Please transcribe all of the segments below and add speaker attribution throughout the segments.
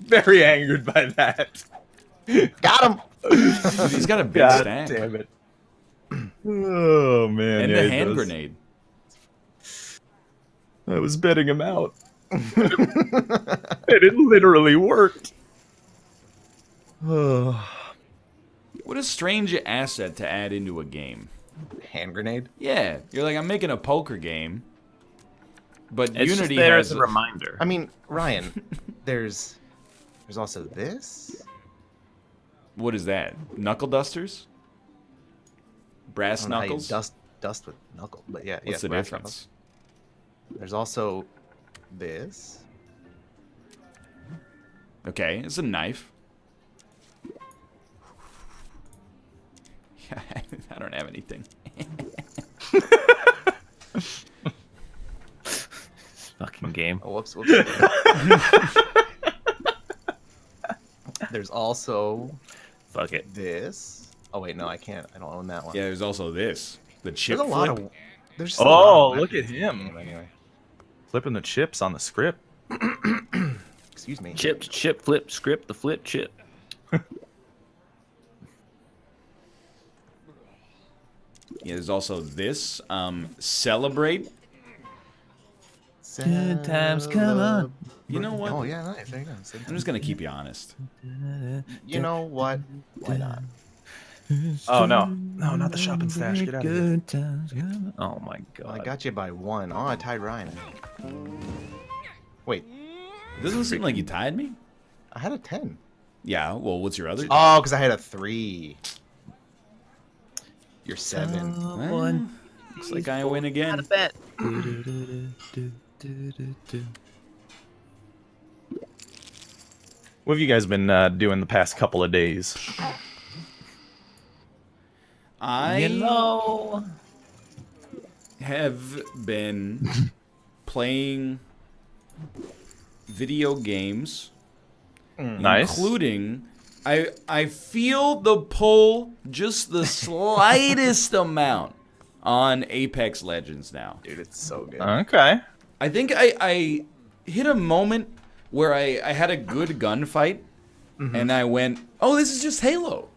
Speaker 1: Very angered by that.
Speaker 2: Got him.
Speaker 3: Dude, he's got a big
Speaker 1: God
Speaker 3: stack.
Speaker 1: damn it. Oh, man.
Speaker 3: And
Speaker 1: yeah,
Speaker 3: the
Speaker 1: he
Speaker 3: hand
Speaker 1: does.
Speaker 3: grenade.
Speaker 1: I was betting him out. And it literally worked. Oh.
Speaker 3: What a strange asset to add into a game.
Speaker 2: Hand grenade.
Speaker 3: Yeah, you're like, I'm making a poker game, but
Speaker 4: It's
Speaker 3: Unity
Speaker 4: just there
Speaker 3: has
Speaker 4: as a reminder.
Speaker 2: I mean, Ryan, there's also this.
Speaker 3: What is that? Knuckle dusters? Brass
Speaker 2: I don't know how you
Speaker 3: knuckles?
Speaker 2: dust with knuckle, but yeah.
Speaker 3: What's
Speaker 2: yeah,
Speaker 3: the
Speaker 2: brass
Speaker 3: difference?
Speaker 2: knuckles. There's also this.
Speaker 3: Okay, it's a knife. I don't have anything.
Speaker 4: Fucking game.
Speaker 2: Oh, whoops. There's also
Speaker 4: Fuck it.
Speaker 2: this. Oh wait, no, I can't. I don't own that one.
Speaker 3: Yeah, there's also this. The chip
Speaker 2: There's a lot
Speaker 3: flip.
Speaker 2: of. There's just a lot of
Speaker 1: look at
Speaker 2: weapons in the
Speaker 1: him.
Speaker 2: game Anyway,
Speaker 1: Flipping the chips on the script.
Speaker 2: excuse me.
Speaker 4: Chip, flip, script, the flip, chip.
Speaker 3: Yeah, there's also this. Celebrate.
Speaker 4: Good times come on.
Speaker 3: You know what?
Speaker 2: Oh yeah, nice. There you go.
Speaker 3: I'm just gonna keep you honest.
Speaker 2: You know what? Why not?
Speaker 1: Oh, no. No, not the shopping stash. Get out of here.
Speaker 4: Good times come on. Oh my god.
Speaker 2: Well, I got you by one. Oh, I tied Ryan. Wait,
Speaker 3: It doesn't seem like you tied me.
Speaker 2: I had a 10.
Speaker 3: Yeah. Well, what's your other?
Speaker 2: Oh, because I had a 3. You're 7.
Speaker 4: One.
Speaker 3: Looks like I win again.
Speaker 4: Not a bet.
Speaker 1: What have you guys been doing the past couple of days?
Speaker 3: I
Speaker 4: know.
Speaker 3: have been playing video games,
Speaker 1: Nice.
Speaker 3: including I feel the pull just the slightest amount on Apex Legends now.
Speaker 2: Dude, it's so good.
Speaker 1: Okay.
Speaker 3: I think I hit a moment where I had a good gunfight, and I went, oh, this is just Halo.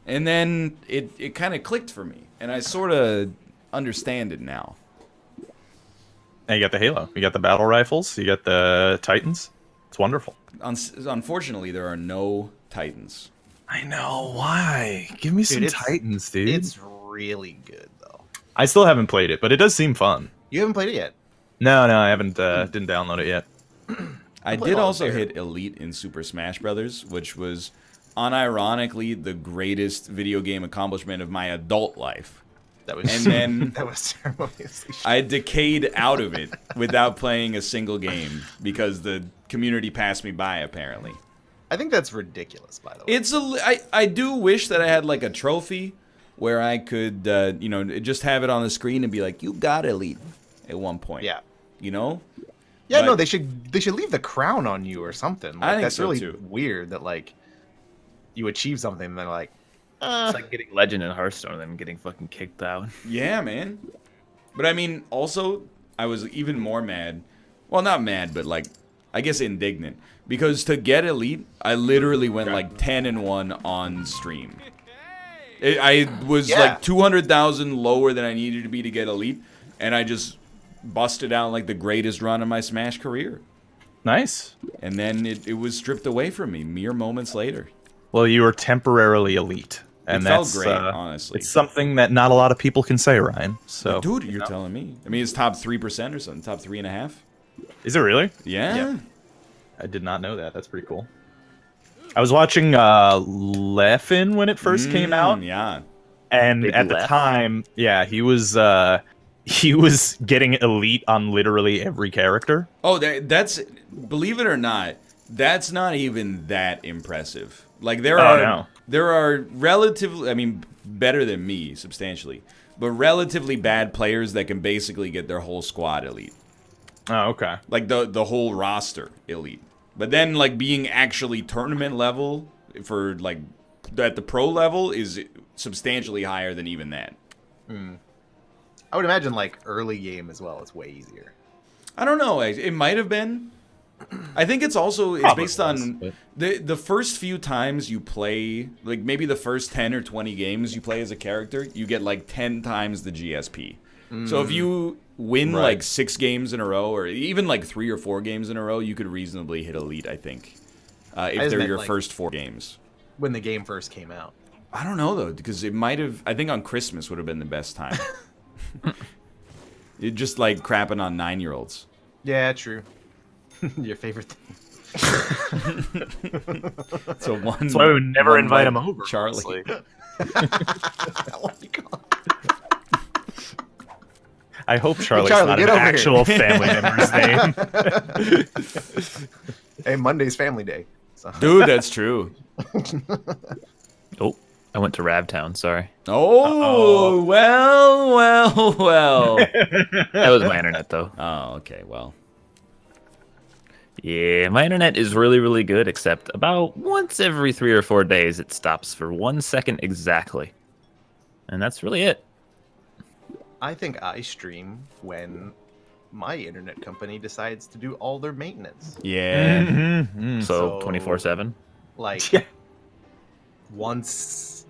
Speaker 3: And then it kind of clicked for me, and I sort of understand it now.
Speaker 1: And you got the Halo. You got the battle rifles. You got the Titans. It's wonderful.
Speaker 3: Unfortunately, there are no Titans.
Speaker 1: I know. Why? Give me some
Speaker 2: it's-
Speaker 1: Titans, dude.
Speaker 2: It's really good, though.
Speaker 1: I still haven't played it, but it does seem fun.
Speaker 2: You haven't played it yet?
Speaker 1: No, I haven't. Didn't download it yet.
Speaker 3: I
Speaker 2: played
Speaker 3: did
Speaker 2: all
Speaker 3: also
Speaker 2: there.
Speaker 3: hit Elite in Super Smash Brothers, which was unironically the greatest video game accomplishment of my adult life.
Speaker 2: That was
Speaker 3: And then
Speaker 2: that was ceremoniously.
Speaker 3: I decayed out of it without playing a single game because the community passed me by, apparently.
Speaker 2: I think that's ridiculous, by the way.
Speaker 3: It's I do wish that I had like a trophy where I could just have it on the screen and be like, you got Elite at one point.
Speaker 2: Yeah.
Speaker 3: You know?
Speaker 2: Yeah, no,
Speaker 3: But-
Speaker 2: they should leave the crown on you or something. Like,
Speaker 3: I think
Speaker 2: that's
Speaker 3: so,
Speaker 2: really
Speaker 3: too.
Speaker 2: weird that like you achieve something and they're like,
Speaker 4: It's like getting Legend in Hearthstone and then getting fucking kicked out.
Speaker 3: Yeah, man. But I mean, also, I was even more mad. Well, not mad, but like, I guess indignant. Because to get Elite, I literally went like 10-1 on stream. I was
Speaker 2: Yeah.
Speaker 3: like 200,000 lower than I needed to be to get Elite, and I just busted out like the greatest run of my Smash career.
Speaker 1: Nice.
Speaker 3: And then it was stripped away from me mere moments later.
Speaker 1: Well, you were temporarily elite, and
Speaker 3: It felt
Speaker 1: that's
Speaker 3: great, honestly.
Speaker 1: It's something that not a lot of people can say, Ryan. So,
Speaker 3: Dude, you're telling me. I mean, it's top 3% or something, top 3.5%.
Speaker 1: is it really?
Speaker 3: Yeah.
Speaker 2: Yeah.
Speaker 1: I did not know that. That's pretty cool. I was watching Leffen when it first came out,
Speaker 3: Yeah.
Speaker 1: and
Speaker 4: Big
Speaker 1: at the
Speaker 4: Lef.
Speaker 1: time, yeah, he was getting elite on literally every character.
Speaker 3: Oh, that's believe it or not, that's not even that impressive. Like there are relatively, I mean, better than me substantially, but relatively bad players that can basically get their whole squad elite,
Speaker 1: Oh, okay.
Speaker 3: like the whole roster elite. But then like being actually tournament level for like at the pro level is substantially higher than even that.
Speaker 2: I would imagine like early game as well is way easier.
Speaker 3: I don't know. It might have been, I think it's also
Speaker 1: Probably
Speaker 3: based on
Speaker 1: was,
Speaker 3: the first few times you play, like maybe the first 10 or 20 games you play as a character, you get like 10 times the GSP. So if you win like 6 games in a row, or even like 3 or 4 games in a row, you could reasonably hit elite, I think. If they're your first 4 games.
Speaker 2: When the game first came out.
Speaker 3: I don't know, though, because it might have... I think on Christmas would have been the best time. It just like crapping on 9-year-olds.
Speaker 2: Yeah, true. Your favorite thing.
Speaker 3: So one.
Speaker 4: That's why we would never invite him over.
Speaker 3: Charlie.
Speaker 2: Oh my God.
Speaker 1: I hope Charlie's
Speaker 2: Charlie,
Speaker 1: not
Speaker 2: get
Speaker 1: an
Speaker 2: over here.
Speaker 1: actual family member's name.
Speaker 2: Hey, Monday's family day. So.
Speaker 3: Dude, that's true.
Speaker 4: Oh, I went to Ravtown. Sorry.
Speaker 3: Oh, well.
Speaker 4: That was my internet, though.
Speaker 3: Oh, okay, well.
Speaker 4: Yeah, my internet is really, really good, except about once every 3 or 4 days it stops for 1 second exactly. And that's really it.
Speaker 2: I think I stream when my internet company decides to do all their maintenance.
Speaker 3: Yeah.
Speaker 4: So 24/7.
Speaker 2: Like once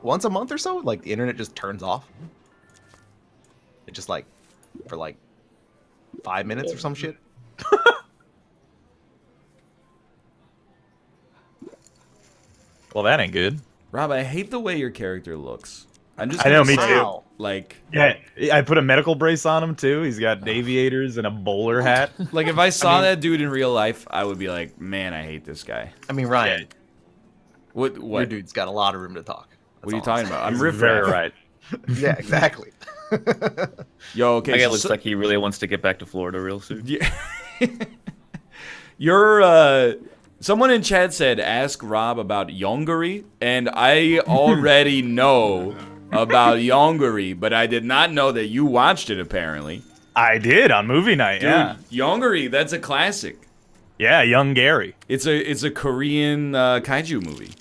Speaker 2: a month or so, like the internet just turns off. It just like for like 5 minutes or some shit.
Speaker 1: Well, that ain't good.
Speaker 3: Rob, I hate the way your character looks. I'm just
Speaker 1: I know,
Speaker 3: gonna
Speaker 1: me
Speaker 3: say,
Speaker 1: too.
Speaker 3: Like,
Speaker 1: Yeah, I put a medical brace on him too. He's got aviators and a bowler hat.
Speaker 3: like if I saw that dude in real life, I would be like, man, I hate this guy.
Speaker 2: I mean, Ryan,
Speaker 3: What?
Speaker 2: your dude's got a lot of room to talk.
Speaker 3: What are you
Speaker 2: That's all
Speaker 3: talking about? I'm
Speaker 1: He's
Speaker 3: riff
Speaker 1: very
Speaker 3: raff.
Speaker 1: right.
Speaker 2: Yeah, exactly.
Speaker 3: Yo, okay.
Speaker 4: That guy
Speaker 3: so-
Speaker 4: looks like he really wants to get back to Florida real soon.
Speaker 3: Yeah. You're someone in chat said ask Rob about Yongari, and I already know about Yongari, but I did not know that you watched it apparently.
Speaker 1: I did on movie night.
Speaker 3: Dude,
Speaker 1: Yeah,
Speaker 3: Yongari, that's a classic.
Speaker 1: yeah, young Gary.
Speaker 3: It's a Korean kaiju movie.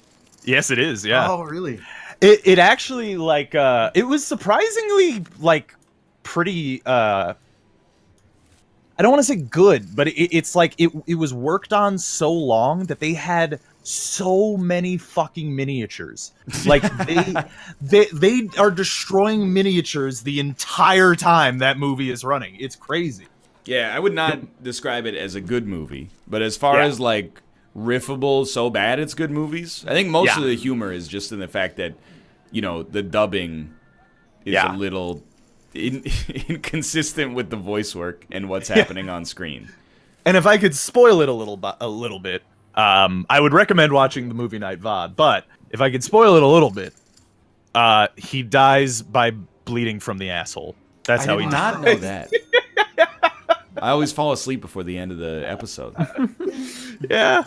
Speaker 1: Yes, it is. Yeah.
Speaker 2: Oh, really?
Speaker 1: It actually like it was surprisingly like pretty I don't want to say good, but it's like it was worked on so long that they had so many fucking miniatures. Like they are destroying miniatures the entire time that movie is running. It's crazy.
Speaker 3: Yeah, I would not describe it as a good movie, but as far
Speaker 1: Yeah.
Speaker 3: as like riffable, so bad it's good movies, I think most
Speaker 1: Yeah.
Speaker 3: of the humor is just in the fact that, you know, the dubbing is
Speaker 1: Yeah.
Speaker 3: a little inconsistent with the voice work and what's happening on screen.
Speaker 1: And if I could spoil it a little bit, I would recommend watching the movie night VOD. But if I could spoil it a little bit, he dies by bleeding from the asshole. That's how
Speaker 3: I
Speaker 1: he
Speaker 3: did
Speaker 1: dies.
Speaker 3: not know that. I always fall asleep before the end of the episode.
Speaker 1: Yeah.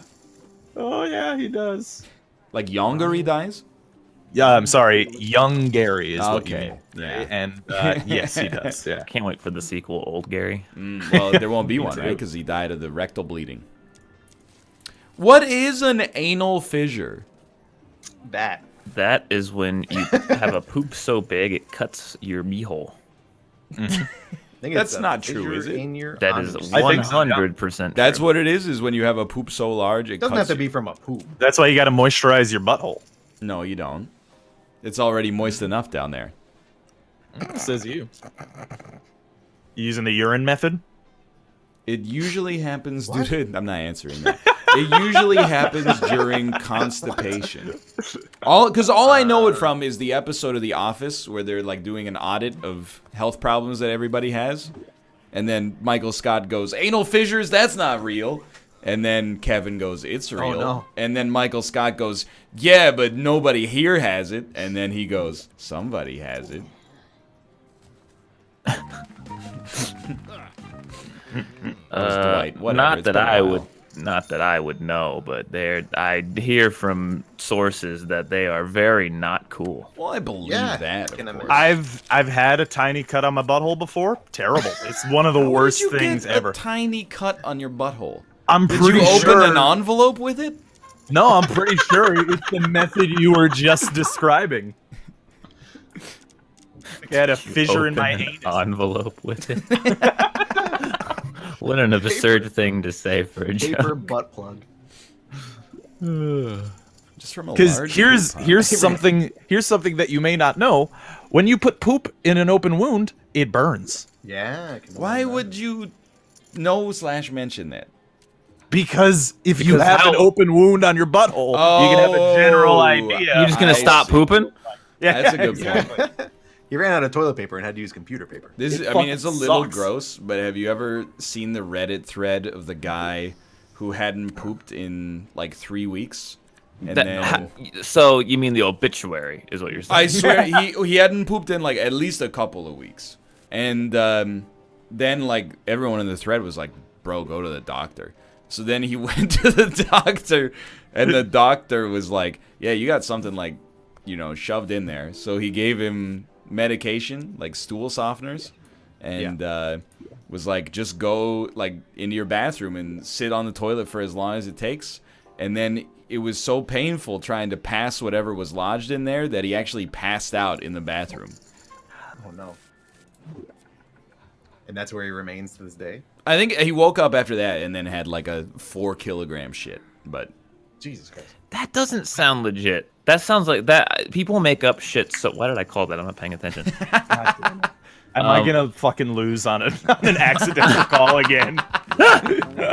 Speaker 1: Oh yeah, he does.
Speaker 3: Like Yongari dies?
Speaker 1: Yeah, I'm sorry. Young Gary is what you
Speaker 3: Okay,
Speaker 1: mean.
Speaker 3: yeah.
Speaker 1: And yes, he does. Yeah.
Speaker 4: Can't wait for the sequel, Old Gary.
Speaker 3: Well, there won't be one, right? Because he died of the rectal bleeding. What is an anal fissure?
Speaker 2: That.
Speaker 4: That is when you have a poop so big it cuts your mee hole.
Speaker 2: I think
Speaker 3: That's
Speaker 2: it's a
Speaker 3: not true,
Speaker 2: fissure
Speaker 3: is it?
Speaker 2: in your
Speaker 4: That is
Speaker 2: anus.
Speaker 1: I think so, yeah.
Speaker 4: 100%
Speaker 3: That's
Speaker 4: true.
Speaker 3: what it is when you have a poop so large it
Speaker 2: Doesn't
Speaker 3: cuts
Speaker 2: have to
Speaker 3: you.
Speaker 2: be from a poop.
Speaker 1: That's why you got to moisturize your butthole.
Speaker 3: No, you don't. It's already moist enough down there.
Speaker 1: Says you. You using the urine method?
Speaker 3: It usually happens due to... I'm not answering that. It usually happens during constipation. Because all I know it from is the episode of The Office where they're like doing an audit of health problems that everybody has. And then Michael Scott goes, anal fissures, that's not real. And then Kevin goes, it's real.
Speaker 2: no.
Speaker 3: And then Michael Scott goes, yeah, but nobody here has it. And then he goes, somebody has it. Dwight, whatever, it's been a while.
Speaker 4: Not that I would know, but I hear from sources that they are very not cool.
Speaker 3: Well, I believe
Speaker 2: Yeah,
Speaker 3: that.
Speaker 2: I can
Speaker 3: Of course.
Speaker 2: imagine.
Speaker 1: I've had a tiny cut on my butthole before. Terrible. It's one of the worst
Speaker 3: How did you
Speaker 1: things
Speaker 3: get
Speaker 1: ever.
Speaker 3: A tiny cut on your butthole.
Speaker 1: I'm
Speaker 3: Did
Speaker 1: pretty
Speaker 3: you open
Speaker 1: sure.
Speaker 3: an envelope with it?
Speaker 1: No, I'm pretty sure it's the method you were just describing. I had a fissure in my
Speaker 4: Open
Speaker 1: anus.
Speaker 4: an envelope with it. What an absurd thing to say for a
Speaker 2: Paper
Speaker 4: joke.
Speaker 2: butt plug.
Speaker 3: Just from a
Speaker 1: Because
Speaker 3: large
Speaker 1: here's
Speaker 3: poop pile.
Speaker 1: something that you may not know. When you put poop in an open wound, it burns.
Speaker 2: Yeah.
Speaker 3: Why would you know/mention that?
Speaker 1: Because if you have an
Speaker 4: how-
Speaker 1: open wound on your butthole, you can have a general
Speaker 3: Oh,
Speaker 1: idea.
Speaker 4: You're just gonna
Speaker 3: I
Speaker 4: stop
Speaker 3: see.
Speaker 4: pooping?
Speaker 1: Yeah,
Speaker 3: That's a good
Speaker 1: exactly.
Speaker 3: point.
Speaker 2: He ran out of toilet paper and had to use computer paper.
Speaker 3: This,
Speaker 1: It
Speaker 3: I mean, it's a
Speaker 1: fucking
Speaker 3: little
Speaker 1: sucks.
Speaker 3: gross, but have you ever seen the Reddit thread of the guy who hadn't pooped in like 3 weeks? And then
Speaker 4: So you mean the obituary is what you're saying?
Speaker 3: I swear he hadn't pooped in like at least a couple of weeks, and then like everyone in the thread was like, "Bro, go to the doctor." So then he went to the doctor, and the doctor was like, "Yeah, you got something like, shoved in there." So he gave him medication, like stool softeners, and was like, "Just go like into your bathroom and sit on the toilet for as long as it takes." And then it was so painful trying to pass whatever was lodged in there that he actually passed out in the bathroom.
Speaker 2: Oh no. And that's where he remains to this day.
Speaker 3: I think he woke up after that and then had like a 4-kilogram shit. But
Speaker 2: Jesus Christ.
Speaker 4: That doesn't sound legit. That sounds like that. People make up shit. So why did I call that? I'm not paying attention.
Speaker 1: Am I gonna fucking lose on an accidental call again?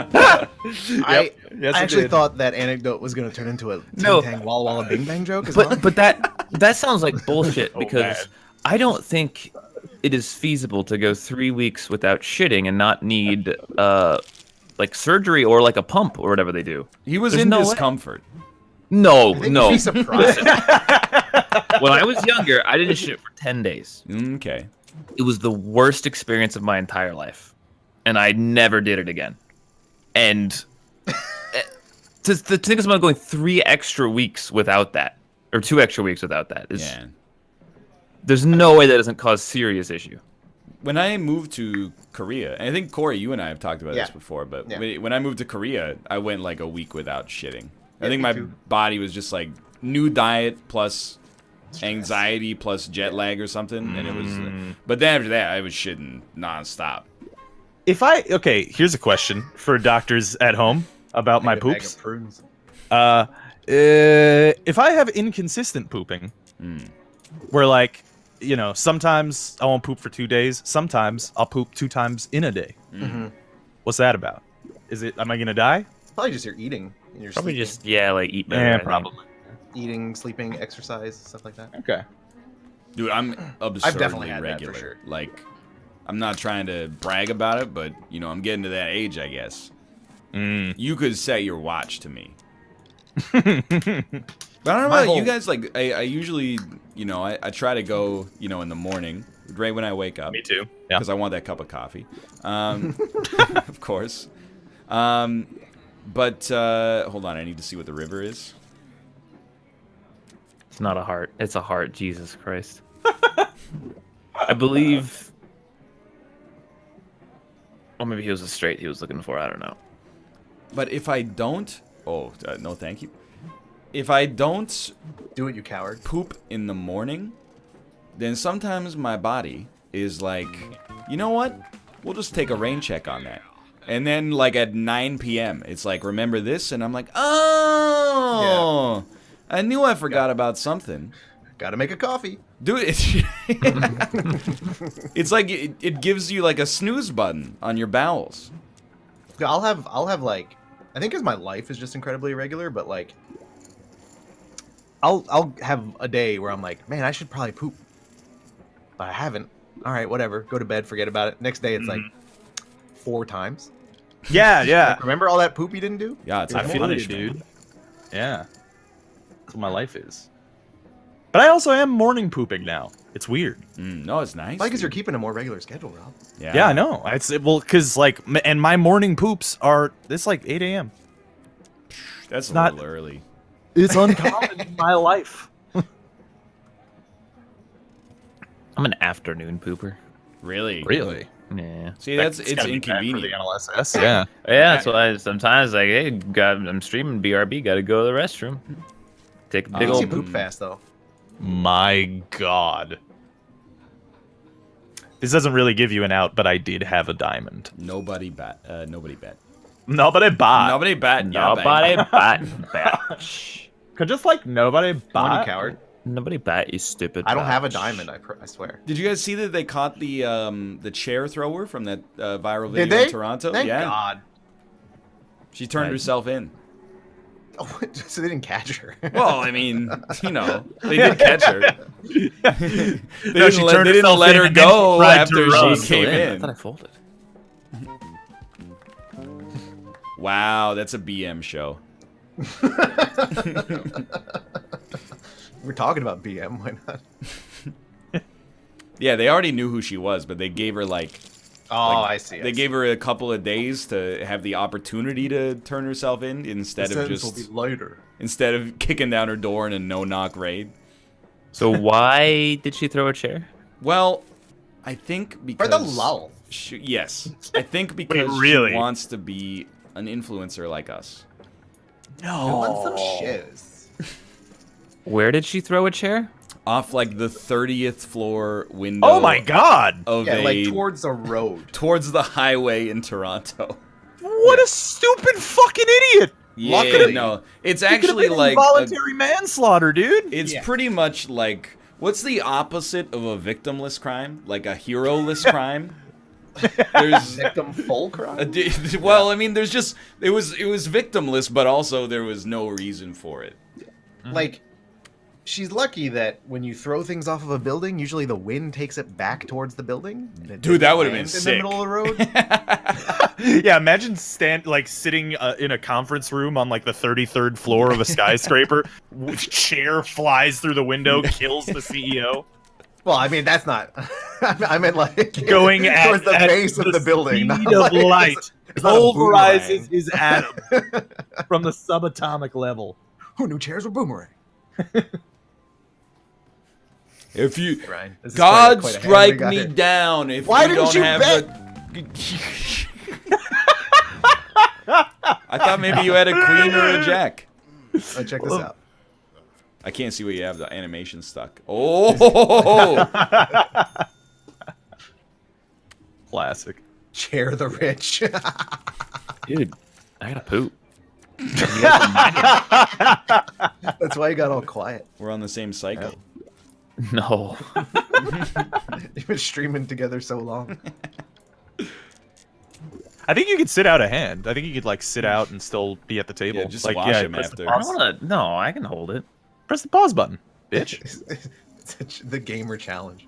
Speaker 2: I
Speaker 1: Yes, it
Speaker 2: actually
Speaker 1: did.
Speaker 2: thought that anecdote was going to turn into a
Speaker 4: No.
Speaker 2: Ting Tang Walla Walla Bing Bang joke as well.
Speaker 4: But that sounds like bullshit because
Speaker 1: bad.
Speaker 4: I don't think it is feasible to go 3 weeks without shitting and not need like surgery or like a pump or whatever they do.
Speaker 3: he was
Speaker 4: There's
Speaker 3: in
Speaker 4: no way.
Speaker 3: discomfort.
Speaker 4: No,
Speaker 2: I think
Speaker 4: no.
Speaker 2: you'd be surprised.
Speaker 4: When I was younger, I didn't shit for 10 days.
Speaker 3: Okay.
Speaker 4: It was the worst experience of my entire life, and I never did it again. And to think about going 3 extra weeks without that, or 2 extra weeks without that, is
Speaker 3: Yeah.
Speaker 4: there's no way that doesn't cause serious issue.
Speaker 3: When I moved to Korea, and I think Corey, you and I have talked about this
Speaker 2: Yeah.
Speaker 3: before, but
Speaker 2: Yeah.
Speaker 3: when I moved to Korea, I went like a week without shitting. I
Speaker 2: Yeah,
Speaker 3: think
Speaker 2: me
Speaker 3: my
Speaker 2: too.
Speaker 3: body was just like new diet plus anxiety plus jet lag or something, and it was. But then after that, I was shitting nonstop.
Speaker 1: Here's a question for doctors at home about my
Speaker 2: Like a bag
Speaker 1: poops.
Speaker 2: of prunes.
Speaker 1: If I have inconsistent pooping,
Speaker 3: Hmm.
Speaker 1: where like, sometimes I won't poop for 2 days, sometimes I'll poop 2 times in a day. What's that about? Am I gonna die?
Speaker 2: Probably just your eating. And your
Speaker 4: Probably
Speaker 2: sleeping.
Speaker 4: just like eat better. I think.
Speaker 1: probably.
Speaker 2: Eating, sleeping, exercise, stuff like that.
Speaker 1: Okay.
Speaker 3: Dude, I'm absurdly
Speaker 2: definitely had that, for
Speaker 3: regular.
Speaker 2: sure.
Speaker 3: Like, I'm not trying to brag about it, but I'm getting to that age, I guess. You could set your watch to me. But I don't know
Speaker 2: My
Speaker 3: about you
Speaker 2: whole-
Speaker 3: guys. Like, I usually, I try to go, in the morning, right when I wake up.
Speaker 1: Me too. Yeah.
Speaker 3: Because I want that cup of coffee. Of course. But hold on, I need to see what the river is.
Speaker 4: It's not a heart. It's a heart. Jesus Christ. I believe. Or maybe he was a straight he was looking for. I don't know.
Speaker 3: But if I don't, no, thank you. If I don't
Speaker 2: Do it, you coward.
Speaker 3: poop in the morning, then sometimes my body is like, you know what? We'll just take a rain check on that. And then like at 9 p.m., it's like, remember this? And I'm like, oh, I knew I forgot about something.
Speaker 2: Gotta make a coffee.
Speaker 3: Dude, it's like it gives you like a snooze button on your bowels.
Speaker 2: Yeah, I'll have like, I think because my life is just incredibly irregular, but like, I'll have a day where I'm like, man, I should probably poop, but I haven't. All right, whatever. Go to bed, forget about it. Next day, it's like 4 times.
Speaker 1: Yeah, yeah.
Speaker 2: Like, remember all that poop you didn't do?
Speaker 3: Yeah, it's
Speaker 1: I
Speaker 3: a
Speaker 1: feel you,
Speaker 3: punishment.
Speaker 1: dude. Yeah. That's what my life is. But I also am morning pooping now. It's weird.
Speaker 3: No, it's nice.
Speaker 2: Probably because you're
Speaker 3: dude.
Speaker 2: keeping a more regular schedule, Rob.
Speaker 1: Yeah, I know. Because like, and my morning poops it's like 8 a.m.
Speaker 3: That's a
Speaker 1: not-
Speaker 3: little early.
Speaker 1: It's uncommon in my life.
Speaker 4: I'm an afternoon pooper.
Speaker 3: Really?
Speaker 1: Really?
Speaker 4: Yeah.
Speaker 3: See, it's inconvenient.
Speaker 1: NLSS. Yeah.
Speaker 4: Yeah, that's why sometimes like, hey, I'm streaming BRB, gotta go to the restroom. Take a big
Speaker 2: Makes you
Speaker 4: old
Speaker 2: poop
Speaker 4: poop.
Speaker 2: fast though.
Speaker 1: My God. This doesn't really give you an out, but I did have a diamond.
Speaker 3: Nobody bet. Nobody bet.
Speaker 1: Nobody bought.
Speaker 3: Nobody bet.
Speaker 4: Nobody bat, bitch.
Speaker 1: Could just like nobody
Speaker 2: Come
Speaker 1: bought.
Speaker 2: on, you coward.
Speaker 4: Nobody bat, you stupid.
Speaker 2: I don't have a
Speaker 4: bitch.
Speaker 2: diamond. I swear.
Speaker 3: Did you guys see that they caught the chair thrower from that viral
Speaker 2: Did
Speaker 3: video
Speaker 2: they?
Speaker 3: in Toronto?
Speaker 2: Thank
Speaker 3: yeah.
Speaker 2: God.
Speaker 3: She turned herself in.
Speaker 2: Oh, so they didn't catch her.
Speaker 3: Well, I mean, you know, they did catch her. They
Speaker 1: No, she turned
Speaker 3: they didn't
Speaker 1: herself
Speaker 3: let
Speaker 1: in
Speaker 3: her
Speaker 1: and then
Speaker 3: go
Speaker 1: tried to
Speaker 3: after
Speaker 1: run.
Speaker 3: she came
Speaker 4: I
Speaker 3: in.
Speaker 4: thought I folded.
Speaker 3: Wow, that's a BM show.
Speaker 2: We're talking about BM. Why not?
Speaker 3: Yeah, they already knew who she was, but they gave her like
Speaker 2: Oh,
Speaker 3: Like,
Speaker 2: I see.
Speaker 3: They gave her a couple of days to have the opportunity to turn herself in instead of just
Speaker 2: will be lighter.
Speaker 3: instead of kicking down her door in a no-knock raid.
Speaker 4: So why did she throw a chair?
Speaker 3: Well, I think because
Speaker 2: For the lull.
Speaker 3: Yes, I think because
Speaker 1: really?
Speaker 3: she wants to be an influencer like us.
Speaker 2: I want some shiz.
Speaker 4: Where did she throw a chair?
Speaker 3: Off like the 30th floor window.
Speaker 1: Oh my god!
Speaker 3: Of
Speaker 2: Yeah, like
Speaker 3: a
Speaker 2: towards a road.
Speaker 3: towards the highway in Toronto.
Speaker 1: What a stupid fucking idiot!
Speaker 3: Yeah,
Speaker 2: Luckily.
Speaker 3: no, it's
Speaker 1: It could've
Speaker 3: actually
Speaker 1: been
Speaker 3: like
Speaker 1: involuntary manslaughter, dude.
Speaker 3: it's
Speaker 2: Yeah.
Speaker 3: pretty much like what's the opposite of a victimless crime? Like a hero-less crime? There's
Speaker 2: Victim full crime.
Speaker 3: well, I mean, there's just it was victimless, but also there was no reason for it.
Speaker 2: Like, she's lucky that when you throw things off of a building, usually the wind takes it back towards the building. and it
Speaker 3: Dude, that
Speaker 2: doesn't
Speaker 3: would've been
Speaker 2: land in
Speaker 3: sick.
Speaker 2: the middle of the road.
Speaker 1: Yeah, imagine sitting in a conference room on like the 33rd floor of a skyscraper. Chair flies through the window, kills the CEO.
Speaker 2: Well, I mean, that's not. I meant like
Speaker 1: Going
Speaker 2: towards the
Speaker 1: at
Speaker 2: base of the building.
Speaker 1: speed
Speaker 2: not
Speaker 1: of
Speaker 2: like-
Speaker 1: light,
Speaker 2: it's not a
Speaker 1: pulverizes
Speaker 2: boomerang.
Speaker 1: his atom from the subatomic level.
Speaker 2: Who knew chairs were boomerang?
Speaker 3: If you
Speaker 2: Ryan, this is
Speaker 3: God
Speaker 2: quite a hand
Speaker 3: strike
Speaker 2: we got
Speaker 3: me
Speaker 2: here.
Speaker 3: down if
Speaker 2: Why
Speaker 3: you
Speaker 2: didn't
Speaker 3: don't
Speaker 2: you
Speaker 3: have
Speaker 2: bet?
Speaker 3: I thought maybe you had a queen or a jack.
Speaker 2: Oh, check this out.
Speaker 3: I can't see what you have. The animation stuck. Oh,
Speaker 1: Classic.
Speaker 2: Chair the rich.
Speaker 4: Dude, I gotta poop.
Speaker 2: That's why you got all quiet.
Speaker 3: we're on the same cycle.
Speaker 4: No.
Speaker 2: You've been streaming together so long.
Speaker 1: I think you could sit out a hand. I think you could like sit out and still be at the table.
Speaker 3: Yeah, just
Speaker 1: like,
Speaker 3: watch him
Speaker 1: press
Speaker 3: after.
Speaker 1: The
Speaker 4: I
Speaker 1: pause,
Speaker 4: don't wanna. No, I can hold it.
Speaker 1: press the pause button, bitch.
Speaker 2: It's the gamer challenge.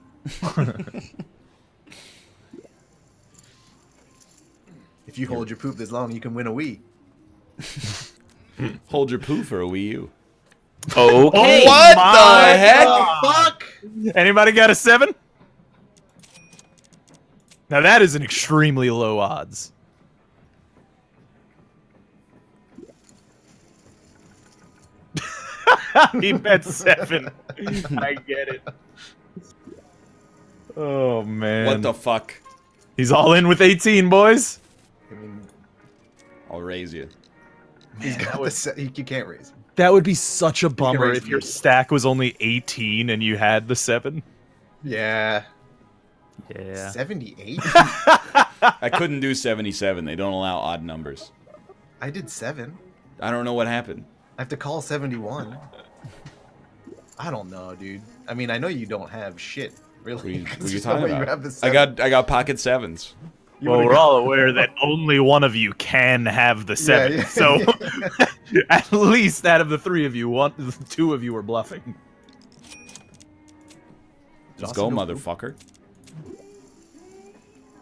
Speaker 2: If you hold your poop this long, you can win a Wii.
Speaker 3: Hold your poo for a Wii U.
Speaker 4: Okay.
Speaker 3: What
Speaker 1: my
Speaker 3: the heck?
Speaker 2: Fuck!
Speaker 1: Anybody got a 7? Now that is an extremely low odds. He bet 7. I get it. Oh man.
Speaker 3: What the fuck?
Speaker 1: He's all in with 18, boys.
Speaker 2: I mean,
Speaker 3: I'll raise you.
Speaker 2: he's got the you can't raise him.
Speaker 1: That would be such a bummer
Speaker 2: raise
Speaker 1: if your
Speaker 2: me.
Speaker 1: stack was only 18 and you had the 7.
Speaker 2: Yeah.
Speaker 4: Yeah.
Speaker 2: 78?
Speaker 3: I couldn't do 77. They don't allow odd numbers.
Speaker 2: I did 7.
Speaker 3: I don't know what happened.
Speaker 2: I have to call 71. I don't know, dude. I mean, I know you don't have shit, really.
Speaker 3: What are
Speaker 2: 'cause
Speaker 3: you
Speaker 2: there's no
Speaker 3: talking
Speaker 2: way
Speaker 3: about?
Speaker 2: You have the
Speaker 3: I
Speaker 2: 7.
Speaker 3: got pocket 7s.
Speaker 2: You
Speaker 1: Well,
Speaker 2: would've
Speaker 1: we're
Speaker 2: got-
Speaker 1: all aware that only one of you can have the 7.
Speaker 2: yeah.
Speaker 1: So at least out of the 3 of you, 2 of you are bluffing.
Speaker 3: Let's go,
Speaker 2: Austin go
Speaker 3: motherfucker.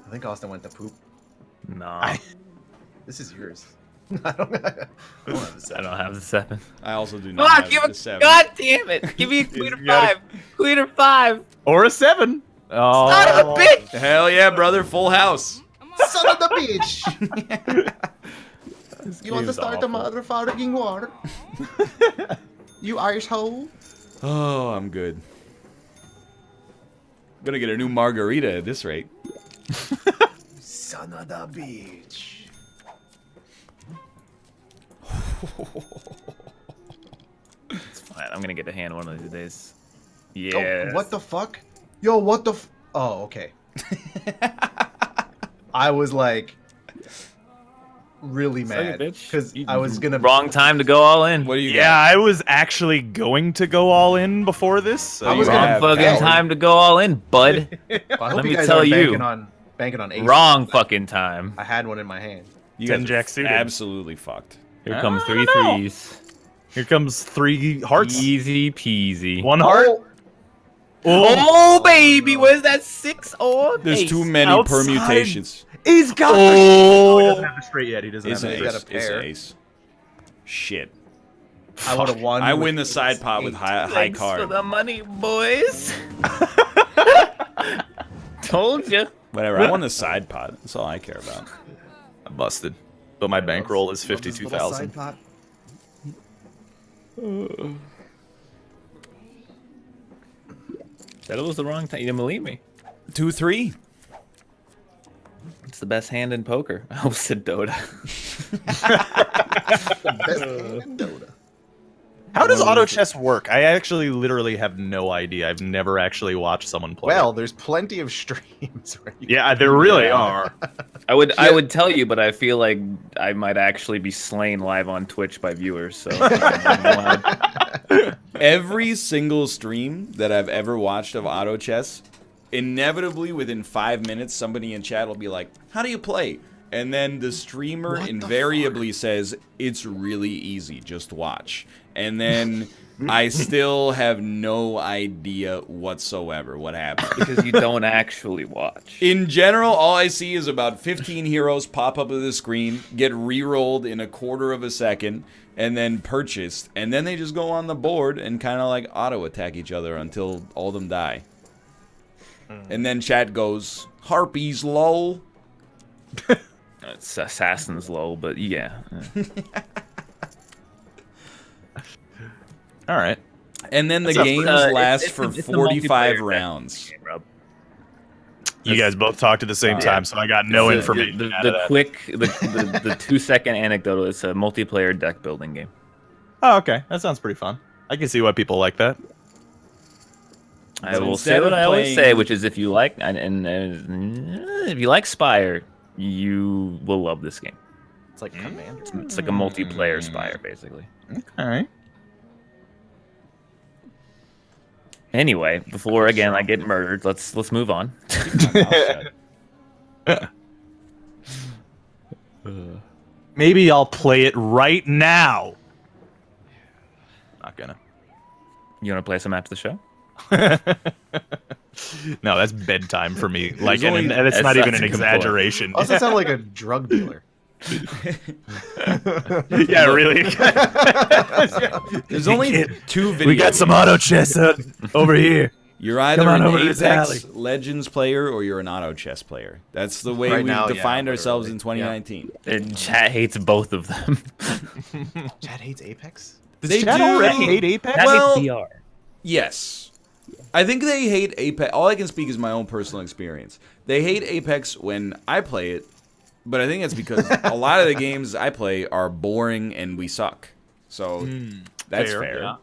Speaker 2: I think Austin went to poop.
Speaker 4: No.
Speaker 2: This is yours. I don't have the
Speaker 4: I
Speaker 2: 7.
Speaker 4: don't have the 7.
Speaker 3: I also do not
Speaker 4: Fuck,
Speaker 3: have
Speaker 4: give
Speaker 3: the
Speaker 4: it.
Speaker 3: 7.
Speaker 4: God damn it. Give me a queen or
Speaker 1: You gotta-
Speaker 4: 5. Queen or 5.
Speaker 1: Or a 7. Oh.
Speaker 4: Son of a bitch.
Speaker 3: Hell yeah, brother. Full house.
Speaker 2: Son of the bitch! You want to
Speaker 4: game's
Speaker 2: start the
Speaker 4: awful.
Speaker 2: motherfucking war? You Irish hole?
Speaker 3: Oh, I'm good. I'm gonna get a new margarita at this rate.
Speaker 2: Son of the bitch.
Speaker 4: It's fine. I'm gonna get a hand one of these days.
Speaker 2: Oh,
Speaker 4: Yeah.
Speaker 2: what the fuck? Yo, what the f- Oh, okay. I was like really
Speaker 4: Suck it,
Speaker 2: mad
Speaker 4: bitch.
Speaker 2: because I was gonna
Speaker 4: Wrong time to go all in.
Speaker 3: What do you
Speaker 1: Yeah, I was actually going to go all in before this. So
Speaker 2: I was
Speaker 3: you
Speaker 2: gonna
Speaker 3: have
Speaker 4: Wrong fucking
Speaker 3: power.
Speaker 4: time to go all in, bud.
Speaker 2: Well, I hope
Speaker 4: Let
Speaker 2: you
Speaker 4: me
Speaker 2: guys
Speaker 4: tell
Speaker 2: aren't
Speaker 4: you.
Speaker 2: banking on ace.
Speaker 4: Wrong fucking time.
Speaker 2: I had one in my hand.
Speaker 3: You
Speaker 1: Ten
Speaker 3: guys
Speaker 1: jack
Speaker 3: are
Speaker 1: suited.
Speaker 3: absolutely fucked.
Speaker 4: Here
Speaker 1: I
Speaker 4: comes
Speaker 1: don't
Speaker 4: 3
Speaker 1: know.
Speaker 4: threes.
Speaker 1: Here comes 3 hearts.
Speaker 4: Easy peasy.
Speaker 1: 1 heart.
Speaker 4: Oh, baby, where's that 6 or
Speaker 3: There's
Speaker 4: ace?
Speaker 3: too many
Speaker 1: Outside.
Speaker 3: permutations.
Speaker 1: He's got the.
Speaker 4: Oh.
Speaker 1: He doesn't have the straight yet. He doesn't
Speaker 3: It's
Speaker 1: have
Speaker 3: an
Speaker 1: the
Speaker 2: got
Speaker 3: ace.
Speaker 2: a
Speaker 3: It's an
Speaker 2: pair.
Speaker 3: ace. Shit.
Speaker 2: I would have won.
Speaker 3: I
Speaker 2: with
Speaker 3: win the
Speaker 2: ace
Speaker 3: side pot with
Speaker 2: eight.
Speaker 3: high
Speaker 4: Thanks for
Speaker 3: card.
Speaker 4: the money, boys. Told you.
Speaker 3: Whatever. I won the side pot. That's all I care about.
Speaker 1: I'm busted. But my bankroll is
Speaker 2: Love this little
Speaker 1: 52,000.
Speaker 2: side pot.
Speaker 4: Said it was the wrong time. You didn't believe me.
Speaker 3: 2-3.
Speaker 4: It's the best hand in poker. I almost said Dota.
Speaker 2: Best hand in Dota.
Speaker 1: How does Autochess work? I actually literally have no idea. I've never actually watched someone play.
Speaker 2: Well, there's plenty of streams where you
Speaker 1: yeah, there really are.
Speaker 4: I would tell you, but I feel like I might actually be slain live on Twitch by viewers. So
Speaker 3: Every single stream that I've ever watched of Autochess, inevitably within 5 minutes, somebody in chat will be like, "How do you play?" And then the streamer
Speaker 2: What the
Speaker 3: invariably says, "It's really easy, just watch." And then I still have no idea whatsoever what happened.
Speaker 4: because you don't actually watch.
Speaker 3: In general, all I see is about 15 heroes pop up on the screen, get re-rolled in a quarter of a second, and then purchased. And then they just go on the board and kind of like auto-attack each other until all of them die. And then chat goes, "Harpies, lol."
Speaker 4: It's Assassin's low, but yeah.
Speaker 1: All right.
Speaker 3: And then the
Speaker 1: It's a-
Speaker 3: games
Speaker 4: it's-
Speaker 3: last
Speaker 4: it's
Speaker 3: for
Speaker 4: a
Speaker 3: 45
Speaker 4: multiplayer
Speaker 3: rounds.
Speaker 1: You guys both talked at the same time, so I got no information.
Speaker 4: The
Speaker 1: out of that.
Speaker 4: quick, the 2-second anecdote. It's a multiplayer deck building game.
Speaker 1: Oh, okay. That sounds pretty fun. I can see why people like that.
Speaker 4: I
Speaker 3: So
Speaker 4: will
Speaker 3: instead
Speaker 4: say what
Speaker 3: of
Speaker 4: I always
Speaker 3: playing-
Speaker 4: say, which is if you like if you like Spire, you will love this game.
Speaker 2: It's like Commander.
Speaker 4: It's like a multiplayer Spire, basically.
Speaker 1: All right.
Speaker 4: Anyway, before again I get murdered, let's move on.
Speaker 1: Maybe I'll play it right now. Not gonna.
Speaker 4: You want to play some after the show?
Speaker 1: No, that's bedtime for me. Like,
Speaker 3: only-
Speaker 1: and it's not
Speaker 4: that's
Speaker 1: even an
Speaker 4: a good point.
Speaker 1: exaggeration.
Speaker 2: Also sound like a drug dealer.
Speaker 1: Yeah, really.
Speaker 3: There's only
Speaker 1: Kid,
Speaker 3: 2 videos.
Speaker 1: We got some auto chess over here.
Speaker 3: You're either
Speaker 1: Come on
Speaker 3: an
Speaker 1: over to this
Speaker 3: Apex
Speaker 1: alley.
Speaker 3: Legends player or you're an auto chess player. That's the way
Speaker 2: Right
Speaker 3: we've
Speaker 2: now, yeah,
Speaker 3: defined ourselves in
Speaker 2: literally.
Speaker 3: 2019.
Speaker 4: And chat hates both of them.
Speaker 2: Chad hates Apex.
Speaker 1: Does
Speaker 3: They
Speaker 1: chat
Speaker 3: do.
Speaker 1: already hate Apex?
Speaker 4: Chat
Speaker 3: Well-
Speaker 4: hates VR.
Speaker 3: Yes. I think they hate Apex. All I can speak is my own personal experience. They hate Apex when I play it, but I think it's because a lot of the games I play are boring and we suck. So that's fair.
Speaker 1: Yeah.
Speaker 3: Like,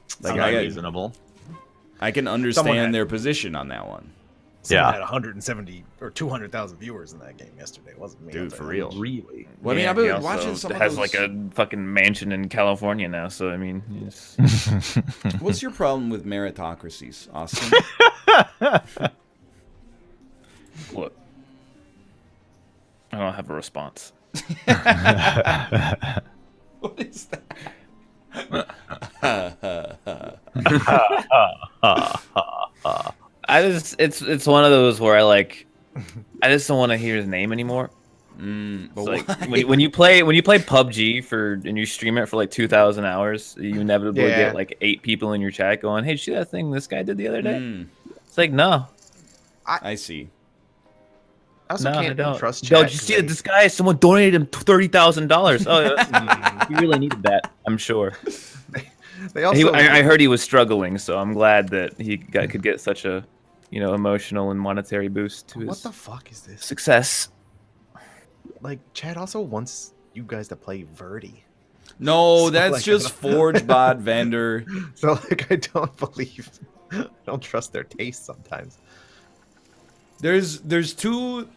Speaker 1: Sounds
Speaker 3: I got-
Speaker 1: reasonable.
Speaker 3: I can
Speaker 2: Someone
Speaker 3: understand
Speaker 2: had-
Speaker 3: their position on that one.
Speaker 2: Someone
Speaker 1: Yeah.
Speaker 2: had 170 or 200,000 viewers in that game yesterday. It wasn't me.
Speaker 3: Dude,
Speaker 2: I'll tell
Speaker 3: for
Speaker 2: you.
Speaker 3: real.
Speaker 1: Really?
Speaker 3: Well, I mean,
Speaker 4: Yeah,
Speaker 3: I've
Speaker 4: he
Speaker 3: been
Speaker 4: also
Speaker 3: watching some of
Speaker 4: has
Speaker 3: those...
Speaker 4: like a fucking mansion in California now, so I mean, he's...
Speaker 3: What's your problem with meritocracies, Austin?
Speaker 4: Look, I don't have a response.
Speaker 3: What is that?
Speaker 4: It's one of those where I just don't want to hear his name anymore.
Speaker 3: But
Speaker 4: It's like
Speaker 3: why?
Speaker 4: when you play PUBG and you stream it for like 2,000 hours, you inevitably
Speaker 2: Yeah.
Speaker 4: get like 8 people in your chat going, "Hey, did you see that thing this guy did the other day?"
Speaker 3: Mm,
Speaker 4: It's like, no,
Speaker 3: I see.
Speaker 2: I also
Speaker 4: no, I
Speaker 2: can't
Speaker 4: don't.
Speaker 2: trust
Speaker 4: Yo,
Speaker 2: chat.
Speaker 4: did you see that this guy? Someone donated him $30,000. Oh, yeah, he really needed that. I'm sure.
Speaker 2: They also
Speaker 4: I heard he was struggling, so I'm glad that could get such a, emotional and monetary boost to
Speaker 2: what
Speaker 4: his
Speaker 2: the fuck is this?
Speaker 4: success.
Speaker 2: Like, Chad also wants you guys to play Verdi.
Speaker 3: No,
Speaker 2: So,
Speaker 3: that's
Speaker 2: like,
Speaker 3: just Forge Bot Vendor.
Speaker 2: So, like, I don't believe, I don't trust their taste sometimes.
Speaker 3: There's two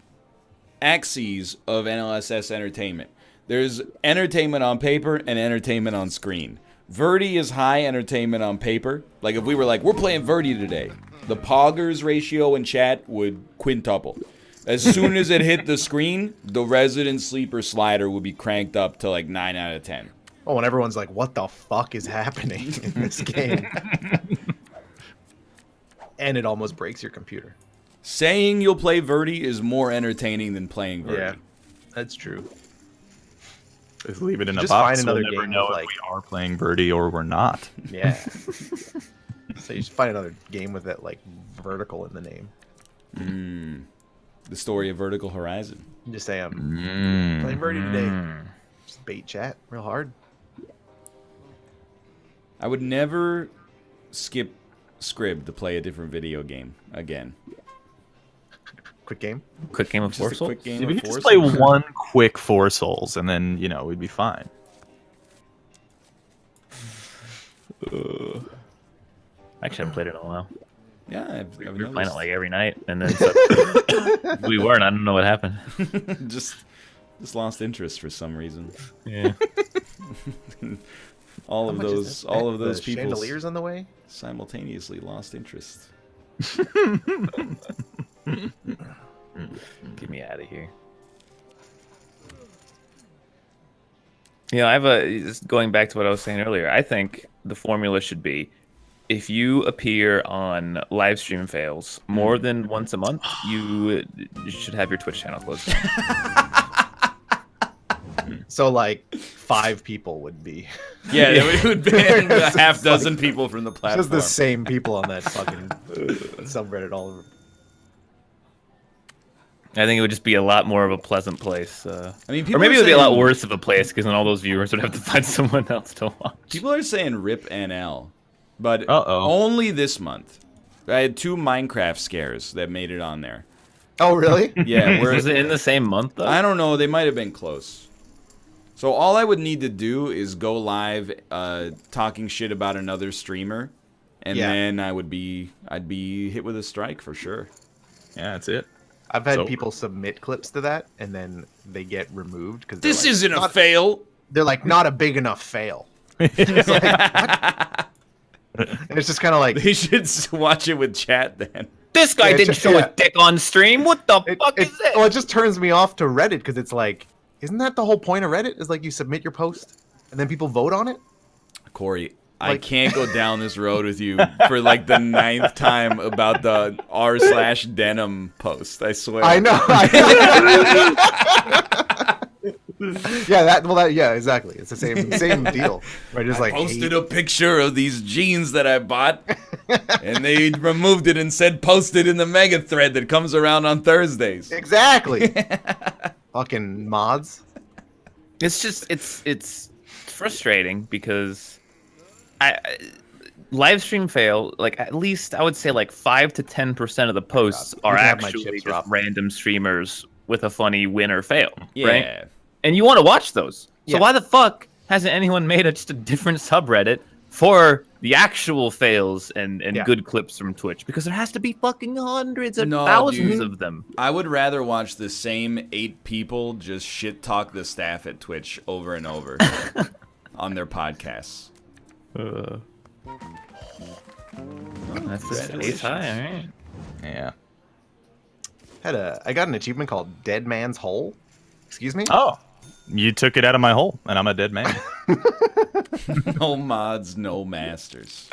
Speaker 3: axes of NLSS entertainment. There's entertainment on paper and entertainment on screen. Verdi is high entertainment on paper. Like if we were like, we're playing Verdi today, the poggers ratio in chat would quintuple. As soon as it hit the screen, the Resident Sleeper slider would be cranked up to like 9 out of 10.
Speaker 2: Oh, and everyone's like, what the fuck is happening in this game? And it almost breaks your computer.
Speaker 3: Saying you'll play Verdi is more entertaining than playing Verdi.
Speaker 2: Yeah, that's true.
Speaker 1: Just leave it in a
Speaker 2: Just
Speaker 1: box.
Speaker 2: find another
Speaker 1: We'll never
Speaker 2: game
Speaker 1: know
Speaker 2: with,
Speaker 1: if
Speaker 2: like-
Speaker 1: we are playing Birdie or we're not.
Speaker 2: Yeah. So you should find another game with that, like, vertical in the name.
Speaker 3: The story of Vertical Horizon.
Speaker 2: And just say, I'm playing Birdie today. Just bait chat real hard.
Speaker 3: I would never skip Skribbl to play a different video game again.
Speaker 2: Quick game.
Speaker 4: Quick game of
Speaker 3: Just a
Speaker 4: Force
Speaker 3: quick game
Speaker 1: If we
Speaker 3: of
Speaker 1: could just
Speaker 3: Force.
Speaker 1: play one quick Four Souls, and then, you know, we'd be fine.
Speaker 4: Actually, I haven't played it in a while.
Speaker 3: Yeah, I've
Speaker 4: We were playing it
Speaker 3: noticed.
Speaker 4: like every night, and then we weren't. I don't know what happened.
Speaker 3: just lost interest for some reason.
Speaker 4: Yeah.
Speaker 3: All
Speaker 2: How
Speaker 3: of
Speaker 2: much is
Speaker 3: those,
Speaker 2: that?
Speaker 3: all of
Speaker 2: The
Speaker 3: those people
Speaker 2: chandeliers on the way.
Speaker 3: simultaneously lost interest.
Speaker 4: Get me out of here. Yeah, I have a. Just going back to what I was saying earlier, I think the formula should be, if you appear on live stream fails more than once a month, you should have your Twitch channel closed down.
Speaker 2: So, like, 5 people would be.
Speaker 3: Yeah, it would ban a
Speaker 2: It's
Speaker 3: half
Speaker 2: like-
Speaker 3: dozen people from the platform.
Speaker 2: Just the same people on that fucking subreddit all over.
Speaker 4: I think it would just be a lot more of a pleasant place.
Speaker 3: I mean,
Speaker 4: Or
Speaker 3: people
Speaker 4: maybe
Speaker 3: are
Speaker 4: it would be a lot
Speaker 3: saying-
Speaker 4: worse of a place, because then all those viewers would have to find someone else to watch.
Speaker 3: People are saying rip NL, but
Speaker 1: Uh-oh.
Speaker 3: only this month. I had 2 Minecraft scares that made it on there.
Speaker 2: Oh, really?
Speaker 3: Yeah, where
Speaker 4: Was it in the same month, though?
Speaker 3: I don't know. They might have been close. So all I would need to do is go live, talking shit about another streamer, and
Speaker 2: Yeah.
Speaker 3: then I'd be hit with a strike for sure.
Speaker 1: Yeah, that's it.
Speaker 2: I've had
Speaker 1: So-
Speaker 2: people submit clips to that, and then they get removed because
Speaker 3: This isn't a fail.
Speaker 2: They're like, not a big enough fail. It's like, what? And it's just kind of like,
Speaker 3: They should watch it with chat then.
Speaker 4: This guy
Speaker 2: Yeah,
Speaker 4: didn't
Speaker 2: just-
Speaker 4: show
Speaker 2: yeah.
Speaker 4: a dick on stream. What the
Speaker 2: it,
Speaker 4: fuck
Speaker 2: it,
Speaker 4: is this?
Speaker 2: well, it just turns me off to Reddit because it's like, isn't that the whole point of Reddit? Is like you submit your post and then people vote on it?
Speaker 3: I
Speaker 2: Like-
Speaker 3: can't go down this road with you for like the 9th time about the r/denim post. I swear.
Speaker 2: I know. Yeah, exactly. It's the same deal. Right? Just
Speaker 3: I
Speaker 2: like
Speaker 3: posted a picture of these jeans that I bought, and they removed it and said posted in the mega thread that comes around on Thursdays.
Speaker 2: exactly. Fucking mods.
Speaker 4: It's just it's frustrating because live stream fail, like, at least I would say like 5 to 10% of the posts
Speaker 2: You
Speaker 4: are
Speaker 2: can have my
Speaker 4: actually
Speaker 2: chips,
Speaker 4: just
Speaker 2: Rob.
Speaker 4: random streamers with a funny win or fail,
Speaker 3: Yeah.
Speaker 4: right? And you want to watch those. So
Speaker 2: Yeah.
Speaker 4: why the fuck hasn't anyone made just a different subreddit for the actual fails and
Speaker 2: Yeah.
Speaker 4: good clips from Twitch? Because there has to be fucking hundreds and
Speaker 3: No,
Speaker 4: thousands
Speaker 3: dude.
Speaker 4: of them.
Speaker 3: I would rather watch the same 8 people just shit talk the staff at Twitch over and over on their podcasts.
Speaker 4: That's just ace high, all right.
Speaker 1: Yeah.
Speaker 2: I got an achievement called Dead Man's Hole. Excuse me?
Speaker 1: Oh, you took it out of my hole, and I'm a dead man.
Speaker 3: No mods, no masters.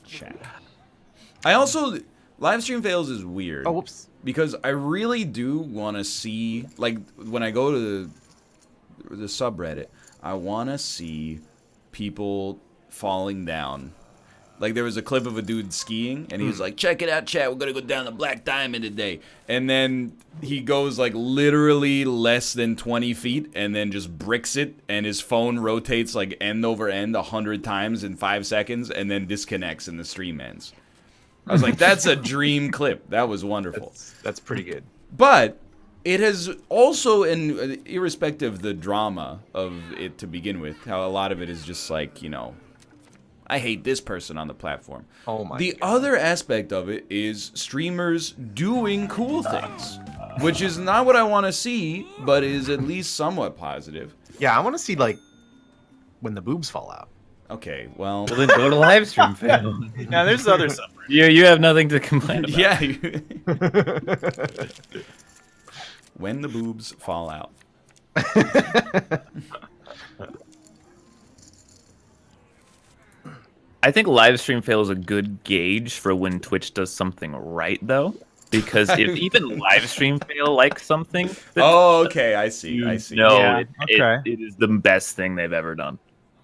Speaker 3: Chat. I also live stream fails is weird.
Speaker 2: Oh, whoops.
Speaker 3: Because I really do want to see, like, when I go to the subreddit, I want to see people falling down. Like, there was a clip of a dude skiing, and he was like, check it out, chat, we're going to go down the Black Diamond today. And then he goes, like, literally less than 20 feet, and then just bricks it, and his phone rotates, like, end over end 100 times in 5 seconds, and then disconnects, and the stream ends. I was like, that's a dream clip. That was wonderful.
Speaker 2: That's pretty good.
Speaker 3: But it has also, irrespective of the drama of it to begin with, how a lot of it is just like, you know, I hate this person on the platform.
Speaker 2: Oh my
Speaker 3: The
Speaker 2: God.
Speaker 3: other aspect of it is streamers doing cool things, which is not what I want to see, but is at least somewhat positive.
Speaker 2: Yeah, I want to see like when the boobs fall out.
Speaker 3: Okay, well,
Speaker 4: Well, then go to live stream fail.
Speaker 1: Now there's other stuff.
Speaker 4: You have nothing to complain about.
Speaker 3: yeah. When the boobs fall out.
Speaker 4: I think live stream fail is a good gauge for when Twitch does something right, though. Because if even live stream fail likes something,
Speaker 3: Oh, okay, I see. I see.
Speaker 4: no,
Speaker 1: Yeah, okay.
Speaker 4: it is the best thing they've ever done.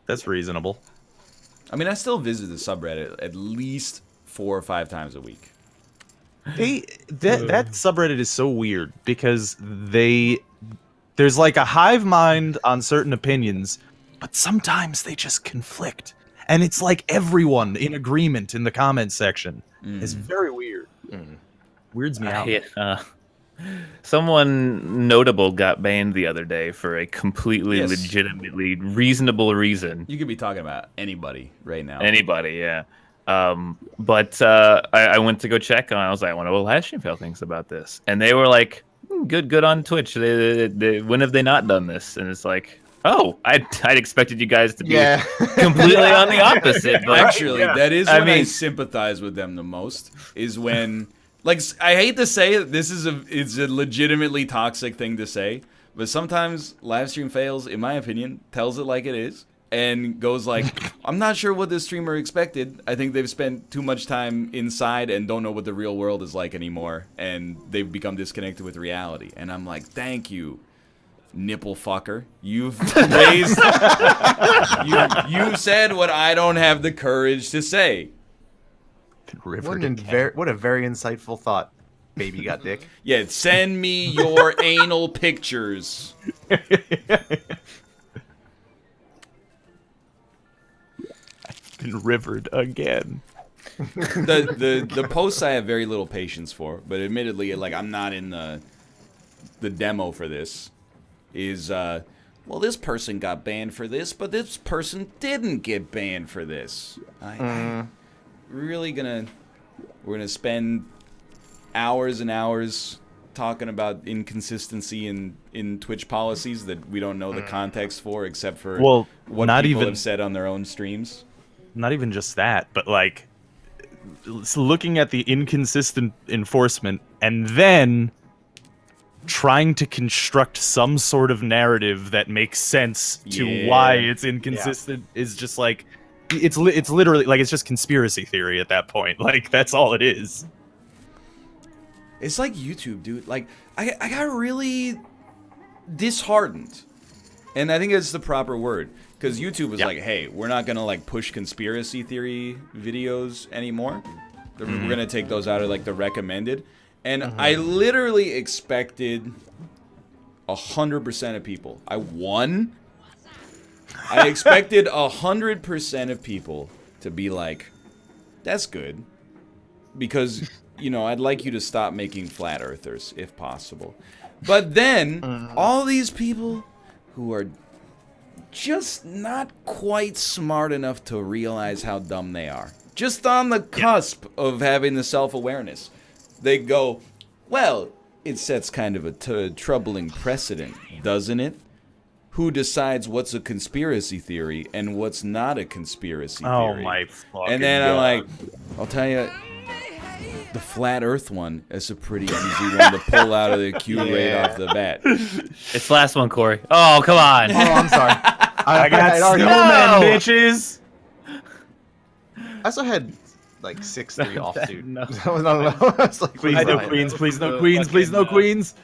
Speaker 1: That's reasonable.
Speaker 3: I mean, I still visit the subreddit at least 4 or 5 times a week.
Speaker 1: That subreddit is so weird because there's like a hive mind on certain opinions, but sometimes they just conflict. And it's like everyone in agreement in the comment section. It's very weird. Weirds me out.
Speaker 4: Someone notable got banned the other day for a completely
Speaker 3: Yes.
Speaker 4: legitimately reasonable reason.
Speaker 3: You could be talking about anybody right now.
Speaker 4: Anybody, yeah. But I went to go check, and I was like, I wonder what live stream fail thinks about this. And they were like, good on Twitch. When have they not done this? And it's like, oh, I'd expected you guys to be completely on the opposite. But
Speaker 3: Actually, that is when I
Speaker 4: mean-
Speaker 3: sympathize with them the most. Is when, like, I hate to say it, it's a legitimately toxic thing to say, but sometimes live stream fails, in my opinion, tells it like it is, and goes like, I'm not sure what this streamer expected. I think they've spent too much time inside and don't know what the real world is like anymore, and they've become disconnected with reality. And I'm like, thank you, nipple fucker. You've raised, you said what I don't have the courage to say.
Speaker 2: What a very insightful thought, baby got dick.
Speaker 3: Yeah, send me your anal pictures.
Speaker 1: Been rivered again.
Speaker 3: The posts I have very little patience for, but admittedly, like, I'm not in the demo for this. Is well, this person got banned for this, but this person didn't get banned for this. We're gonna spend hours and hours talking about inconsistency in Twitch policies that we don't know the context for, except for what
Speaker 1: not
Speaker 3: people
Speaker 1: even
Speaker 3: have said on their own streams.
Speaker 1: not even just that, but like looking at the inconsistent enforcement and then trying to construct some sort of narrative that makes sense to why it's inconsistent is just like it's literally like it's just conspiracy theory at that point. Like that's all it is.
Speaker 3: It's like YouTube, dude. Like, I got really disheartened. And I think it's the proper word. Because YouTube was like, hey, we're not going to, like, push conspiracy theory videos anymore. We're going to take those out of, like, the recommended. And I literally expected 100% of people. I expected 100% of people to be like, that's good. Because... you know, I'd like you to stop making flat earthers, if possible. But then, all these people who are just not quite smart enough to realize how dumb they are, just on the cusp of having the self-awareness, they go, well, it sets kind of a troubling precedent, doesn't it? Who decides what's a conspiracy theory and what's not a conspiracy theory?
Speaker 1: Oh my fucking
Speaker 3: And then
Speaker 1: God.
Speaker 3: I'm like, I'll tell you, the flat Earth one is a pretty easy one to pull out of the queue right off the bat.
Speaker 4: it's the last one, Corey. Oh, come on.
Speaker 2: Oh, I'm sorry.
Speaker 1: I got
Speaker 2: already-
Speaker 1: snowmen, bitches.
Speaker 2: I also had like 6-3 offsuit.
Speaker 4: No.
Speaker 2: No. I was like,
Speaker 1: Please
Speaker 2: fine.
Speaker 1: no queens, please no queens, please no queens.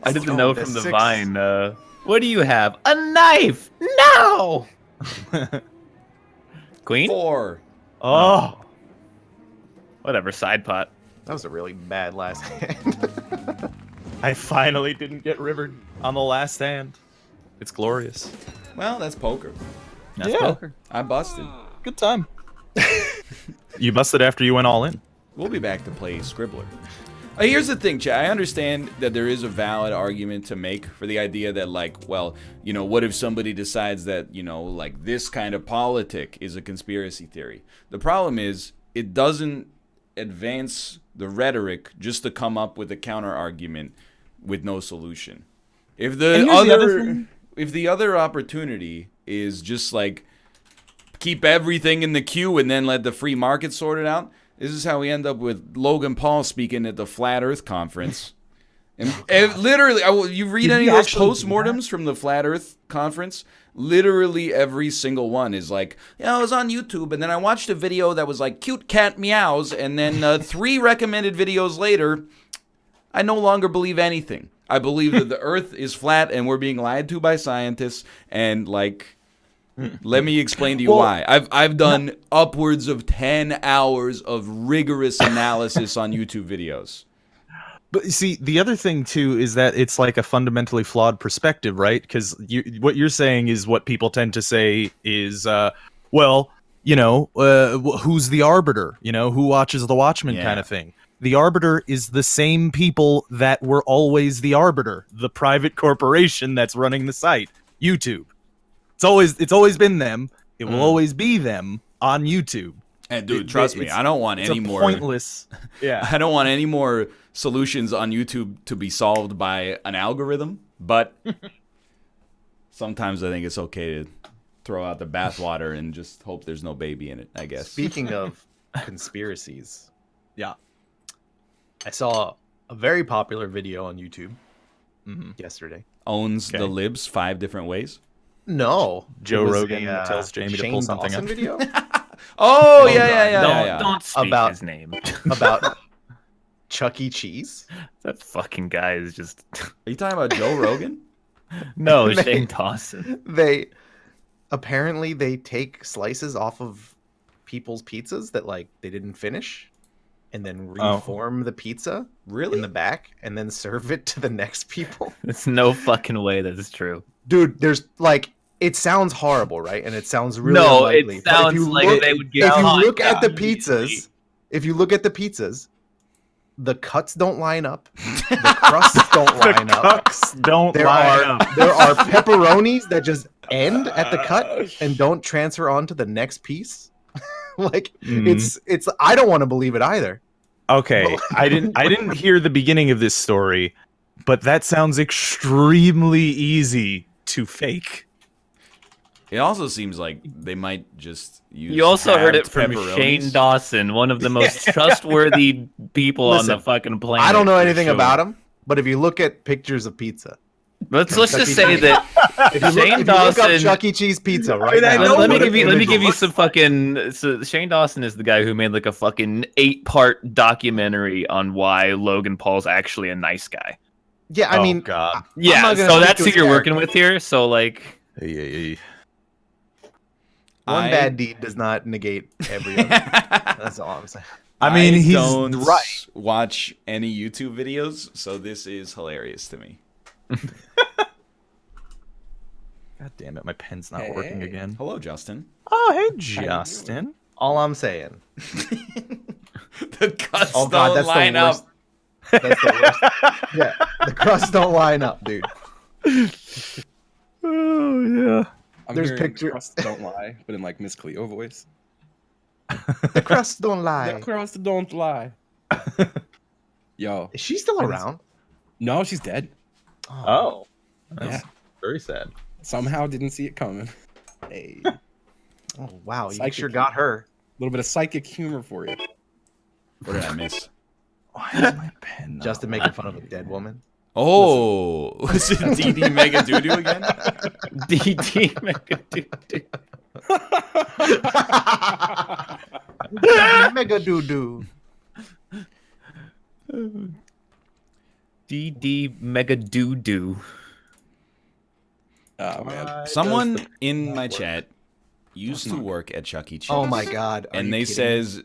Speaker 4: I didn't
Speaker 2: Oh,
Speaker 4: know
Speaker 2: the
Speaker 4: from the
Speaker 2: 6.
Speaker 4: Vine. What do you have? A knife? No! Queen?
Speaker 3: 4.
Speaker 1: Oh,
Speaker 4: Whatever, side pot.
Speaker 2: That was a really bad last hand.
Speaker 1: I finally didn't get rivered on the last hand. It's glorious.
Speaker 3: Well, that's poker.
Speaker 4: That's
Speaker 1: Yeah.
Speaker 4: poker.
Speaker 3: I busted.
Speaker 1: Good time. You busted after you went all in.
Speaker 3: We'll be back to play Scribbler. Here's the thing, Chad. I understand that there is a valid argument to make for the idea that, like, well, you know, what if somebody decides that, you know, like this kind of politic is a conspiracy theory? The problem is it doesn't advance the rhetoric just to come up with a counter argument with no solution. If the other opportunity is just like keep everything in the queue and then let the free market sort it out, this is how we end up with Logan Paul speaking at the Flat Earth Conference. And literally, you read any of those postmortems from the Flat Earth Conference? Literally every single one is like, yeah, I was on YouTube, and then I watched a video that was like, cute cat meows, and then 3 recommended videos later, I no longer believe anything. I believe that the Earth is flat, and we're being lied to by scientists, and like... Let me explain to you why. I've done upwards of 10 hours of rigorous analysis on YouTube videos.
Speaker 1: But see, the other thing too is that it's like a fundamentally flawed perspective, right? Because what you're saying is what people tend to say is, well, you know, who's the arbiter? You know, who watches the Watchmen kind of thing. The arbiter is the same people that were always the arbiter, the private corporation that's running the site, YouTube. It's always been them. It will always be them on YouTube.
Speaker 3: And dude, trust me, I don't want any more
Speaker 1: pointless. Yeah,
Speaker 3: I don't want any more solutions on YouTube to be solved by an algorithm. But sometimes I think it's okay to throw out the bathwater and just hope there's no baby in it. I guess.
Speaker 2: Speaking of conspiracies,
Speaker 1: yeah,
Speaker 2: I saw a very popular video on YouTube yesterday.
Speaker 3: Owns the libs 5 different ways.
Speaker 2: No,
Speaker 1: Joe Rogan tells Jamie to pull something up.
Speaker 2: Video?
Speaker 3: Oh, yeah.
Speaker 4: Don't speak his name.
Speaker 2: About Chuck E. Cheese?
Speaker 4: That fucking guy is just...
Speaker 3: Are you talking about Joe Rogan?
Speaker 4: No, Shane Dawson.
Speaker 2: Apparently they take slices off of people's pizzas that like they didn't finish, and then reform the pizza in the back, and then serve it to the next people.
Speaker 4: There's no fucking way that is true.
Speaker 2: Dude, there's like, it sounds horrible, right? And it sounds really unlikely.
Speaker 4: It sounds like they would get.
Speaker 2: If you look at the pizzas, the cuts don't line up. The crusts don't line up. There are pepperonis that just end at the cut and don't transfer on to the next piece. Like it's. I don't want to believe it either.
Speaker 1: Okay, I didn't hear the beginning of this story, but that sounds extremely easy to fake.
Speaker 3: It also seems like they might just use.
Speaker 4: You also heard it from
Speaker 3: pepperonis.
Speaker 4: Shane Dawson, one of the most trustworthy people on the fucking planet.
Speaker 2: I don't know anything about him, but if you look at pictures of pizza,
Speaker 4: let's just say that Shane Dawson.
Speaker 2: Look up Chuck E. Cheese pizza right now.
Speaker 4: Let me give you some fucking. So Shane Dawson is the guy who made like a fucking 8-part documentary on why Logan Paul's actually a nice guy.
Speaker 2: Yeah, I mean,
Speaker 1: God.
Speaker 4: Yeah, so that's who you're working with here. So like,
Speaker 2: one bad deed does not negate every other. That's all I'm saying.
Speaker 1: I mean, he's
Speaker 3: don't
Speaker 1: right.
Speaker 3: Watch any YouTube videos, so this is hilarious to me.
Speaker 1: God damn it, my pen's not working again.
Speaker 3: Hello, Justin.
Speaker 1: Oh, hey, Justin.
Speaker 2: All I'm saying.
Speaker 3: The cuts don't line up.
Speaker 2: That's the worst. Yeah, the crusts don't line up, dude.
Speaker 1: Oh yeah.
Speaker 5: There's pictures. Crusts don't lie, but in like Miss Cleo voice.
Speaker 2: The crusts don't lie.
Speaker 5: The crusts don't lie. Yo,
Speaker 2: is she still around?
Speaker 5: No, she's dead.
Speaker 1: Oh, that's very sad.
Speaker 5: Somehow didn't see it coming. Hey.
Speaker 2: Oh wow, you sure got her.
Speaker 5: A little bit of psychic humor for you.
Speaker 3: What did I miss?
Speaker 1: Why is my pen?
Speaker 2: Justin making fun of a dead woman.
Speaker 3: Oh, was it DD Mega Doodoo again?
Speaker 4: DD Mega Doodoo.
Speaker 2: Mega Doodoo.
Speaker 4: DD Mega Doodoo.
Speaker 5: Oh man.
Speaker 3: Someone in my chat used to work at Chuck E. Cheese.
Speaker 2: Oh my god.
Speaker 3: And they said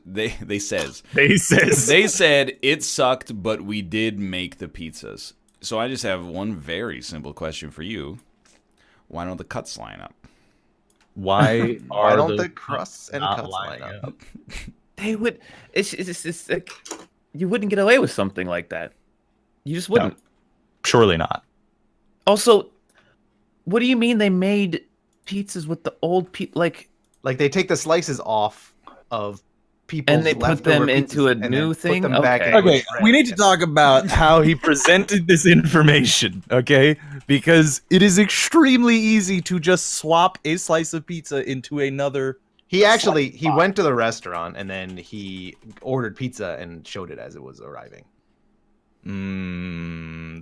Speaker 3: it sucked, but we did make the pizzas. So I just have one very simple question for you. Why don't the cuts line up?
Speaker 1: Why
Speaker 2: don't the crusts and cuts line up?
Speaker 4: They would. It's like you wouldn't get away with something like that. You just wouldn't.
Speaker 1: No, surely not.
Speaker 4: Also, what do you mean they made pizzas with the old
Speaker 2: Like they take the slices off of people's
Speaker 4: and they put them into a new thing?
Speaker 1: Okay, we need to talk about how he presented this information, okay? Because it is extremely easy to just swap a slice of pizza into another.
Speaker 2: He went to the restaurant and then he ordered pizza and showed it as it was arriving.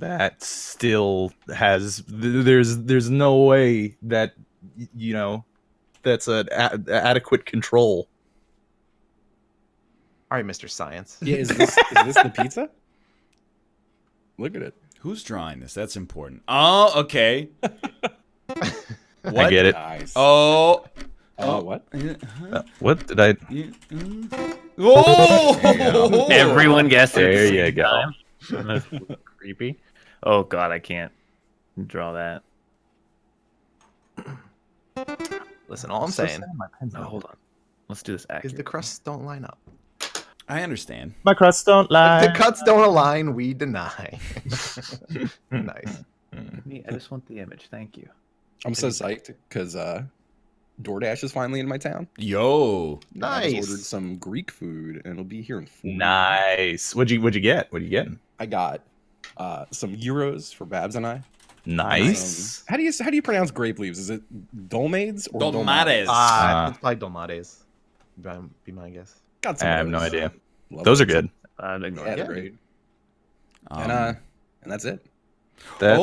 Speaker 1: That still has. There's no way that that's an adequate control.
Speaker 2: All right, Mr. Science.
Speaker 5: Yeah, is this the pizza? Look at it.
Speaker 3: Who's drawing this? That's important. Oh, okay. What?
Speaker 1: I get it.
Speaker 5: Nice.
Speaker 3: Oh.
Speaker 5: What?
Speaker 1: What did I?
Speaker 3: Oh!
Speaker 4: Everyone guessed it.
Speaker 1: There you go.
Speaker 4: That's creepy. Oh god, I can't draw that.
Speaker 2: Listen, all I'm saying
Speaker 4: Oh, hold on. Let's do this
Speaker 2: is
Speaker 4: accurate.
Speaker 2: the crusts don't line up.
Speaker 3: I understand.
Speaker 1: My crusts don't lie.
Speaker 2: If the cuts don't align, we deny. Nice.
Speaker 4: I just want the image. Thank you.
Speaker 5: I'm so psyched because DoorDash is finally in my town.
Speaker 3: Yo.
Speaker 5: And I just ordered
Speaker 2: Nice.
Speaker 5: some Greek food, and it'll be here in 4
Speaker 1: Nice. What'd you get? What are you getting?
Speaker 5: I got some gyros for Babs and I.
Speaker 1: Nice.
Speaker 5: How do you pronounce grape leaves? Is it dolmades or
Speaker 3: Dolmades.
Speaker 2: It's probably Dolmades. Be my guess.
Speaker 5: Got
Speaker 1: I
Speaker 5: some of
Speaker 1: have no
Speaker 5: those.
Speaker 1: idea.
Speaker 5: Love
Speaker 1: Those are
Speaker 5: those.
Speaker 1: good.
Speaker 4: I'd ignore
Speaker 5: Yeah,
Speaker 4: it.
Speaker 5: they're great.
Speaker 3: Um,
Speaker 5: And that's it.
Speaker 1: That's.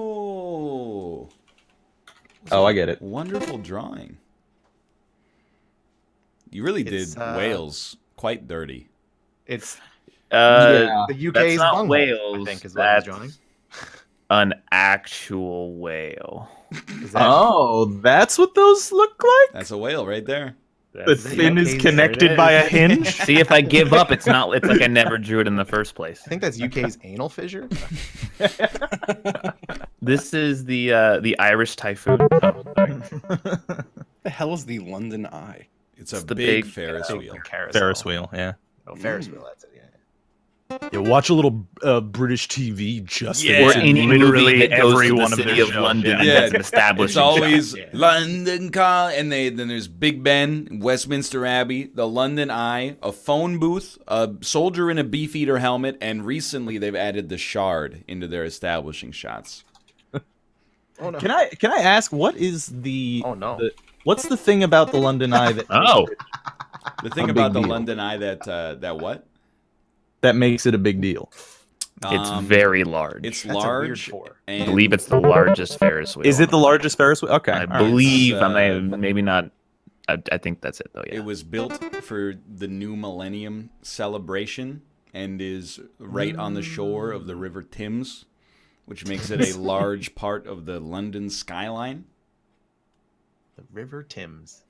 Speaker 3: Oh.
Speaker 1: Oh, I get it.
Speaker 3: Wonderful drawing. You really
Speaker 2: It's,
Speaker 3: did Wales quite dirty.
Speaker 2: It's
Speaker 4: Yeah.
Speaker 2: the UK's
Speaker 4: That's not
Speaker 2: bunghole,
Speaker 4: Wales.
Speaker 2: I think is what he's
Speaker 4: That's
Speaker 2: drawing.
Speaker 4: an actual whale.
Speaker 2: Is that,
Speaker 1: Oh, that's what those look like.
Speaker 3: That's a whale right there.
Speaker 1: The
Speaker 2: That's
Speaker 1: fin is
Speaker 2: UK's
Speaker 1: connected by a hinge.
Speaker 4: See, if I give up, it's not. It's like I never drew it in the first place.
Speaker 2: I think that's UK's anal fissure.
Speaker 4: This is the Irish typhoon. Oh, sorry.
Speaker 5: The hell is the London Eye?
Speaker 3: It's a
Speaker 4: It's the
Speaker 3: big
Speaker 4: big,
Speaker 3: Ferris wheel.
Speaker 1: Ferris wheel. Yeah.
Speaker 2: Oh, Ferris wheel. That's it. Yeah.
Speaker 1: Yeah, watch a little British TV. Just
Speaker 3: Yeah.
Speaker 4: Or
Speaker 3: It's
Speaker 4: any
Speaker 1: literally
Speaker 4: movie that goes
Speaker 1: every
Speaker 4: to the
Speaker 1: one of
Speaker 4: city
Speaker 1: their
Speaker 4: of
Speaker 1: shows.
Speaker 4: London and
Speaker 3: Yeah.
Speaker 4: has an established.
Speaker 3: It's always
Speaker 2: Yeah.
Speaker 3: London Call, and then there's Big Ben, Westminster Abbey, the London Eye, a phone booth, a soldier in a Beefeater helmet, and recently they've added the Shard into their establishing shots.
Speaker 2: Oh no.
Speaker 1: Can I ask what is the?
Speaker 2: Oh no.
Speaker 1: What's the thing about the London Eye that?
Speaker 4: Oh.
Speaker 3: The thing
Speaker 1: A
Speaker 3: about
Speaker 1: big
Speaker 3: the
Speaker 1: deal.
Speaker 3: London Eye that what?
Speaker 1: That makes it a big deal.
Speaker 4: It's very large.
Speaker 3: It's
Speaker 2: That's a weird
Speaker 3: large.
Speaker 2: four.
Speaker 4: I
Speaker 3: And
Speaker 4: believe it's the largest Ferris wheel.
Speaker 1: Is it the largest Ferris wheel? Okay.
Speaker 4: I
Speaker 1: all right.
Speaker 4: believe.
Speaker 3: It's,
Speaker 4: maybe not. I think that's it though. Yeah.
Speaker 3: It was built for the new millennium celebration and is right on the shore of the River Thames, which makes it a large part of the London skyline.
Speaker 2: The River Thames.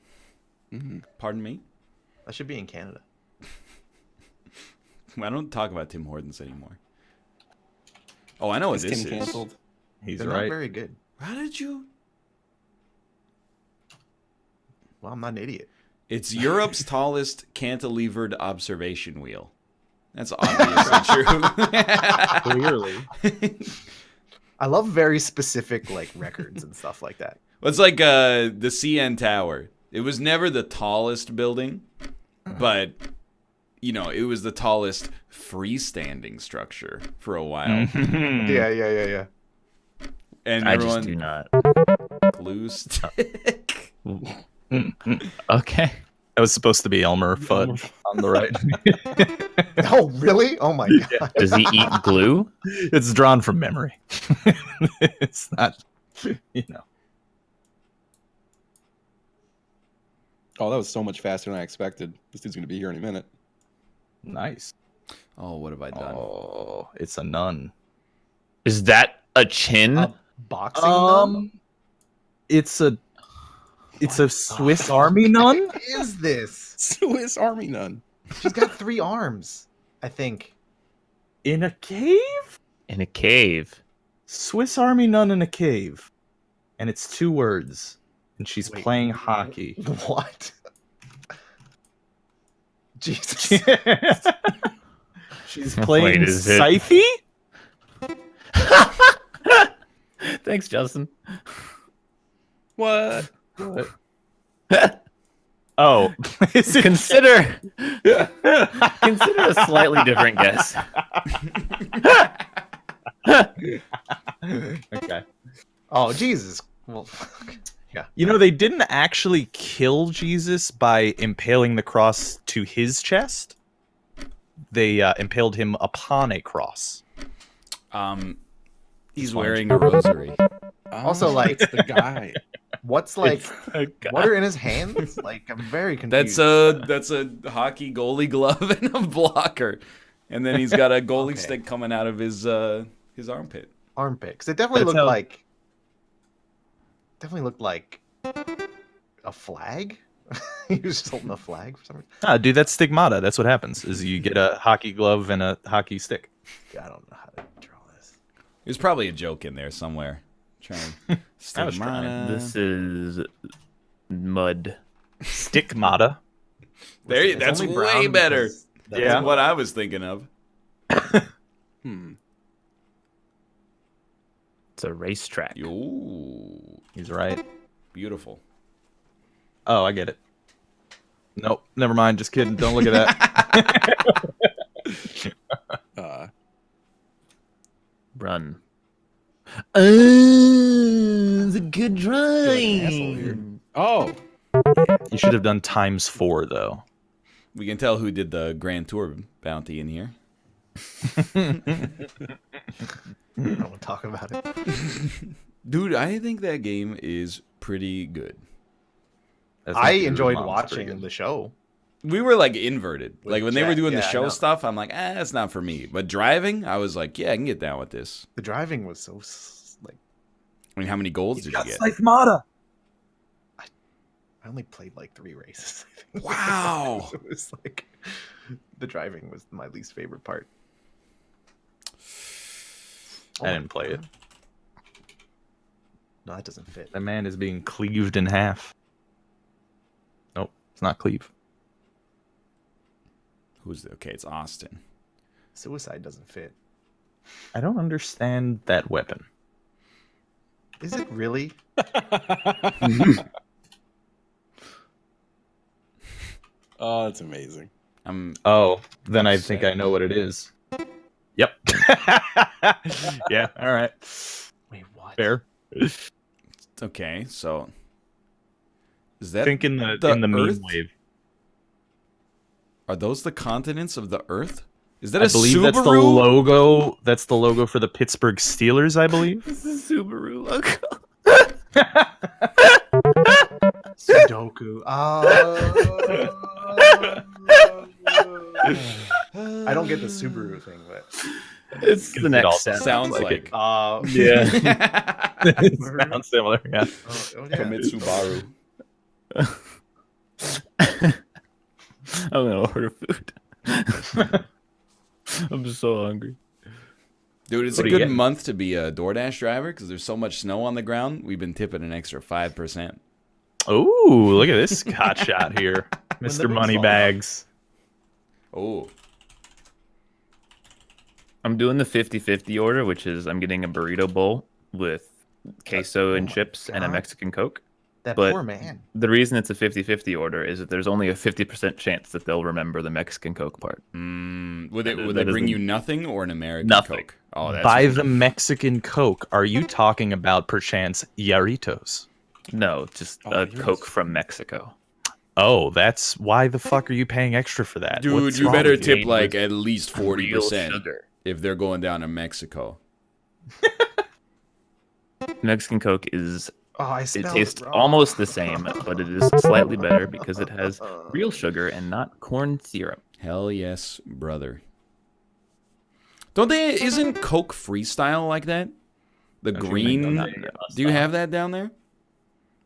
Speaker 3: Pardon me?
Speaker 2: That should be in Canada.
Speaker 3: I don't talk about Tim Hortons anymore. Oh, I know what
Speaker 5: Is
Speaker 3: this
Speaker 5: Tim
Speaker 3: is.
Speaker 5: canceled?
Speaker 1: He's
Speaker 2: They're
Speaker 1: right.
Speaker 2: not very good.
Speaker 3: How did you?
Speaker 2: Well, I'm not an idiot.
Speaker 3: It's Europe's tallest cantilevered observation wheel. That's obviously true.
Speaker 1: Clearly.
Speaker 3: Well,
Speaker 2: I love very specific like records and stuff like that.
Speaker 3: it's like the CN Tower. It was never the tallest building, but it was the tallest freestanding structure for a while.
Speaker 2: Yeah.
Speaker 3: And
Speaker 4: I
Speaker 3: everyone
Speaker 4: just do not.
Speaker 3: glue stick.
Speaker 4: Okay.
Speaker 1: That was supposed to be Elmer Fudd on the right.
Speaker 2: Oh, really? Oh my god.
Speaker 4: Does he eat glue?
Speaker 1: It's drawn from memory. It's not,
Speaker 5: Oh, that was so much faster than I expected. This dude's gonna be here any minute.
Speaker 1: Nice.
Speaker 3: Oh, what have I done?
Speaker 1: Oh, it's a nun.
Speaker 4: Is that a chin?
Speaker 2: A boxing nun?
Speaker 1: It's a Swiss Army nun.
Speaker 2: What is this?
Speaker 5: Swiss Army nun.
Speaker 2: She's got 3 arms, I think.
Speaker 1: In a cave?
Speaker 4: In a cave.
Speaker 1: Swiss Army nun in a cave. And it's 2 words. And she's
Speaker 2: Wait.
Speaker 1: playing hockey.
Speaker 2: What? Jesus.
Speaker 1: She's playing
Speaker 4: Wait, is it-
Speaker 1: Scythe?
Speaker 4: Thanks, Justin.
Speaker 5: What?
Speaker 1: Oh, is it
Speaker 4: Consider a slightly different guess.
Speaker 1: okay?
Speaker 2: Oh, Jesus. Well, fuck. Yeah.
Speaker 1: You know, they didn't actually kill Jesus by impaling the cross to his chest. They impaled him upon a cross.
Speaker 3: He's wearing a rosary.
Speaker 2: Also, like,
Speaker 5: it's the guy.
Speaker 2: What's like,
Speaker 4: Oh,
Speaker 2: what are in his hands? Like, I'm very confused.
Speaker 3: That's a hockey goalie glove and a blocker, and then he's got a goalie
Speaker 2: Okay.
Speaker 3: stick coming out of his armpit.
Speaker 2: Armpit. 'Cause it definitely
Speaker 1: That's
Speaker 2: looked
Speaker 1: how-
Speaker 2: like. A flag. He was just holding a flag for some reason.
Speaker 1: Ah, dude, that's stigmata. That's what happens. Is you get a hockey glove and a hockey stick.
Speaker 2: I don't know how to draw this.
Speaker 3: There's probably a joke in there somewhere. Trying.
Speaker 1: I was trying.
Speaker 3: Stigmata.
Speaker 4: This is mud.
Speaker 1: Stigmata.
Speaker 3: There,
Speaker 2: It's
Speaker 3: that's
Speaker 2: only
Speaker 3: way
Speaker 2: brown
Speaker 3: better.
Speaker 2: because that's
Speaker 1: Yeah.
Speaker 3: What I was thinking of.
Speaker 4: It's a racetrack.
Speaker 3: Ooh,
Speaker 1: He's right.
Speaker 3: beautiful.
Speaker 1: Oh, I get it. Nope, never mind. Just kidding. Don't look at that.
Speaker 4: Run. It's a good
Speaker 5: asshole here.
Speaker 4: drawing.
Speaker 5: Oh,
Speaker 1: You should have done ×4 though.
Speaker 3: We can tell who did the Grand Tour bounty in here.
Speaker 2: I don't want to talk about it.
Speaker 3: Dude, I think that game is pretty good.
Speaker 1: That's
Speaker 2: I
Speaker 1: not true.
Speaker 2: enjoyed
Speaker 1: Mom's pretty
Speaker 2: watching
Speaker 1: good.
Speaker 2: the show.
Speaker 3: We were like inverted.
Speaker 2: With
Speaker 3: Like when they were
Speaker 2: Jack,
Speaker 3: doing the
Speaker 2: yeah, I
Speaker 3: show
Speaker 2: know.
Speaker 3: stuff, I'm like, that's not for me. But driving, I was like, yeah, I can get down with this.
Speaker 2: The driving was so like.
Speaker 3: I mean, how many golds did you get?
Speaker 1: Stigmata.
Speaker 2: I only played like 3 races. I think.
Speaker 3: Wow.
Speaker 2: It was like the driving was my least favorite part.
Speaker 1: I didn't play it.
Speaker 2: No, that doesn't fit.
Speaker 1: That man is being cleaved in half. Nope, it's not cleave.
Speaker 3: Okay, it's Austin.
Speaker 2: Suicide doesn't fit.
Speaker 1: I don't understand that weapon.
Speaker 2: Is it really?
Speaker 5: oh, that's amazing.
Speaker 1: Oh, then I think I know what it is. Yep. Yeah. All right.
Speaker 2: Wait, what?
Speaker 1: Fair.
Speaker 3: Okay, so is that
Speaker 1: Think in the
Speaker 3: the
Speaker 1: meme
Speaker 3: Earth?
Speaker 1: wave.
Speaker 3: Are those the continents of the Earth? Is that
Speaker 1: I
Speaker 3: a
Speaker 1: believe
Speaker 3: Subaru?
Speaker 1: that's the logo. That's the logo for the Pittsburgh Steelers, I believe.
Speaker 4: This is Subaru logo.
Speaker 2: Sudoku. I don't get the Subaru thing, but
Speaker 4: It's the next
Speaker 1: also
Speaker 4: step.
Speaker 3: Sounds
Speaker 1: like
Speaker 3: like
Speaker 1: Yeah. It sounds similar. Yeah.
Speaker 2: yeah.
Speaker 3: commit Subaru.
Speaker 4: I'm gonna order food. I'm just so hungry.
Speaker 3: Dude, it's
Speaker 1: What
Speaker 3: a
Speaker 1: are you
Speaker 3: good
Speaker 1: getting?
Speaker 3: month to be a DoorDash driver because there's so much snow on the ground. We've been tipping an extra 5%.
Speaker 1: Ooh, look at this hot shot here,
Speaker 2: the
Speaker 1: Mr.
Speaker 2: big
Speaker 1: Moneybags.
Speaker 3: Oh,
Speaker 4: I'm doing the 50-50 order, which is I'm getting a burrito bowl with queso and
Speaker 2: my
Speaker 4: chips and a
Speaker 2: God.
Speaker 4: Mexican Coke.
Speaker 2: That
Speaker 4: But-
Speaker 2: poor man.
Speaker 4: The reason it's a 50-50 order is that there's only a 50% chance that they'll remember the Mexican Coke part.
Speaker 3: would they
Speaker 4: That
Speaker 3: bring
Speaker 4: is
Speaker 3: you nothing or an American
Speaker 4: Nothing.
Speaker 3: Coke? Oh, that's
Speaker 1: By the Mexican Coke, are you talking about perchance Yarritos?
Speaker 4: No, just
Speaker 5: Oh,
Speaker 4: a
Speaker 5: yours.
Speaker 4: Coke from Mexico.
Speaker 1: Oh, that's why the fuck are you paying extra for that?
Speaker 3: dude.
Speaker 1: What's
Speaker 3: You
Speaker 1: wrong
Speaker 3: better
Speaker 1: with you?
Speaker 3: tip like at least 40%
Speaker 4: sugar.
Speaker 3: if they're going down to Mexico.
Speaker 4: Mexican Coke is
Speaker 2: Oh, I
Speaker 4: it
Speaker 2: spelled
Speaker 4: tastes
Speaker 2: wrong.
Speaker 4: almost the same, but it is slightly better because it has real sugar and not corn syrup.
Speaker 3: Hell yes, brother. Don't they? Isn't Coke Freestyle like that? The
Speaker 1: Don't you
Speaker 3: green.
Speaker 1: think
Speaker 4: Not
Speaker 1: that-
Speaker 4: in us,
Speaker 3: Do you
Speaker 4: though.
Speaker 3: have that down there?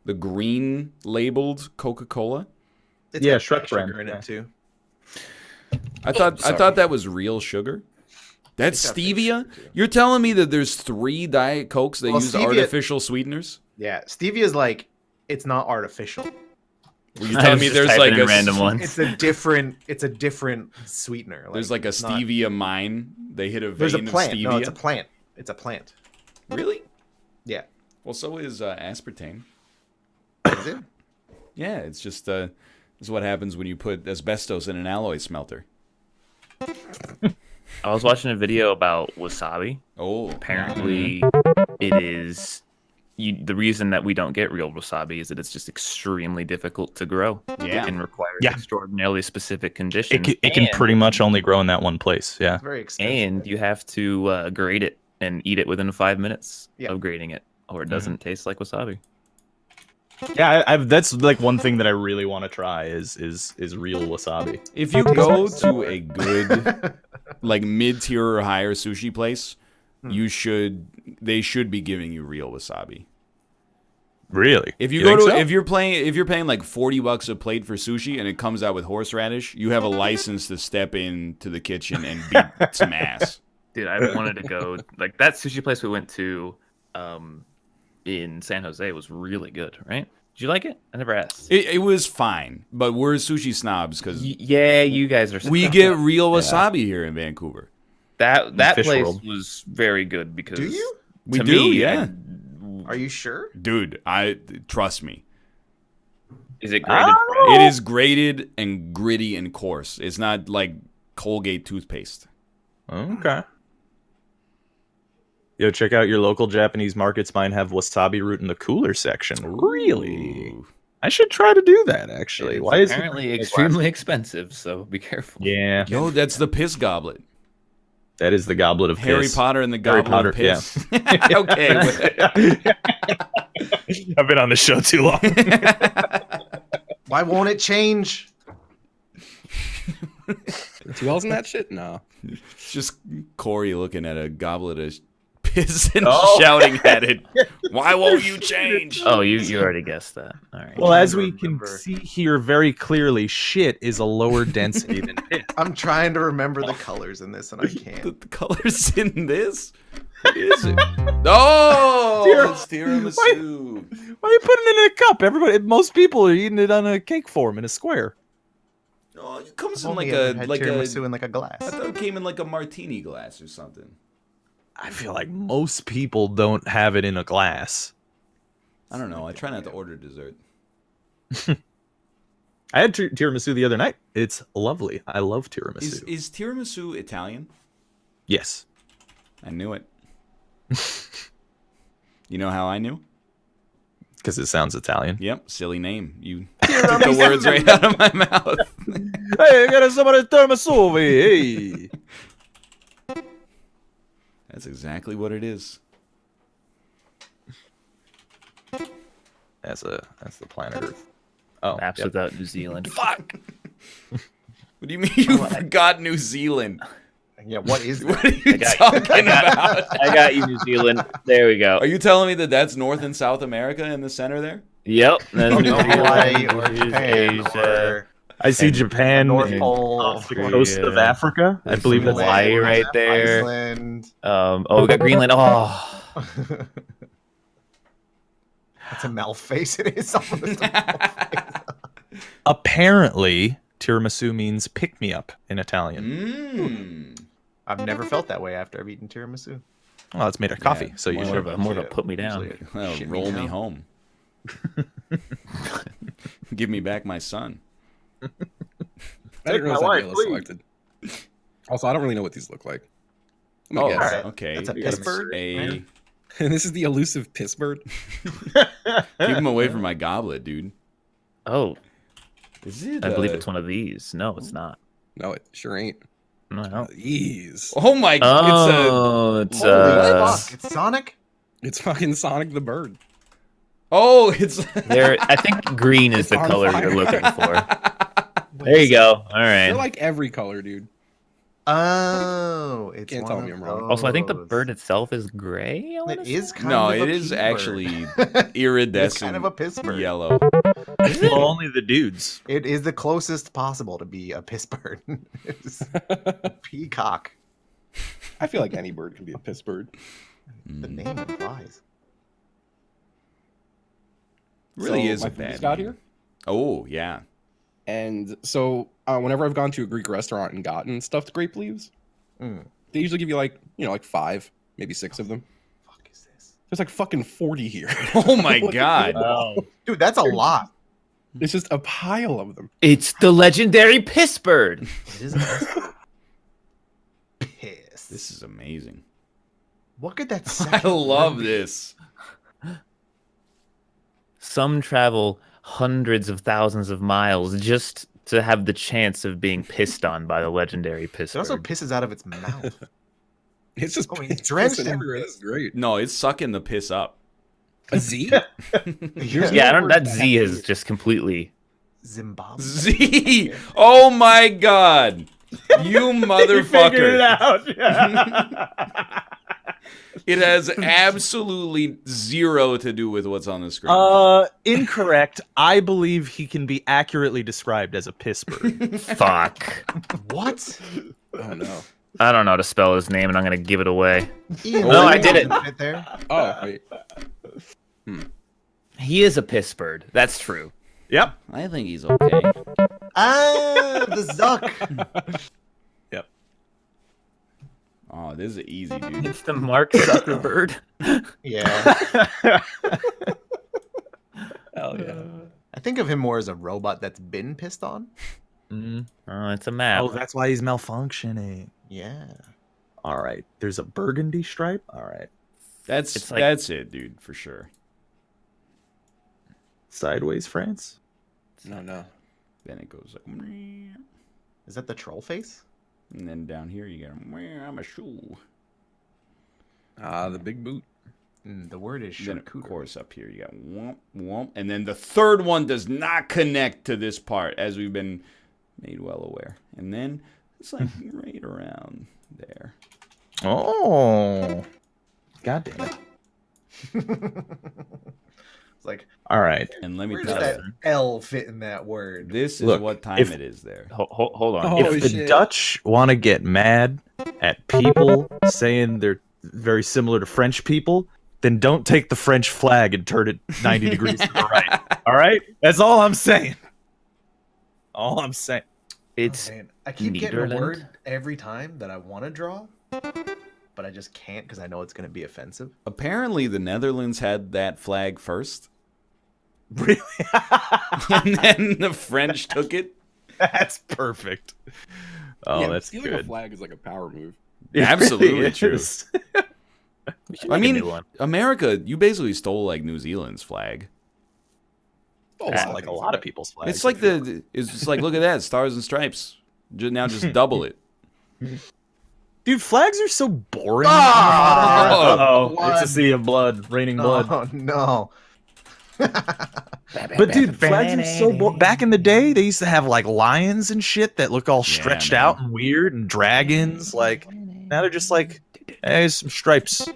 Speaker 3: The green labeled Coca-Cola.
Speaker 2: It's
Speaker 1: Yeah,
Speaker 2: got
Speaker 1: Shrek
Speaker 2: black sugar
Speaker 1: brand,
Speaker 2: in
Speaker 1: yeah.
Speaker 2: it too.
Speaker 3: I thought
Speaker 5: sorry.
Speaker 3: that was real sugar. That's
Speaker 2: It's got fake
Speaker 3: stevia.
Speaker 2: sugar, too.
Speaker 3: You're telling me that there's 3 Diet Cokes that
Speaker 2: Well,
Speaker 3: use
Speaker 2: stevia-
Speaker 3: artificial sweeteners?
Speaker 2: Yeah, stevia is like it's not artificial.
Speaker 3: Were you telling me there's like a
Speaker 4: random ones?
Speaker 2: It's a different sweetener.
Speaker 3: There's like a stevia mine. They hit a vein
Speaker 2: There's a plant.
Speaker 3: of stevia.
Speaker 2: No, it's a plant. It's a plant.
Speaker 3: Really?
Speaker 2: Yeah.
Speaker 3: Well, so is aspartame.
Speaker 2: Is it?
Speaker 3: Yeah, it's just this is what happens when you put asbestos in an alloy smelter.
Speaker 4: I was watching a video about wasabi.
Speaker 3: Oh,
Speaker 4: Apparently, it is the reason that we don't get real wasabi is that it's just extremely difficult to grow.
Speaker 3: Yeah.
Speaker 4: And requires
Speaker 1: Yeah.
Speaker 4: extraordinarily specific conditions.
Speaker 1: It can pretty much only grow in that one place. Yeah.
Speaker 2: It's very expensive.
Speaker 4: And you have to grate it and eat it within 5 minutes
Speaker 2: Yeah.
Speaker 4: of grating it, or it doesn't taste like wasabi.
Speaker 1: Yeah, I've that's like one thing that I really want to try is real wasabi.
Speaker 3: if you go to a good, like mid-tier or higher sushi place, they should be giving you real wasabi.
Speaker 1: Really?
Speaker 3: If you
Speaker 1: think
Speaker 3: go to
Speaker 1: so?
Speaker 3: if you're paying like $40 a plate for sushi and it comes out with horseradish, you have a license to step into the kitchen and beat some ass.
Speaker 4: Dude, I wanted to go. Like that sushi place we went to in San Jose was really good, right? Did you like it? I never asked.
Speaker 3: It was fine, but we're sushi snobs because
Speaker 4: Yeah, you guys are.
Speaker 3: we get real wasabi here in Vancouver.
Speaker 4: that
Speaker 1: Fish
Speaker 4: place
Speaker 1: World.
Speaker 4: was very good because
Speaker 2: Do you?
Speaker 3: We
Speaker 4: to
Speaker 3: do,
Speaker 4: me,
Speaker 3: yeah.
Speaker 2: Are you sure?
Speaker 3: Dude, trust me.
Speaker 4: Is it graded?
Speaker 3: It is grated and gritty and coarse. It's not like Colgate toothpaste.
Speaker 1: Okay. Yo, check out your local Japanese markets. Mine have wasabi root in the cooler section. Really?
Speaker 3: Ooh.
Speaker 1: I should try to do that. Actually,
Speaker 4: It's
Speaker 1: why is
Speaker 4: apparently extremely expensive, so be careful.
Speaker 1: Yeah,
Speaker 3: Yo, that's the piss goblet.
Speaker 1: that is the goblet of
Speaker 3: Harry
Speaker 1: piss.
Speaker 3: Potter and the
Speaker 1: Harry
Speaker 3: goblet of
Speaker 1: Potter,
Speaker 3: piss. Okay.
Speaker 1: I've been on the show too long.
Speaker 2: Why won't it change?
Speaker 5: 2 L's in that shit? No.
Speaker 3: It's just Corey looking at a goblet of piss and
Speaker 1: Oh.
Speaker 3: shouting at it. Why won't you change?
Speaker 4: Oh, you already guessed that. All right.
Speaker 1: Well, as we can
Speaker 2: Remember.
Speaker 1: see here very clearly, shit is a lower density than piss.
Speaker 2: I'm trying to remember the colors in this and I
Speaker 3: The
Speaker 2: can't.
Speaker 3: colors in this? What is it? Oh, it's tiramisu.
Speaker 1: Why are you putting it in a cup? Most people are eating it on a cake form in a square.
Speaker 3: Oh, it comes
Speaker 2: I've
Speaker 3: in like
Speaker 2: only ever
Speaker 3: a
Speaker 2: had
Speaker 3: like
Speaker 2: tiramisu
Speaker 3: a.
Speaker 2: in like a glass.
Speaker 3: I thought it came in like a martini glass or something.
Speaker 1: I feel like most people don't have it in a glass.
Speaker 3: I don't know. I try not to order dessert.
Speaker 1: I had tiramisu the other night. It's lovely. I love tiramisu.
Speaker 3: Is tiramisu Italian?
Speaker 1: Yes.
Speaker 3: I knew it. You know how I knew?
Speaker 1: Because it sounds Italian.
Speaker 3: Yep, silly name. You took the words right out of my mouth.
Speaker 1: Hey, I got somebody tiramisu over here. Hey.
Speaker 3: That's exactly what it is.
Speaker 1: That's the planet Earth. Oh,
Speaker 4: Maps
Speaker 1: yep.
Speaker 4: without New Zealand.
Speaker 3: Fuck. What do you mean you forgot New Zealand?
Speaker 2: Yeah, what is
Speaker 3: What
Speaker 2: that?
Speaker 3: are you talking about?
Speaker 4: I got you, New Zealand. There we go.
Speaker 3: Are you telling me that that's North and South America in the center there?
Speaker 4: Yep. That's New
Speaker 2: Hawaii
Speaker 4: Zealand.
Speaker 2: or
Speaker 4: Here's
Speaker 2: Japan
Speaker 4: Asia.
Speaker 2: or
Speaker 1: I see Japan,
Speaker 2: North
Speaker 1: and
Speaker 2: Pole,
Speaker 1: off the
Speaker 4: Australia.
Speaker 1: coast of Africa. I believe that's
Speaker 4: Hawaii right there.
Speaker 2: Iceland.
Speaker 4: Oh, we got Greenland. Oh,
Speaker 2: That's a Mel face. It is almost a Mel face.
Speaker 1: Apparently, tiramisu means pick me up in Italian.
Speaker 3: Mmm.
Speaker 2: I've never felt that way after I've eaten tiramisu.
Speaker 1: Well, it's made of coffee,
Speaker 3: Yeah,
Speaker 1: so you
Speaker 4: more
Speaker 1: should.
Speaker 4: of a put me down.
Speaker 2: Usually
Speaker 3: Well,
Speaker 2: shit
Speaker 3: roll me
Speaker 2: down.
Speaker 3: home. Give me back my son.
Speaker 5: I didn't realize that Gale selected. Also, I don't really know what these look like. I'm gonna
Speaker 3: Oh,
Speaker 5: guess.
Speaker 2: alright.
Speaker 3: okay.
Speaker 2: That's a
Speaker 3: It's
Speaker 2: piss bird, man.
Speaker 5: And this is the elusive piss bird.
Speaker 3: Keep him away from my goblet, dude.
Speaker 4: Oh,
Speaker 3: Is it?
Speaker 4: I believe it's one of these. No, it's not.
Speaker 5: No, it sure ain't.
Speaker 4: No.
Speaker 5: These.
Speaker 3: Oh my!
Speaker 4: Oh, it's
Speaker 2: Holy fuck! It's Sonic.
Speaker 5: It's fucking Sonic the Bird.
Speaker 3: It's.
Speaker 4: there. I think green is
Speaker 5: It's
Speaker 4: the
Speaker 5: on
Speaker 4: color
Speaker 5: fire.
Speaker 4: you're looking for. There you go. All
Speaker 5: They're
Speaker 4: right.
Speaker 5: like every color, dude.
Speaker 2: Oh, it's
Speaker 5: Can't
Speaker 2: one
Speaker 5: tell
Speaker 2: of
Speaker 5: me I'm wrong.
Speaker 2: those.
Speaker 4: Also, I think the bird itself is gray. I wanna
Speaker 2: It is
Speaker 4: say?
Speaker 2: kind
Speaker 3: No,
Speaker 2: of
Speaker 3: it
Speaker 2: a
Speaker 3: is
Speaker 2: pea
Speaker 3: actually
Speaker 2: bird.
Speaker 3: iridescent.
Speaker 2: It's kind of a piss bird.
Speaker 3: Yellow.
Speaker 1: Well, only the dudes.
Speaker 2: It is the closest possible to be a piss bird. It's a peacock.
Speaker 5: I feel like any bird can be a piss bird.
Speaker 2: The name implies.
Speaker 3: Really
Speaker 5: So,
Speaker 3: is
Speaker 5: my
Speaker 3: a
Speaker 5: food
Speaker 3: bad
Speaker 5: just got
Speaker 3: name.
Speaker 5: here.
Speaker 3: Oh, yeah.
Speaker 5: And so whenever I've gone to a Greek restaurant and gotten stuffed grape leaves, they usually give you like 5, maybe 6 of them.
Speaker 2: Fuck is this?
Speaker 5: There's like fucking 40 here.
Speaker 3: Oh my god.
Speaker 2: Dude, that's a lot.
Speaker 5: It's just a pile of them.
Speaker 4: It's the legendary piss bird.
Speaker 2: It is a piss.
Speaker 3: This is amazing.
Speaker 2: What could that
Speaker 3: I
Speaker 2: second
Speaker 3: love
Speaker 2: word be?
Speaker 3: this.
Speaker 4: Some travel hundreds of thousands of miles just to have the chance of being pissed on by the legendary piss
Speaker 2: It also
Speaker 4: bird.
Speaker 2: pisses out of its mouth.
Speaker 5: It's just
Speaker 2: it's drenched
Speaker 5: pissing
Speaker 2: in
Speaker 5: everywhere. That's great.
Speaker 3: No, it's sucking the piss up.
Speaker 5: A Z?
Speaker 2: Here's
Speaker 4: Yeah,
Speaker 2: another word
Speaker 4: that
Speaker 2: that
Speaker 4: Z
Speaker 2: has
Speaker 4: is just completely.
Speaker 2: Zimbabwe.
Speaker 3: Z. Oh my god. You motherfucker.
Speaker 1: out.
Speaker 3: It has absolutely zero to do with what's on the screen.
Speaker 1: Incorrect. I believe he can be accurately described as a piss bird.
Speaker 4: Fuck.
Speaker 2: What?
Speaker 5: Oh no.
Speaker 4: I don't know how to spell his name, and I'm gonna give it away.
Speaker 2: Ian,
Speaker 4: No, I did it.
Speaker 2: Right there.
Speaker 5: Oh wait.
Speaker 4: He is a piss bird. That's true.
Speaker 1: Yep.
Speaker 3: I think he's okay.
Speaker 2: Ah, the Zuck.
Speaker 1: Yep.
Speaker 3: Oh, this is easy, dude.
Speaker 4: It's the Mark Zuckerberg.
Speaker 2: Yeah.
Speaker 5: Hell yeah.
Speaker 2: I think of him more as a robot that's been pissed on.
Speaker 4: Oh, it's a map.
Speaker 1: Oh, that's why he's malfunctioning.
Speaker 2: Yeah.
Speaker 1: All right. There's a burgundy stripe. All right.
Speaker 3: That's
Speaker 4: like-
Speaker 3: that's it, dude, for sure.
Speaker 1: Sideways France.
Speaker 5: No.
Speaker 3: Then it goes like, "Meow."
Speaker 2: Is that the troll face?
Speaker 3: And then down here you get, "Meow, I'm a shoe."
Speaker 5: The big boot.
Speaker 2: The word is
Speaker 3: Then of
Speaker 2: charcuterie.
Speaker 3: course up here you got womp womp, and then the third one does not connect to this part, as we've been made well aware. And then it's like right around there.
Speaker 1: Oh. God damn it.
Speaker 2: It's like,
Speaker 1: All right.
Speaker 3: And let me
Speaker 2: where does
Speaker 3: tell
Speaker 2: that
Speaker 3: you,
Speaker 2: L fit in that word?
Speaker 3: this is
Speaker 1: Look,
Speaker 3: what time
Speaker 1: if-
Speaker 3: it is there.
Speaker 4: Hold on.
Speaker 5: Oh,
Speaker 1: If the
Speaker 5: shit.
Speaker 1: Dutch want to get mad at people saying they're very similar to French people, then don't take the French flag and turn it 90 degrees to the right. All right? That's all I'm saying. All I'm saying.
Speaker 4: It's
Speaker 2: Man, I keep getting a
Speaker 4: Nederland?
Speaker 2: word every time that I want to draw, but I just can't because I know it's going to be offensive.
Speaker 3: Apparently the Netherlands had that flag first,
Speaker 1: Really?
Speaker 3: and then the French took it.
Speaker 1: That's perfect. Oh,
Speaker 5: Yeah,
Speaker 1: that's
Speaker 5: stealing a
Speaker 1: good.
Speaker 5: flag is like a power move.
Speaker 1: It
Speaker 3: Absolutely
Speaker 1: really
Speaker 3: true.
Speaker 1: is.
Speaker 4: we should
Speaker 3: I
Speaker 4: make a
Speaker 3: mean,
Speaker 4: new one.
Speaker 3: America, you basically stole like New Zealand's flag.
Speaker 5: Oh,
Speaker 1: That's
Speaker 5: wow,
Speaker 1: like a
Speaker 5: things
Speaker 1: lot of
Speaker 5: that.
Speaker 1: people's flags.
Speaker 3: It's like it's just like, look at that, stars and stripes. Now just double it.
Speaker 1: Dude, flags are so boring.
Speaker 2: Ah!
Speaker 1: Uh-oh.
Speaker 2: Blood.
Speaker 1: It's a sea of blood, raining blood.
Speaker 2: Oh, no.
Speaker 1: But dude, flags are so boring. Back in the day, they used to have like lions and shit that look all stretched
Speaker 3: man.
Speaker 1: out and weird, and dragons. Like now they're just like, hey, some stripes.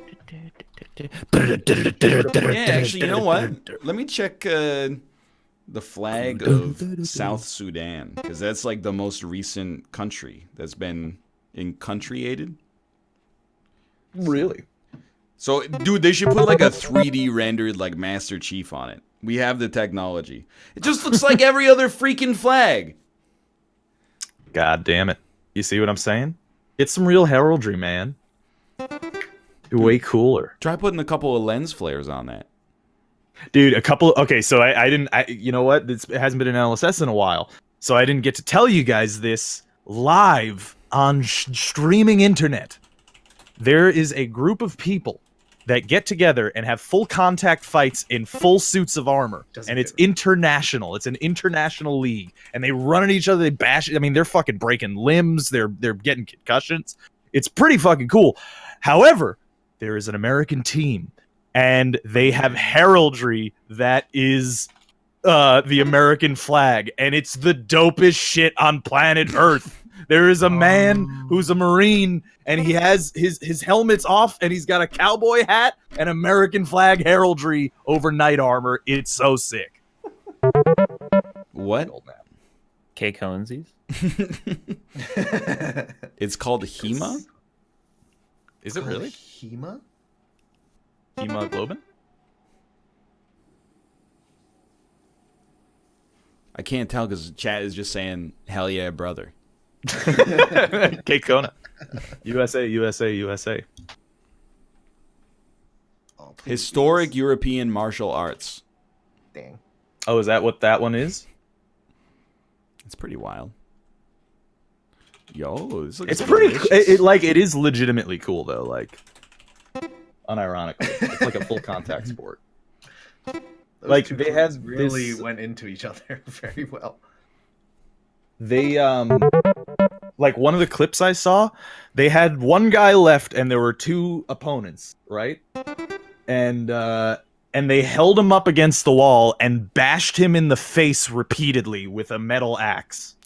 Speaker 3: Yeah, actually, you know what? Let me check the flag of South Sudan, because that's like the most recent country that's been countryated.
Speaker 1: Really?
Speaker 3: So, dude, they should put like a 3D rendered like Master Chief on it. We have the technology. It just looks like every other freaking flag.
Speaker 1: God damn it! You see what I'm saying? It's some real heraldry, man. Way cooler.
Speaker 3: Try putting a couple of lens flares on that.
Speaker 1: Dude, a couple. Okay, so I didn't. You know what? It hasn't been an LSS in a while, so I didn't get to tell you guys this live on streaming internet. There is a group of people that get together and have full contact fights in full suits of armor, and it's international. It's an international league, and they run at each other. They bash. I mean, they're fucking breaking limbs. They're getting concussions. It's pretty fucking cool. However, there is an American team, and they have heraldry that is the American flag, and it's the dopest shit on planet Earth. There is a man who's a Marine, and he has his helmet's off, and he's got a cowboy hat and American flag heraldry over night armor. It's so sick.
Speaker 3: What?
Speaker 4: K Cohensies?
Speaker 3: It's called Hema?
Speaker 1: Is it really?
Speaker 2: Hema?
Speaker 1: Hemoglobin?
Speaker 3: I can't tell because chat is just saying, hell yeah, brother.
Speaker 1: Kate Kona. USA, USA, USA.
Speaker 2: Oh, please.
Speaker 3: Historic European martial arts.
Speaker 2: Dang.
Speaker 1: Oh, is that what that one is?
Speaker 3: It's pretty wild. Yo, this looks
Speaker 1: It's pretty.
Speaker 3: delicious.
Speaker 1: It is legitimately cool though. Like, unironically, it's like a full contact sport.
Speaker 2: Those
Speaker 1: Like,
Speaker 2: two
Speaker 1: they
Speaker 2: groups
Speaker 1: had
Speaker 2: really
Speaker 1: this-
Speaker 2: went into each other very well.
Speaker 1: They like one of the clips I saw, they had one guy left and there were two opponents, right? And they held him up against the wall and bashed him in the face repeatedly with a metal axe.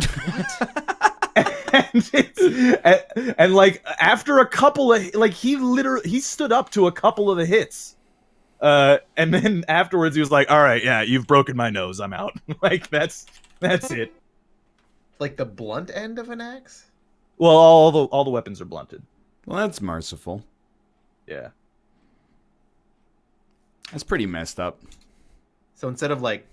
Speaker 1: and like after a couple of like he stood up to a couple of the hits. And then afterwards he was like, "All right, yeah, you've broken my nose. I'm out." Like that's it.
Speaker 2: Like the blunt end of an axe?
Speaker 1: Well, all the weapons are blunted.
Speaker 3: Well, that's merciful.
Speaker 1: Yeah.
Speaker 3: That's pretty messed up.
Speaker 2: So instead of like,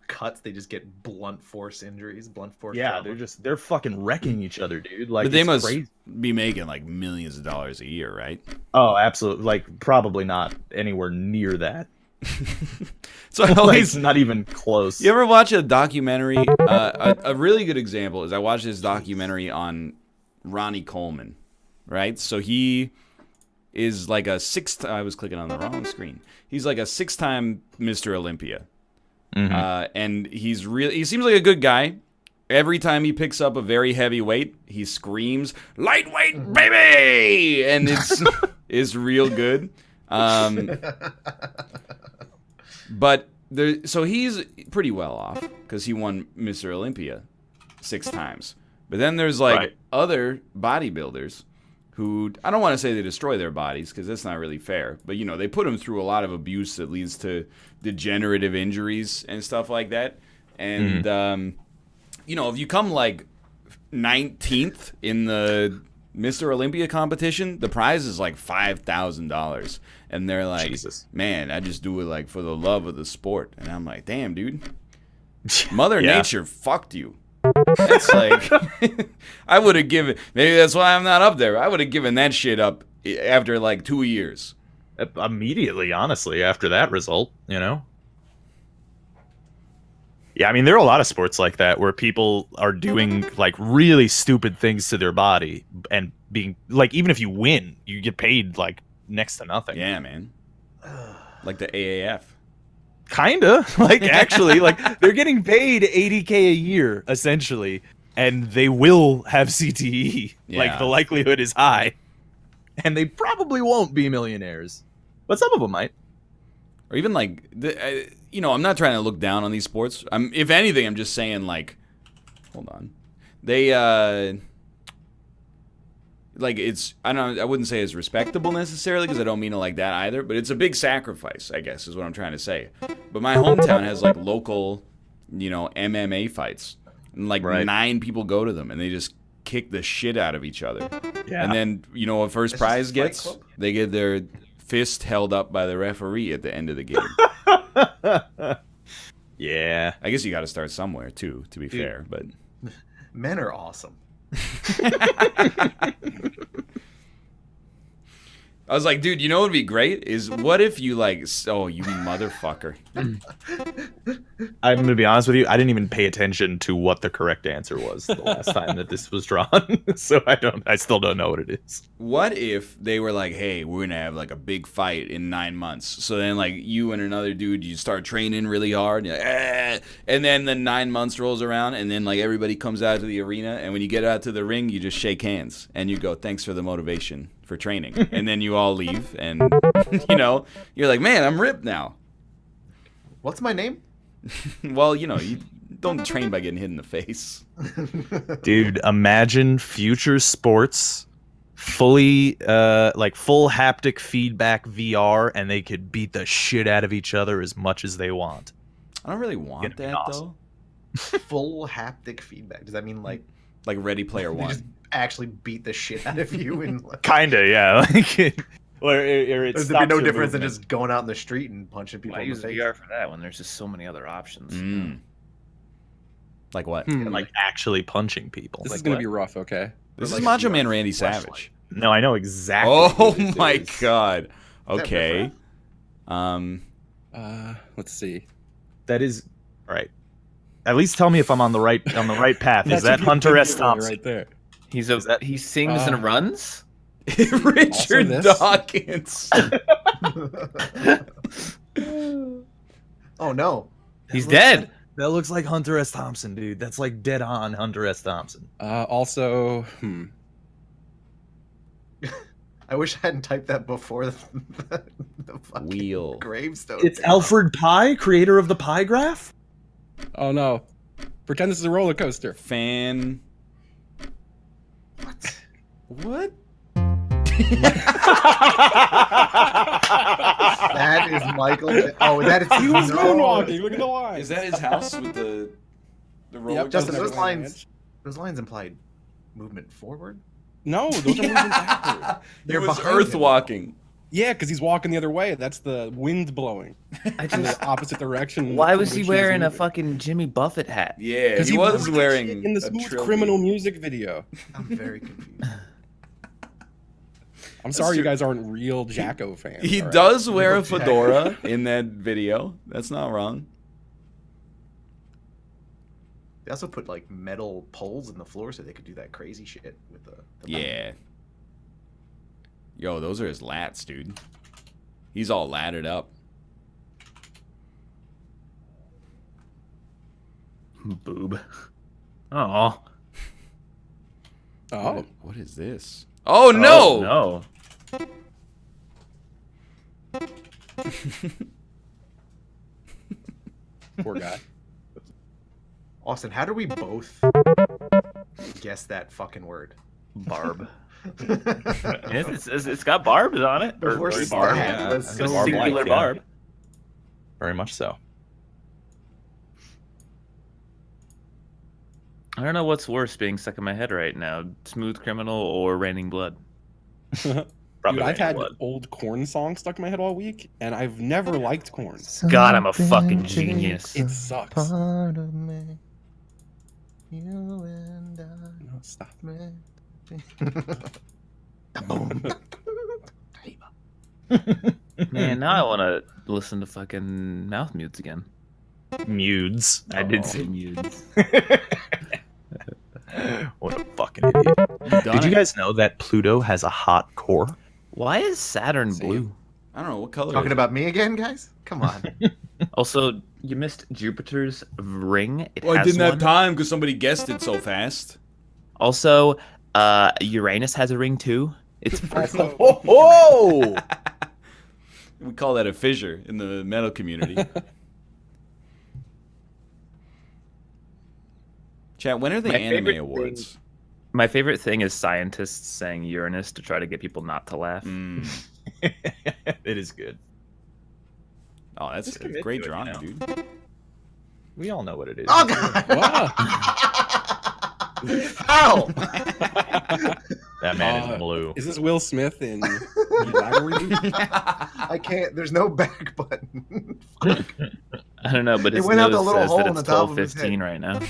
Speaker 2: cuts, they just get blunt force injuries, blunt force.
Speaker 1: Yeah,
Speaker 2: trauma.
Speaker 1: they're fucking wrecking each other, dude. Like,
Speaker 3: But they
Speaker 1: it's
Speaker 3: must
Speaker 1: crazy.
Speaker 3: be making like millions of dollars a year, right?
Speaker 1: Oh, absolutely. Like, probably not anywhere near that.
Speaker 3: So I
Speaker 1: Like,
Speaker 3: always
Speaker 1: not even close.
Speaker 3: You ever watch a documentary? A really good example is I watched this documentary on Ronnie Coleman, right? So he is like I was clicking on the wrong screen. He's like a 6-time Mr. Olympia. And he seems like a good guy. Every time he picks up a very heavy weight, he screams, "Lightweight, baby!" And it's real good. But so he's pretty well off because he won Mr. Olympia 6 times. But then there's like
Speaker 1: Right.
Speaker 3: other bodybuilders who, I don't want to say they destroy their bodies because that's not really fair. But, they put them through a lot of abuse that leads to degenerative injuries and stuff like that. And, if you come like 19th in the Mr. Olympia competition, the prize is like $5,000. And they're like,
Speaker 1: Jesus.
Speaker 3: "Man, I just do it like for the love of the sport." And I'm like, "Damn, dude. Mother
Speaker 1: Yeah.
Speaker 3: Nature fucked you." It's like, I would have given, maybe that's why I'm not up there. I would have given that shit up after like 2 years.
Speaker 1: Immediately, honestly, after that result, Yeah, I mean, there are a lot of sports like that where people are doing like really stupid things to their body and being like, even if you win, you get paid like next to nothing.
Speaker 3: Yeah, man. Like the AAF.
Speaker 1: Kinda. Like, actually, like they're getting paid $80K a year essentially, and they will have CTE. Like,
Speaker 3: Yeah.
Speaker 1: the likelihood is high, and they probably won't be millionaires, but some of them might.
Speaker 3: Or even like, I'm not trying to look down on these sports. If anything, I'm just saying like, hold on. They, like I wouldn't say it's respectable necessarily because I don't mean it like that either, but it's a big sacrifice, I guess, is what I'm trying to say. But my hometown has like local, MMA fights, and like
Speaker 1: Right.
Speaker 3: 9 people go to them, and they just kick the shit out of each other.
Speaker 1: Yeah.
Speaker 3: And then what first
Speaker 2: It's
Speaker 3: prize
Speaker 2: just Fight
Speaker 3: gets?
Speaker 2: Club.
Speaker 3: They get their fist held up by the referee at the end of the game.
Speaker 1: Yeah.
Speaker 3: I guess you got to start somewhere too, to be fair. But
Speaker 2: Men are awesome.
Speaker 3: I was like, dude, what would be great is what if you like, oh, you motherfucker.
Speaker 1: I'm gonna be honest with you. I didn't even pay attention to what the correct answer was the last time that this was drawn, so I still don't know what it is.
Speaker 3: What if they were like, hey, we're gonna have like a big fight in 9 months? So then like you and another dude, you start training really hard, and, you're like, and then the 9 months rolls around, and then like everybody comes out to the arena, and when you get out to the ring, you just shake hands and you go, "Thanks for the motivation for training," and then you all leave, and you're like, "Man, I'm ripped now."
Speaker 2: What's my name?
Speaker 3: Well, you don't train by getting hit in the face.
Speaker 1: Dude, imagine future sports fully like full haptic feedback VR, and they could beat the shit out of each other as much as they want.
Speaker 3: I don't really want
Speaker 1: Gonna be
Speaker 3: that
Speaker 1: awesome.
Speaker 2: Full haptic feedback. Does that mean like
Speaker 3: though. Like Ready Player
Speaker 2: they
Speaker 3: One.
Speaker 2: just actually beat the shit out of you? And like,
Speaker 1: Kinda, yeah. Like, or it
Speaker 2: There'd
Speaker 1: stops
Speaker 2: be no
Speaker 1: your
Speaker 2: difference than
Speaker 1: movement.
Speaker 2: just going out in the street and punching people
Speaker 4: Why
Speaker 2: in the
Speaker 4: use
Speaker 2: face.
Speaker 4: VR for that when there's just so many other options?
Speaker 3: Like what?
Speaker 1: Like actually punching people.
Speaker 5: This
Speaker 1: Like,
Speaker 5: is gonna
Speaker 1: what?
Speaker 5: be rough. Okay.
Speaker 3: This
Speaker 2: like
Speaker 3: is Macho
Speaker 2: VR
Speaker 3: Man Randy
Speaker 2: flashlight.
Speaker 3: Savage.
Speaker 1: No, I know exactly.
Speaker 3: Oh
Speaker 1: who this
Speaker 3: my
Speaker 1: is.
Speaker 3: god.
Speaker 2: that
Speaker 3: Okay.
Speaker 5: Let's see.
Speaker 1: That is right. At least tell me if I'm on the right path. Is that Hunter S. Thompson?
Speaker 5: right there?
Speaker 4: He sings and runs.
Speaker 3: Richard
Speaker 5: this?
Speaker 3: Dawkins.
Speaker 2: Oh no.
Speaker 4: He's dead.
Speaker 1: That looks like Hunter S. Thompson, dude. That's like dead on Hunter S. Thompson.
Speaker 5: Also,
Speaker 2: I wish I hadn't typed that before the fucking
Speaker 3: Wheel.
Speaker 2: gravestone.
Speaker 1: It's Alfred Pye, creator of the Pie Graph.
Speaker 5: oh no. Pretend this is a roller coaster.
Speaker 3: Fan. What?
Speaker 2: That is Michael. Oh, that is.
Speaker 5: He was
Speaker 2: no.
Speaker 5: moonwalking. Look at the line.
Speaker 3: Is that his house with the roller
Speaker 5: Yep,
Speaker 2: Justin,
Speaker 3: coaster?
Speaker 2: those lines. Those lines implied movement forward.
Speaker 5: No, those are moving backward.
Speaker 3: It
Speaker 2: They're
Speaker 3: was
Speaker 2: behind
Speaker 3: earth
Speaker 2: him.
Speaker 3: walking.
Speaker 5: Yeah, because he's walking the other way. That's the wind blowing
Speaker 4: I
Speaker 5: in
Speaker 4: just,
Speaker 5: the opposite direction.
Speaker 4: why was
Speaker 5: in
Speaker 4: he
Speaker 5: which
Speaker 4: wearing a
Speaker 5: moving.
Speaker 4: fucking Jimmy Buffett hat?
Speaker 3: Yeah,
Speaker 5: Because
Speaker 3: he was
Speaker 5: wore that
Speaker 3: wearing
Speaker 5: shit in the
Speaker 3: a
Speaker 5: Smooth
Speaker 3: trilby.
Speaker 5: Criminal music video.
Speaker 2: I'm very confused.
Speaker 5: I'm sorry,
Speaker 3: true.
Speaker 5: you guys aren't real Jacko fans.
Speaker 3: He
Speaker 5: all right?
Speaker 3: does wear a
Speaker 2: Jack.
Speaker 3: fedora in that video. That's not wrong.
Speaker 2: They also put like metal poles in the floor so they could do that crazy shit with the
Speaker 3: Yeah. Yo, those are his lats, dude. He's all latted up.
Speaker 4: Boob. Oh.
Speaker 5: Oh,
Speaker 3: What is this? Oh no!
Speaker 4: No.
Speaker 5: poor guy.
Speaker 2: Austin, how do we both guess that fucking word?
Speaker 1: Barb.
Speaker 4: It's got barbs on it.
Speaker 2: The worst
Speaker 4: barb.
Speaker 2: stat
Speaker 1: yeah.
Speaker 2: was
Speaker 1: It's
Speaker 2: so
Speaker 1: a barb
Speaker 4: Singular
Speaker 1: like, yeah.
Speaker 4: barb.
Speaker 1: Very much so.
Speaker 4: I don't know what's worse being stuck in my head right now: Smooth Criminal or Raining Blood.
Speaker 5: Dude,
Speaker 1: Probably
Speaker 5: I've had
Speaker 1: Blood.
Speaker 5: old Korn songs stuck in my head all week, and I've never liked Korn.
Speaker 4: God, I'm a fucking genius.
Speaker 5: It sucks.
Speaker 2: Part of me, you and I.
Speaker 5: No, stop.
Speaker 4: Man, now I want to listen to fucking Mouth Mutes again.
Speaker 1: Mudes.
Speaker 4: I did say Mutes.
Speaker 1: What a fucking idiot.
Speaker 3: Done
Speaker 1: Did you
Speaker 3: it.
Speaker 1: guys know that Pluto has a hot core?
Speaker 4: Why is Saturn
Speaker 3: Same.
Speaker 4: blue?
Speaker 3: I don't know what color.
Speaker 2: Talking
Speaker 3: is it?
Speaker 2: about me again, guys? Come on.
Speaker 4: Also, you missed Jupiter's ring. It
Speaker 3: Well, I
Speaker 4: has
Speaker 3: didn't have
Speaker 4: one.
Speaker 3: time because somebody guessed it so fast.
Speaker 4: Also, Uranus has a ring too. It's
Speaker 5: Also,
Speaker 1: Oh!
Speaker 3: We call that a fissure in the metal community. Chat, when are the
Speaker 4: My
Speaker 3: anime
Speaker 4: favorite
Speaker 3: awards?
Speaker 4: my favorite thing is scientists saying Uranus to try to get people not to laugh.
Speaker 3: Mm.
Speaker 1: It is good.
Speaker 3: Oh, that's
Speaker 1: Just
Speaker 3: a
Speaker 1: commit
Speaker 3: great
Speaker 1: to it,
Speaker 3: drawing,
Speaker 1: you know.
Speaker 3: dude.
Speaker 1: We all know what it is.
Speaker 2: Oh god!
Speaker 5: wow.
Speaker 2: Ow!
Speaker 1: That man is blue.
Speaker 5: Is this Will Smith in the Latter reboot?
Speaker 2: I can't. There's no back button.
Speaker 4: I don't know, but
Speaker 2: It
Speaker 4: his
Speaker 2: went out
Speaker 4: nose
Speaker 2: the little
Speaker 4: says
Speaker 2: hole
Speaker 4: that
Speaker 2: in
Speaker 4: it's
Speaker 2: the top of his
Speaker 4: 12:15 right now.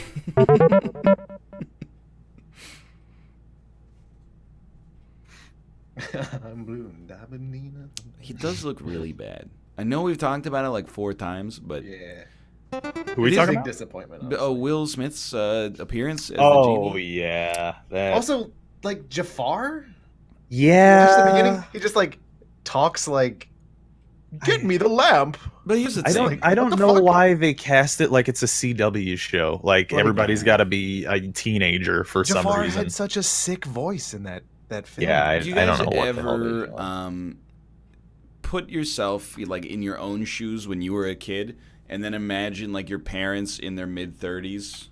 Speaker 2: I'm blue. Dabbanina.
Speaker 3: He does look really bad. I know we've talked about it like 4 times, but
Speaker 2: Yeah.
Speaker 1: Who are we
Speaker 2: It is
Speaker 1: talking
Speaker 2: a
Speaker 1: about?
Speaker 2: disappointment.
Speaker 3: but,
Speaker 2: honestly.
Speaker 3: Will Smith's appearance as the
Speaker 1: Oh,
Speaker 3: genie.
Speaker 1: yeah. That...
Speaker 2: Also, like Jafar.
Speaker 1: yeah.
Speaker 2: Just the beginning, he just like talks like, "Get me the lamp."
Speaker 3: But here's the
Speaker 1: I
Speaker 3: thing.
Speaker 1: don't. I don't
Speaker 2: What the
Speaker 1: know
Speaker 2: fuck?
Speaker 1: why they cast it like it's a CW show. Like
Speaker 2: Like,
Speaker 1: everybody's got to be a teenager for some
Speaker 2: Jafar
Speaker 1: reason.
Speaker 2: had such a sick voice in that film.
Speaker 1: Yeah, I
Speaker 3: Do you
Speaker 1: don't
Speaker 3: guys
Speaker 1: know what the hell they're
Speaker 3: ever
Speaker 1: doing.
Speaker 3: put yourself like in your own shoes when you were a kid, and then imagine like your parents in their mid-30s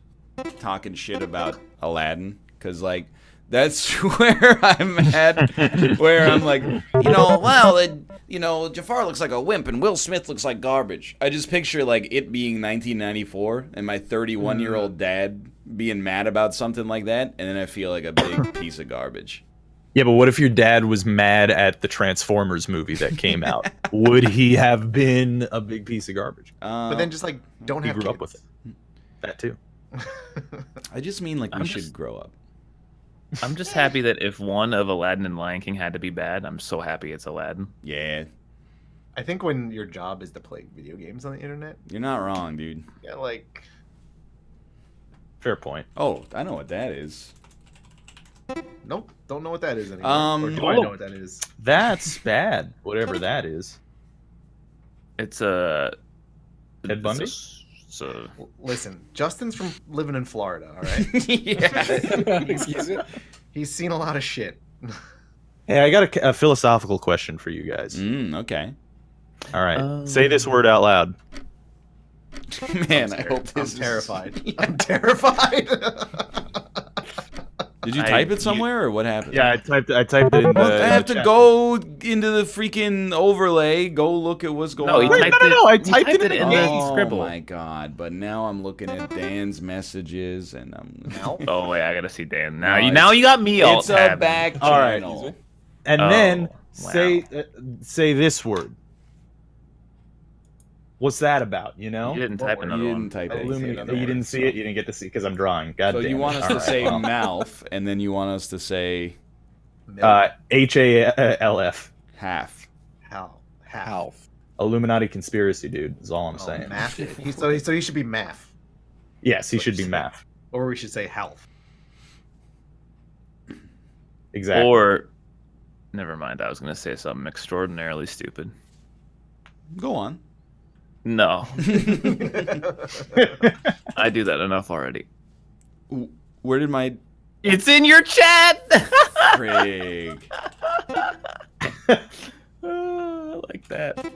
Speaker 3: talking shit about Aladdin? Because like that's where I'm at, where I'm like, Jafar looks like a wimp and Will Smith looks like garbage. I just picture like it being 1994 and my 31-year-old dad being mad about something like that, and then I feel like a big piece of garbage.
Speaker 1: Yeah, but what if your dad was mad at the Transformers movie that came out? Would he have been a big piece of garbage?
Speaker 2: But then just like don't
Speaker 1: He
Speaker 2: have
Speaker 1: grew
Speaker 2: kids.
Speaker 1: up with it. That too.
Speaker 3: I just mean like we should grow up.
Speaker 4: I'm just happy that if one of Aladdin and Lion King had to be bad, I'm so happy it's Aladdin.
Speaker 3: Yeah,
Speaker 2: I think when your job is to play video games on the internet,
Speaker 3: you're not wrong, dude.
Speaker 2: yeah, like
Speaker 1: Fair point.
Speaker 3: Oh, I know what that is.
Speaker 2: nope, don't know what that is anymore. Or do I know what that is?
Speaker 1: That's bad. Whatever that is.
Speaker 4: It's a
Speaker 1: Ted Bundy?
Speaker 4: So
Speaker 2: Listen, Justin's from living in Florida, all right?
Speaker 3: Yeah.
Speaker 5: Excuse me.
Speaker 2: He's seen a lot of shit.
Speaker 1: Hey, I got a philosophical question for you guys.
Speaker 3: Okay.
Speaker 1: All right. Say this word out loud.
Speaker 3: Man, I hope
Speaker 2: I'm
Speaker 3: this is...
Speaker 2: terrified. I'm terrified.
Speaker 3: Did you type it somewhere or what happened?
Speaker 1: Yeah, I typed it in the.
Speaker 3: I have to go into the freaking overlay, go look at what's going
Speaker 4: No, he
Speaker 3: on.
Speaker 1: Wait,
Speaker 4: typed
Speaker 1: no, I
Speaker 4: he
Speaker 1: typed it in
Speaker 4: in
Speaker 1: the
Speaker 4: the
Speaker 3: Oh
Speaker 4: Skribbl.
Speaker 3: my god! But now I'm looking at Dan's messages, and I'm
Speaker 4: Oh wait, I gotta see Dan.
Speaker 3: No,
Speaker 4: Now you got me all
Speaker 3: it's a
Speaker 4: tabbed.
Speaker 3: back
Speaker 1: All right.
Speaker 3: channel.
Speaker 1: And
Speaker 4: Oh,
Speaker 1: then
Speaker 4: wow.
Speaker 1: say this word. What's that about? You know?
Speaker 4: You didn't
Speaker 2: What
Speaker 4: type
Speaker 2: word?
Speaker 4: another
Speaker 3: You
Speaker 4: one.
Speaker 3: didn't type
Speaker 2: Illumina-
Speaker 3: anything.
Speaker 2: another
Speaker 1: You didn't
Speaker 2: word,
Speaker 1: see
Speaker 2: so-
Speaker 1: it. You didn't get to see because I'm drawing. God
Speaker 3: So
Speaker 1: damn
Speaker 3: you want
Speaker 1: it.
Speaker 3: us
Speaker 1: All
Speaker 3: to
Speaker 1: right,
Speaker 3: say
Speaker 1: well.
Speaker 3: mouth, and then you want us to say
Speaker 1: HALF.
Speaker 3: half.
Speaker 5: Half.
Speaker 1: Illuminati conspiracy, dude. Is all I'm saying.
Speaker 2: Math. So he should be math,
Speaker 1: Yes, he should be math.
Speaker 2: or we should say health.
Speaker 1: Exactly.
Speaker 4: Or, never mind. I was gonna say something extraordinarily stupid.
Speaker 3: Go on.
Speaker 4: No, I do that enough already.
Speaker 3: Where did my
Speaker 4: It's in your chat.
Speaker 3: Craig?
Speaker 4: I like that.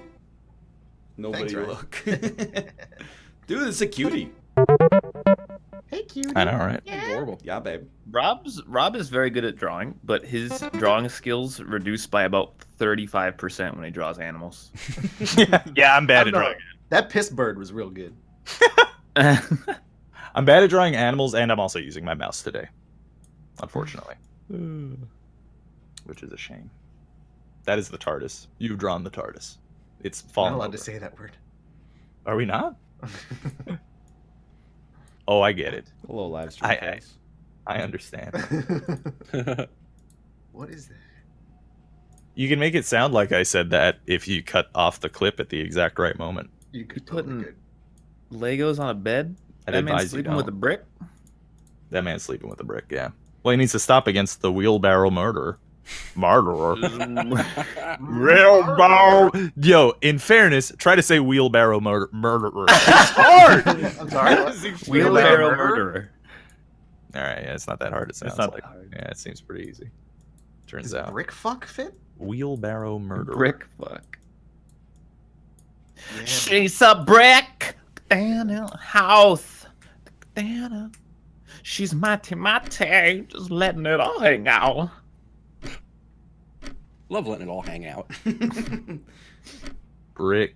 Speaker 3: Nobody
Speaker 2: Thanks, Ryan.
Speaker 3: look. Dude, it's a cutie.
Speaker 2: Hey, cutie.
Speaker 1: I know, right?
Speaker 5: Adorable.
Speaker 3: Yeah, babe.
Speaker 4: Rob is very good at drawing, but his drawing skills reduce by about 35% when he draws animals.
Speaker 1: Yeah, I'm bad at
Speaker 2: No,
Speaker 1: drawing.
Speaker 2: that piss bird was real good.
Speaker 1: I'm bad at drawing animals, and I'm also using my mouse today. Unfortunately. Which is a shame. That is the TARDIS. You've drawn the TARDIS. It's
Speaker 2: I'm
Speaker 1: fallen
Speaker 2: not allowed
Speaker 1: over.
Speaker 2: to say that word.
Speaker 1: Are we not? Oh, I get it.
Speaker 3: Hello, live stream.
Speaker 1: I-
Speaker 3: folks.
Speaker 1: I understand.
Speaker 2: What is that?
Speaker 1: You can make it sound like I said that if you cut off the clip at the exact right moment.
Speaker 2: You could
Speaker 4: You putting-
Speaker 2: totally could.
Speaker 4: Legos on a bed?
Speaker 1: I'd
Speaker 4: That man's
Speaker 1: advise you
Speaker 4: sleeping with a
Speaker 1: don't.
Speaker 4: brick?
Speaker 1: That man's sleeping with a brick, yeah. Well, he needs to stop against the wheelbarrow murderer. Murderer. Wheelbarrow. Yo, in fairness, try to say wheelbarrow murderer. It's hard.
Speaker 2: I'm sorry. what?
Speaker 4: Wheelbarrow murderer.
Speaker 1: All right, yeah, it's not that hard. It sounds
Speaker 4: not
Speaker 1: like.
Speaker 4: that hard.
Speaker 1: Yeah, it seems pretty easy. Turns
Speaker 2: Does
Speaker 1: out.
Speaker 2: brick fuck fit?
Speaker 1: Wheelbarrow murderer.
Speaker 4: Brick fuck.
Speaker 2: Yeah.
Speaker 4: She's a brick down in a house. Down. She's mighty, just letting it all hang out.
Speaker 5: Love letting it all hang out.
Speaker 1: Brick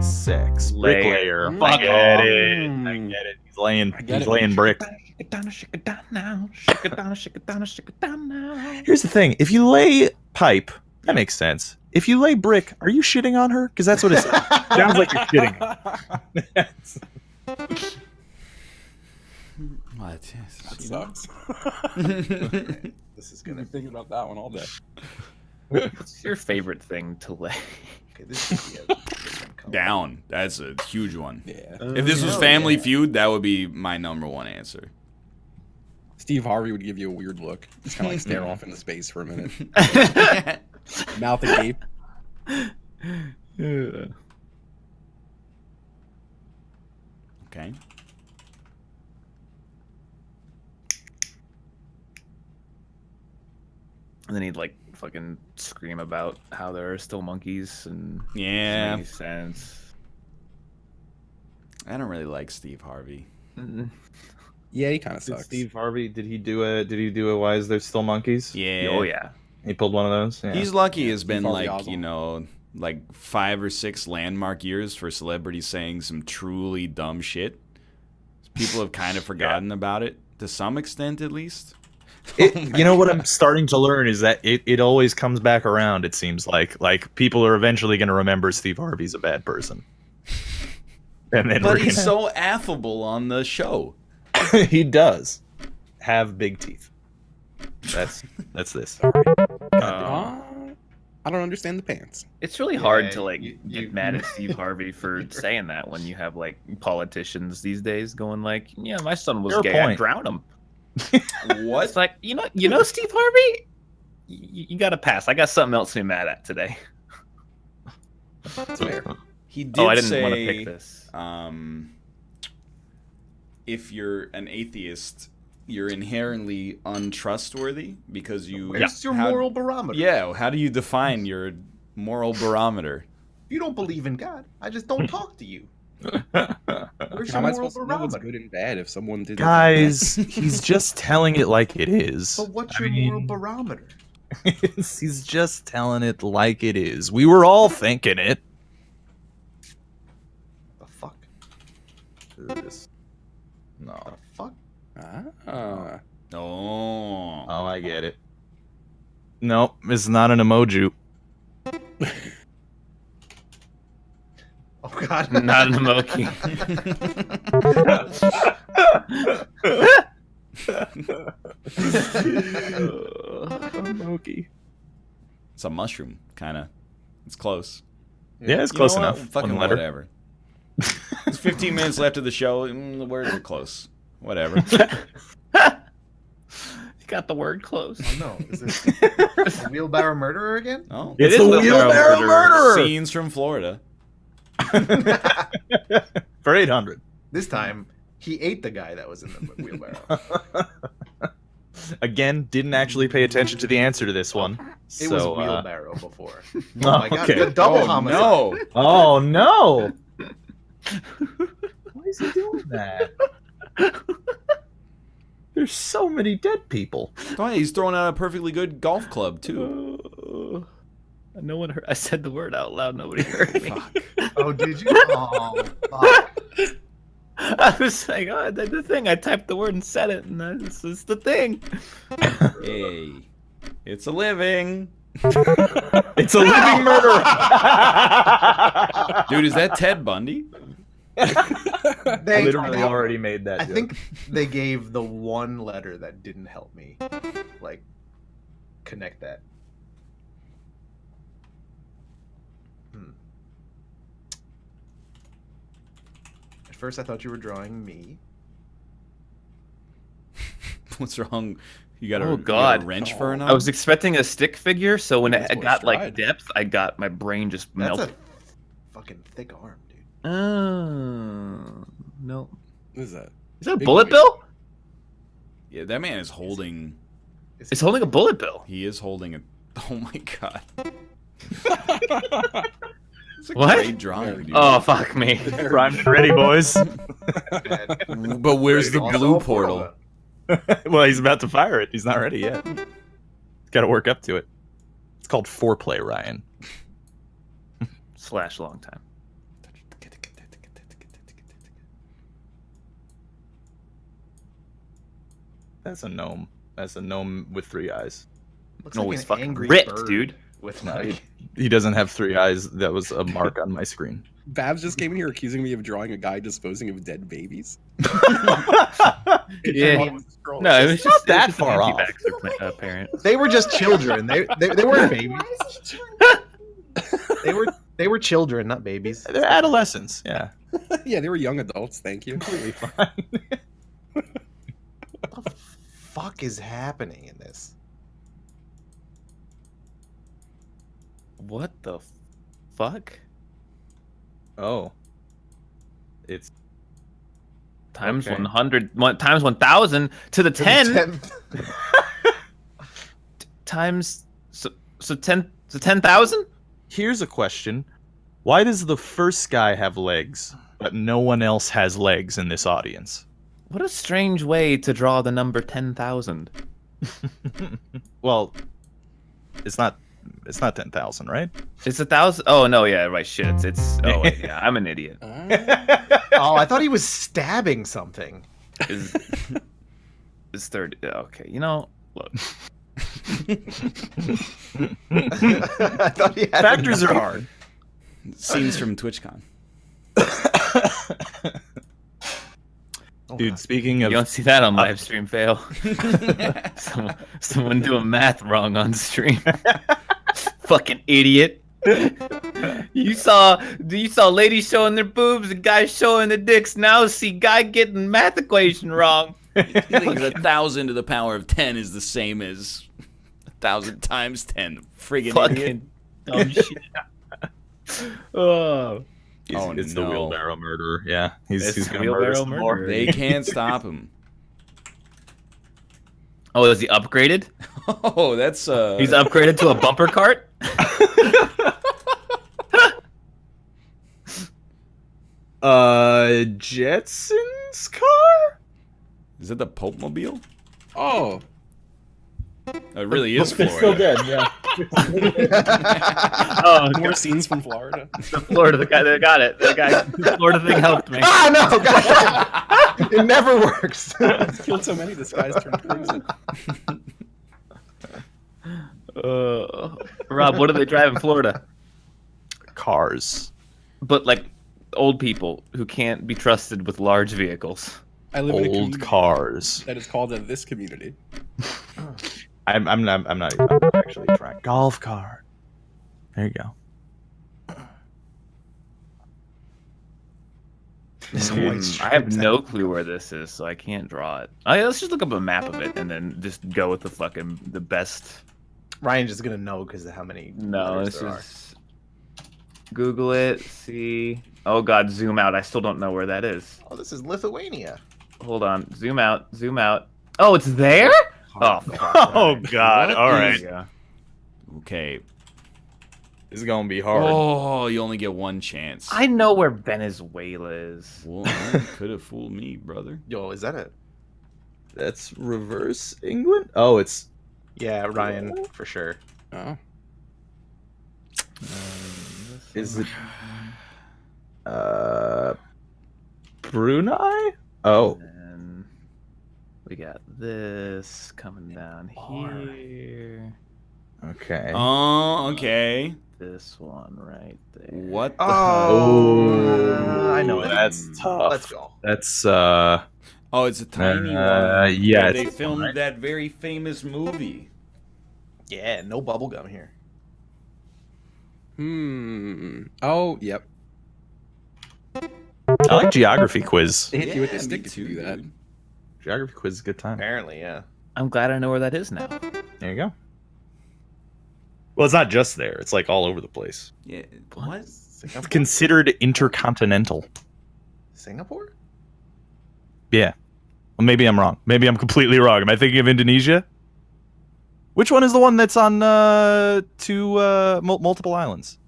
Speaker 1: sex.
Speaker 4: Layer.
Speaker 1: Bricklayer.
Speaker 5: Mm.
Speaker 1: I get it. I get it. He's laying.
Speaker 5: get
Speaker 1: He's
Speaker 5: it.
Speaker 1: laying brick.
Speaker 4: Shake it down, shake it down now. Shake it down, shake it down, shake it down now.
Speaker 1: Here's the thing: if you lay pipe, that makes sense. If you lay brick, are you shitting on her? Because that's what it sounds like. You're shitting.
Speaker 3: What?
Speaker 5: That sucks.
Speaker 2: This is
Speaker 5: Gonna
Speaker 2: gonna.
Speaker 5: be thinking about that one all day.
Speaker 4: What's your favorite thing to lay?
Speaker 2: Okay, this is gonna be a different color.
Speaker 3: Down. That's a huge one.
Speaker 5: Yeah.
Speaker 3: If this was
Speaker 2: hell
Speaker 3: Family
Speaker 2: yeah.
Speaker 3: Feud, that would be my number one answer.
Speaker 5: Steve Harvey would give you a weird look. Just kind of like stare off into space for a minute. Mouth agape.
Speaker 3: Okay.
Speaker 4: And then he'd like fucking scream about how there are still monkeys and
Speaker 3: Yeah.
Speaker 4: makes sense.
Speaker 3: I don't really like Steve Harvey.
Speaker 5: Yeah, he kind of
Speaker 1: Did
Speaker 5: sucks.
Speaker 1: Steve Harvey? Did he do a? Why is there still monkeys?
Speaker 3: Yeah.
Speaker 4: Oh yeah.
Speaker 1: He pulled one of those. Yeah.
Speaker 3: He's lucky it's been
Speaker 5: Harvey
Speaker 3: like,
Speaker 5: Oswald.
Speaker 3: you know, like 5 or 6 landmark years for celebrities saying some truly dumb shit. People have kind of forgotten about it, to some extent at least.
Speaker 1: You know what I'm starting to learn is that it always comes back around. It seems like people are eventually going to remember Steve Harvey's a bad person. And then
Speaker 3: But he's so affable on the show.
Speaker 1: he does have big teeth. That's this.
Speaker 5: I don't understand the pants.
Speaker 4: It's really hard to
Speaker 2: you-
Speaker 4: get mad at Steve Harvey for saying that when you have like politicians these days going like, yeah, my son was
Speaker 1: Fair
Speaker 4: gay, I'd
Speaker 1: point.
Speaker 4: drown him.
Speaker 3: What?
Speaker 4: It's like, you know, Steve Harvey, you got to pass. I got something else to be mad at today.
Speaker 5: That's fair.
Speaker 3: He did
Speaker 4: I didn't
Speaker 3: say,
Speaker 4: want to pick this.
Speaker 3: If you're an atheist, you're inherently untrustworthy because you.
Speaker 2: Where's your
Speaker 3: how-
Speaker 2: moral barometer?
Speaker 3: Yeah, how do you define your moral barometer?
Speaker 2: If you don't believe in God, I just don't talk to you. Where's
Speaker 5: How
Speaker 2: your
Speaker 5: am I
Speaker 2: moral
Speaker 5: supposed to know what's
Speaker 2: barometer?
Speaker 5: good and bad if someone didn't?
Speaker 1: Guys, he's just telling it like it is.
Speaker 2: But what's
Speaker 1: I
Speaker 2: your
Speaker 1: mean-
Speaker 2: moral barometer?
Speaker 1: He's just telling it like it is. We were all thinking it.
Speaker 2: The fuck?
Speaker 1: This. No.
Speaker 2: The fuck?
Speaker 5: Ah.
Speaker 3: Oh.
Speaker 1: Oh, I get it. Nope, it's not an emoji.
Speaker 2: Oh god.
Speaker 4: Not an emoji.
Speaker 1: Emoji.
Speaker 3: It's a mushroom, kind of. It's close.
Speaker 1: Yeah, it's
Speaker 3: You
Speaker 1: close
Speaker 3: know what?
Speaker 1: enough.
Speaker 3: Fucking
Speaker 1: One letter.
Speaker 3: whatever. It's 15 minutes left of the show. The words are close. Whatever.
Speaker 4: You got the word close.
Speaker 2: Oh no, is this a wheelbarrow murderer again?
Speaker 3: Oh,
Speaker 1: It's
Speaker 4: It
Speaker 1: the
Speaker 4: is
Speaker 1: wheelbarrow murderer
Speaker 3: Scenes from Florida.
Speaker 1: for 800.
Speaker 2: This time, he ate the guy that was in the wheelbarrow.
Speaker 1: Again, didn't actually pay attention to the answer to this one.
Speaker 2: It
Speaker 1: So,
Speaker 2: was wheelbarrow before. Oh
Speaker 1: oh,
Speaker 2: my god,
Speaker 1: okay.
Speaker 2: the double
Speaker 3: Oh,
Speaker 2: homicide.
Speaker 3: no.
Speaker 1: Oh no! Why is he doing that? There's so many dead people.
Speaker 3: Oh, yeah, he's throwing out a perfectly good golf club, too.
Speaker 4: No one heard. I said the word out loud. Nobody heard me.
Speaker 2: Oh, did you? Oh, fuck.
Speaker 4: I was like, oh, I did the thing. I typed the word and said it, and this is the thing.
Speaker 3: Hey. It's a living.
Speaker 1: It's a living murderer.
Speaker 3: Dude, is that Ted Bundy?
Speaker 1: I
Speaker 2: They
Speaker 1: literally already made that
Speaker 2: I
Speaker 1: joke.
Speaker 2: think they gave the one letter that didn't help me, like, connect that. At first, I thought you were drawing me.
Speaker 3: What's wrong? You got a,
Speaker 4: Oh,
Speaker 3: you got a
Speaker 4: God.
Speaker 3: wrench for an
Speaker 4: I was expecting a stick figure, so when
Speaker 5: That's
Speaker 4: it
Speaker 5: what
Speaker 4: got like
Speaker 5: tried.
Speaker 4: depth, I got my brain just
Speaker 2: That's
Speaker 4: melted.
Speaker 2: a fucking thick arm, dude.
Speaker 4: Oh no!
Speaker 5: What is that?
Speaker 4: Is that a
Speaker 5: Big
Speaker 4: bullet
Speaker 5: boy.
Speaker 4: bill?
Speaker 3: Yeah, that man is holding.
Speaker 4: It's holding a bullet bill.
Speaker 3: He is holding a. Oh my god. It's a
Speaker 4: What?
Speaker 3: great drawing, dude.
Speaker 4: Oh fuck me!
Speaker 1: Rhymes ready, boys.
Speaker 3: But where's the
Speaker 2: Also
Speaker 3: blue
Speaker 2: a
Speaker 3: portal?
Speaker 1: Well, he's about to fire it. He's not ready yet. He's got to work up to it. It's called foreplay, Ryan.
Speaker 4: / long time.
Speaker 1: That's a gnome. That's a gnome with 3 eyes.
Speaker 2: Looks
Speaker 4: No,
Speaker 2: like
Speaker 4: he's
Speaker 2: an
Speaker 4: fucking
Speaker 2: angry
Speaker 4: ripped,
Speaker 2: bird
Speaker 4: dude.
Speaker 2: With
Speaker 1: No,
Speaker 2: like,
Speaker 1: he doesn't have 3 eyes. That was a mark on my screen.
Speaker 5: Babs just came in here accusing me of drawing a guy disposing of dead babies.
Speaker 4: Yeah. No, it was
Speaker 1: It's not
Speaker 4: just
Speaker 1: that
Speaker 4: it was just
Speaker 1: far off.
Speaker 4: anti-vaxxer parent.
Speaker 2: they were just children. They weren't babies. They were children, not babies.
Speaker 1: They're adolescents. Yeah.
Speaker 5: Yeah, they were young adults. Thank you.
Speaker 1: Completely fine.
Speaker 2: What the fuck is happening in this?
Speaker 4: What the fuck?
Speaker 1: Oh. It's
Speaker 4: Times
Speaker 1: Okay.
Speaker 4: 100, times 1,000 to the 10 times so 10,000.
Speaker 1: Here's a question. Why does the first guy have legs, but no one else has legs in this audience?
Speaker 4: What a strange way to draw the number 10,000.
Speaker 1: Well, it's not 10,000, right?
Speaker 4: It's 1,000. Oh no, yeah, right. Shit, it's. Oh wait, yeah, I'm an idiot.
Speaker 2: Oh, I thought he was stabbing something.
Speaker 4: Is 30? Okay, you know, Look.
Speaker 2: I thought he had
Speaker 1: Factors are hard.
Speaker 3: Scenes from TwitchCon.
Speaker 1: Dude, speaking
Speaker 4: You
Speaker 1: of
Speaker 4: don't see that on live stream, fail. Someone doing math wrong on stream. Fucking idiot. You saw ladies showing their boobs and guys showing their dicks. Now see guy getting math equation wrong.
Speaker 3: He thinks 1,000 to the power of 10 is the same as 1,000 times 10. Friggin' idiot.
Speaker 4: Fucking dumb shit. Oh.
Speaker 1: it's the wheelbarrow murderer. Yeah,
Speaker 4: It's
Speaker 1: he's
Speaker 4: the
Speaker 1: gonna murder
Speaker 4: wheelbarrow
Speaker 1: some more.
Speaker 4: murderer.
Speaker 3: They can't stop him.
Speaker 4: Oh, is he upgraded?
Speaker 3: Oh, that's
Speaker 4: He's upgraded to a bumper cart?
Speaker 1: Jetson's car?
Speaker 3: Is that the Pope Mobile?
Speaker 5: Oh,
Speaker 3: It really is
Speaker 1: It's still
Speaker 3: Florida.
Speaker 1: dead, yeah.
Speaker 4: Oh,
Speaker 5: more scenes from Florida.
Speaker 4: the Florida, the guy that got it. The Florida thing helped me.
Speaker 2: Ah, no, God. It never works.
Speaker 5: Killed so many, this guy's turned crimson.
Speaker 4: Rob, what do they drive in Florida?
Speaker 1: Cars.
Speaker 4: But like old people who can't be trusted with large vehicles.
Speaker 5: I live in a
Speaker 1: Old
Speaker 5: community
Speaker 1: cars.
Speaker 5: that is called this community.
Speaker 1: I'm not even actually trying. Golf cart. There you go.
Speaker 4: I have no clue where this is, so I can't draw it. Let's just look up a map of it and then just go with the best.
Speaker 2: Ryan's just gonna know because of how many.
Speaker 4: No,
Speaker 2: letters
Speaker 4: this
Speaker 2: there
Speaker 4: is. Google it. See. Oh God, zoom out. I still don't know where that is.
Speaker 2: Oh, this is Lithuania.
Speaker 4: Hold on. Zoom out. Zoom out. Oh, it's there. Oh.
Speaker 1: Oh God! All right,
Speaker 4: Yeah.
Speaker 3: Okay.
Speaker 1: this is gonna be hard.
Speaker 3: Oh, you only get one chance.
Speaker 4: I know where Venezuela is.
Speaker 3: Well, could have fooled me, brother.
Speaker 2: Yo, is that it?
Speaker 1: That's reverse England. Oh, it's
Speaker 2: Yeah, Ryan for sure.
Speaker 5: Oh,
Speaker 1: is it Brunei? Oh,
Speaker 4: And we got this coming down here.
Speaker 1: okay.
Speaker 3: Oh, okay.
Speaker 4: This one right there.
Speaker 3: What the?
Speaker 2: Oh, I know it.
Speaker 1: That's tough.
Speaker 2: Let's go.
Speaker 1: That's
Speaker 3: Oh, it's a tiny one.
Speaker 1: yeah,
Speaker 3: Where they
Speaker 1: it's
Speaker 3: filmed
Speaker 1: fine.
Speaker 3: that very famous movie.
Speaker 2: Yeah, no bubble gum here.
Speaker 5: Oh, yep.
Speaker 1: I like geography quiz.
Speaker 5: They hit you with the
Speaker 3: Yeah,
Speaker 5: stick
Speaker 3: me
Speaker 5: if you do
Speaker 3: too,
Speaker 5: that.
Speaker 3: dude.
Speaker 1: Geography quiz is a good time.
Speaker 2: Apparently, yeah.
Speaker 4: I'm glad I know where that is now.
Speaker 1: There you go. Well, it's not just there. It's like all over the place.
Speaker 3: Yeah. What?
Speaker 1: It's
Speaker 2: Singapore?
Speaker 1: considered intercontinental.
Speaker 2: Singapore?
Speaker 1: Yeah. Well, maybe I'm wrong. Maybe I'm completely wrong. Am I thinking of Indonesia? Which one is the one that's on multiple islands?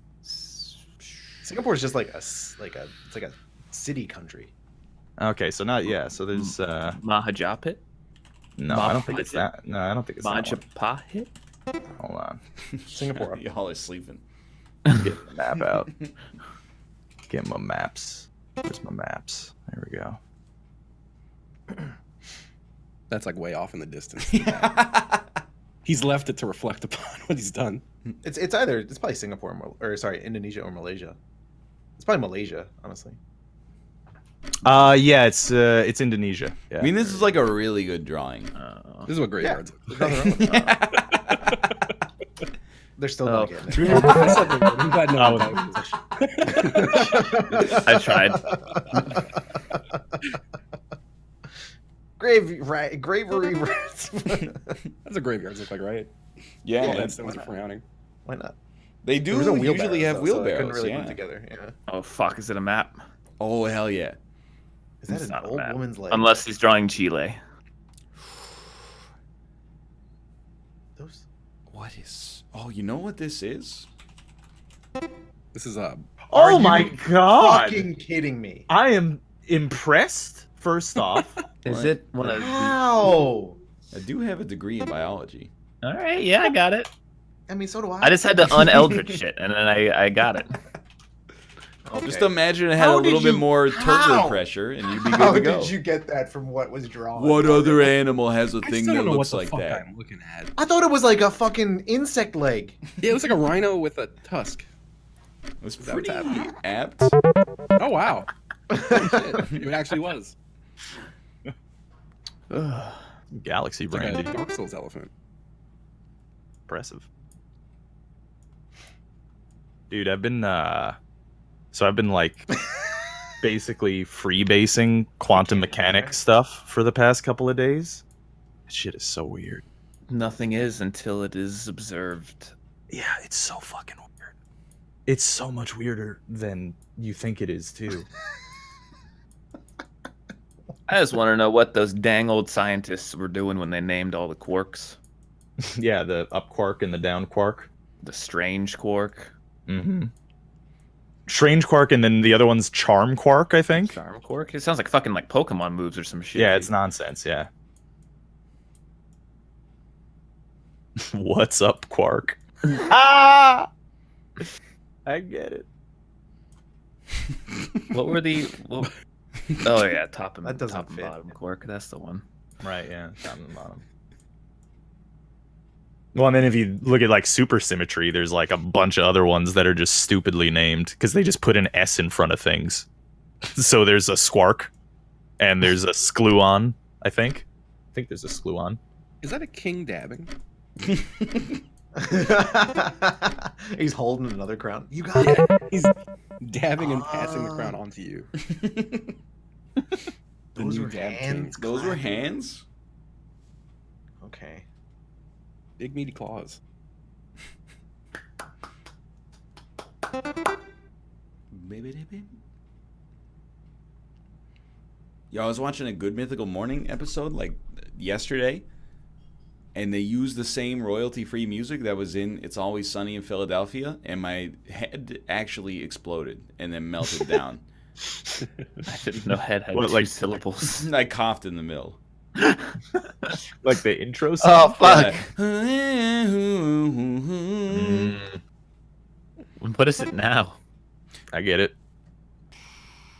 Speaker 2: Singapore is just like it's like a city country.
Speaker 1: Okay, so not so there's
Speaker 4: Mahajapit?
Speaker 1: no, I don't think it's that. No, I don't think it's that one.
Speaker 4: Mahajapahit?
Speaker 1: Hold on.
Speaker 2: Singapore.
Speaker 3: Y'all are sleeping.
Speaker 1: Get the map out. Get my maps. Where's my maps? There we go.
Speaker 5: That's like way off in the distance. He's left it to reflect upon what he's done.
Speaker 2: It's probably Singapore or sorry, Indonesia or Malaysia. It's probably Malaysia, honestly.
Speaker 1: Yeah, it's Indonesia. Yeah.
Speaker 3: I mean, this is like a really good drawing.
Speaker 5: This is what graveyards.
Speaker 2: There's nothing wrong with that. They're still not getting it.
Speaker 5: I'm glad no one knows.
Speaker 4: I tried.
Speaker 2: Gravery.
Speaker 5: That's what graveyards look like, right?
Speaker 3: Yeah,
Speaker 5: All
Speaker 3: man.
Speaker 5: that stones are frowning.
Speaker 2: Why not?
Speaker 3: They
Speaker 2: There
Speaker 3: do
Speaker 2: was no
Speaker 3: usually have
Speaker 2: wheelbarrows, though, so I couldn't
Speaker 3: wheelbarrows.
Speaker 2: really put
Speaker 3: Yeah.
Speaker 2: it together. Yeah.
Speaker 4: Oh fuck, is it a map?
Speaker 3: Oh hell yeah.
Speaker 2: Is that
Speaker 4: It's
Speaker 2: an
Speaker 4: not a
Speaker 2: old
Speaker 4: map.
Speaker 2: woman's leg?
Speaker 4: Unless he's drawing Chile.
Speaker 2: Those.
Speaker 3: What is? Oh, you know what this is?
Speaker 5: This is
Speaker 2: Are
Speaker 1: Oh
Speaker 2: you
Speaker 1: my god!
Speaker 2: Fucking kidding me?
Speaker 1: I am impressed. First off,
Speaker 4: Is
Speaker 3: What?
Speaker 4: it one of
Speaker 2: Wow.
Speaker 3: I do have a degree in biology.
Speaker 4: All right, yeah, I got it.
Speaker 2: I mean, so do I.
Speaker 4: I just had to uneldritch shit, and then I got it.
Speaker 3: Just imagine it had a little bit more turbo pressure, and you'd be good to go.
Speaker 2: How did you get that from what was drawn?
Speaker 3: What other animal has a
Speaker 5: I
Speaker 3: thing
Speaker 5: still
Speaker 3: that
Speaker 5: don't know
Speaker 3: looks
Speaker 5: what the
Speaker 3: like
Speaker 5: fuck
Speaker 3: that?
Speaker 5: I'm looking at.
Speaker 2: I thought it was like a fucking insect leg.
Speaker 5: Yeah, it looks like a rhino with a tusk.
Speaker 3: It was
Speaker 5: that what's
Speaker 3: pretty
Speaker 5: happening?
Speaker 3: apt.
Speaker 5: Oh wow! Holy shit. It actually was.
Speaker 1: Galaxy
Speaker 5: It's like a
Speaker 1: Brandy.
Speaker 5: Dark Souls elephant.
Speaker 1: Impressive. Dude, I've been like basically freebasing quantum mechanics stuff for the past couple of days. That shit is so weird.
Speaker 4: Nothing is until it is observed.
Speaker 1: Yeah, it's so fucking weird. It's so much weirder than you think it is, too.
Speaker 4: I just want to know what those dang old scientists were doing when they named all the quarks.
Speaker 1: Yeah, the up quark and the down quark.
Speaker 4: The strange quark.
Speaker 1: Mm-hmm. Strange quark, and then the other one's charm quark, I think.
Speaker 4: Charm quark? It sounds like fucking like Pokemon moves or some shit.
Speaker 1: Yeah,
Speaker 4: dude.
Speaker 1: it's nonsense, yeah. What's up, quark? Ah! I get it.
Speaker 4: What were the... Oh, yeah, top and,
Speaker 2: That doesn't
Speaker 4: top and
Speaker 2: fit.
Speaker 4: bottom quark. That's the one.
Speaker 1: Right, yeah, top and bottom. Well, and then if you look at like supersymmetry, there's like a bunch of other ones that are just stupidly named because they just put an S in front of things. So there's a squark, and there's a skluon. I think there's a skluon.
Speaker 5: Is that a king dabbing?
Speaker 2: He's holding another crown. You got it.
Speaker 5: He's dabbing and passing the crown onto you. The
Speaker 2: Those
Speaker 5: new
Speaker 2: were
Speaker 5: dab
Speaker 2: hands.
Speaker 5: king.
Speaker 3: Those were hands?
Speaker 2: Okay.
Speaker 5: Big meaty claws.
Speaker 3: Yo, I was watching a Good Mythical Morning episode like yesterday, and they used the same royalty-free music that was in It's Always Sunny in Philadelphia, and my head actually exploded and then melted down.
Speaker 4: I didn't know head had
Speaker 1: What,
Speaker 4: two
Speaker 1: like-
Speaker 4: syllables.
Speaker 3: I coughed in the middle.
Speaker 1: Like the intro song.
Speaker 2: Oh fuck.
Speaker 4: What is it now?
Speaker 1: I get it.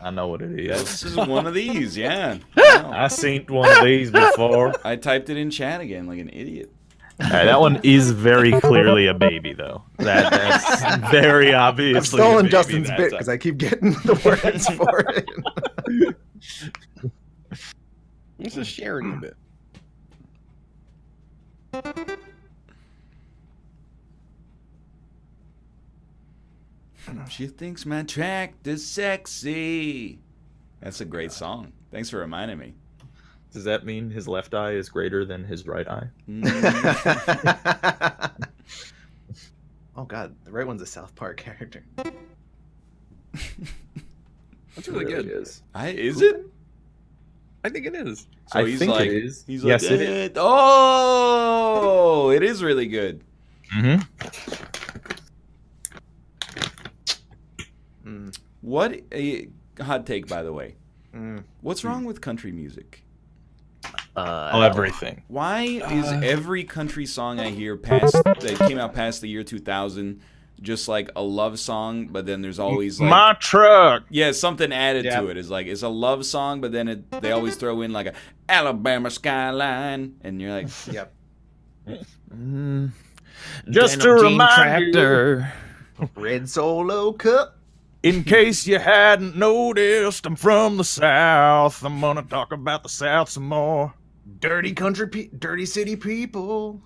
Speaker 1: I know what it is.
Speaker 3: This is one of these, yeah. Wow.
Speaker 1: I seen one of these before.
Speaker 3: I typed it in chat again like an idiot.
Speaker 1: That one is very clearly a baby, though. That's very obviously.
Speaker 2: I've stolen
Speaker 1: a baby
Speaker 2: Justin's
Speaker 1: that
Speaker 2: bit
Speaker 1: time.
Speaker 2: because I keep getting the words for it.
Speaker 5: It's just sharing a bit.
Speaker 3: She thinks my tractor's sexy. That's a great song. Thanks for reminding me.
Speaker 1: Does that mean his left eye is greater than his right eye?
Speaker 2: Oh god, the right one's a South Park character.
Speaker 5: That's really good.
Speaker 1: Is.
Speaker 3: Is it?
Speaker 5: I think it is.
Speaker 3: So
Speaker 1: I
Speaker 3: he's
Speaker 1: think
Speaker 3: like,
Speaker 1: it is.
Speaker 3: He's
Speaker 1: Yes,
Speaker 3: like,
Speaker 1: it is.
Speaker 3: Oh, it is really good.
Speaker 1: Mm-hmm.
Speaker 3: What a hot take, by the way.
Speaker 2: Mm.
Speaker 3: What's wrong with country music?
Speaker 1: Everything.
Speaker 3: Why is every country song I hear that came out past the year 2000 just like a love song, but then there's always like
Speaker 1: My truck.
Speaker 3: something added
Speaker 2: Yeah.
Speaker 3: to it. It's like it's a love song, but then they always throw in like a Alabama skyline, and you're like,
Speaker 2: Yep.
Speaker 1: Just to
Speaker 4: Denim jean
Speaker 1: remind
Speaker 4: tractor.
Speaker 2: Red Solo Cup.
Speaker 1: In case you hadn't noticed, I'm from the South. I'm gonna talk about the South some more.
Speaker 2: Dirty dirty city people.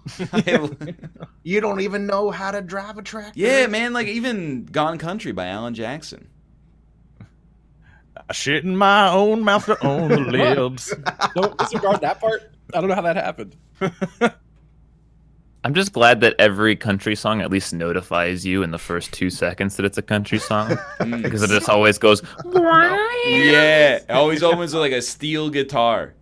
Speaker 2: You don't even know how to drive a tractor.
Speaker 3: yeah, man, like even Gone Country by Alan Jackson.
Speaker 1: I shit in my own mouth to own the libs.
Speaker 5: Don't disregard that part. I don't know how that happened.
Speaker 4: I'm just glad that every country song at least notifies you in the first 2 seconds that it's a country song. Because it just always goes,
Speaker 3: Yeah, it always opens with like a steel guitar.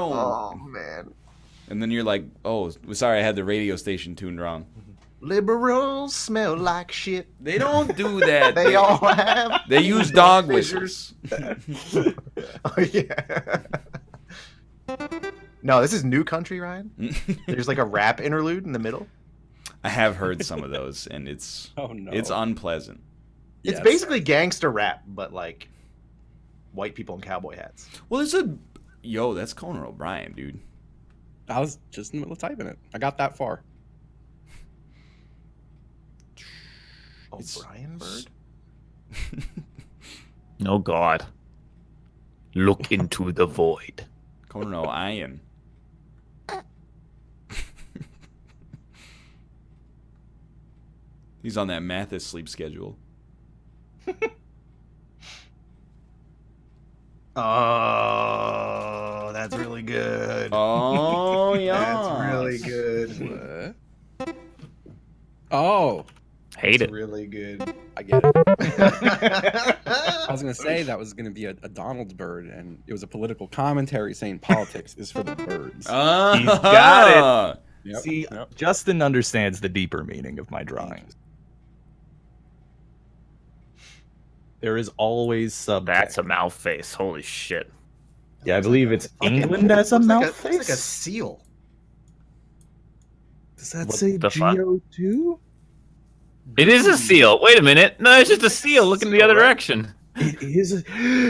Speaker 2: Oh man.
Speaker 3: And then you're like, oh, sorry, I had the radio station tuned wrong.
Speaker 2: Liberals smell like shit.
Speaker 3: They don't do that.
Speaker 2: They all have.
Speaker 3: They use dog whistles.
Speaker 2: Oh yeah. No, this is new country, Ryan. There's like a rap interlude in the middle.
Speaker 3: I have heard some of those, and it's it's unpleasant.
Speaker 2: It's basically gangster rap, but like white people in cowboy hats.
Speaker 3: Well, that's Conan O'Brien, dude.
Speaker 5: I was just in the middle of typing it. I got that far.
Speaker 2: O'Brien bird?
Speaker 4: Oh God. Look into the void.
Speaker 3: Conan O'Brien. He's on that Mathis sleep schedule.
Speaker 2: Oh, that's really good.
Speaker 3: Oh, yeah.
Speaker 2: That's really good.
Speaker 5: What? Oh,
Speaker 4: Hate
Speaker 2: That's
Speaker 4: it.
Speaker 2: really good.
Speaker 5: I get it. I was gonna say that was gonna be a Donald's bird, and it was a political commentary saying politics is for the birds.
Speaker 1: He's got it.
Speaker 5: Yep.
Speaker 1: See, Justin understands the deeper meaning of my drawing. There is always subtext.
Speaker 4: That's a mouth face. Holy shit.
Speaker 1: Yeah, I believe it's England as a mouth
Speaker 2: It's like a
Speaker 1: face.
Speaker 2: seal.
Speaker 1: Does that
Speaker 4: What
Speaker 1: say
Speaker 4: the fuck?
Speaker 1: GO2?
Speaker 4: It is a seal. Wait a minute. No, it's just a seal looking the other direction.
Speaker 1: It is.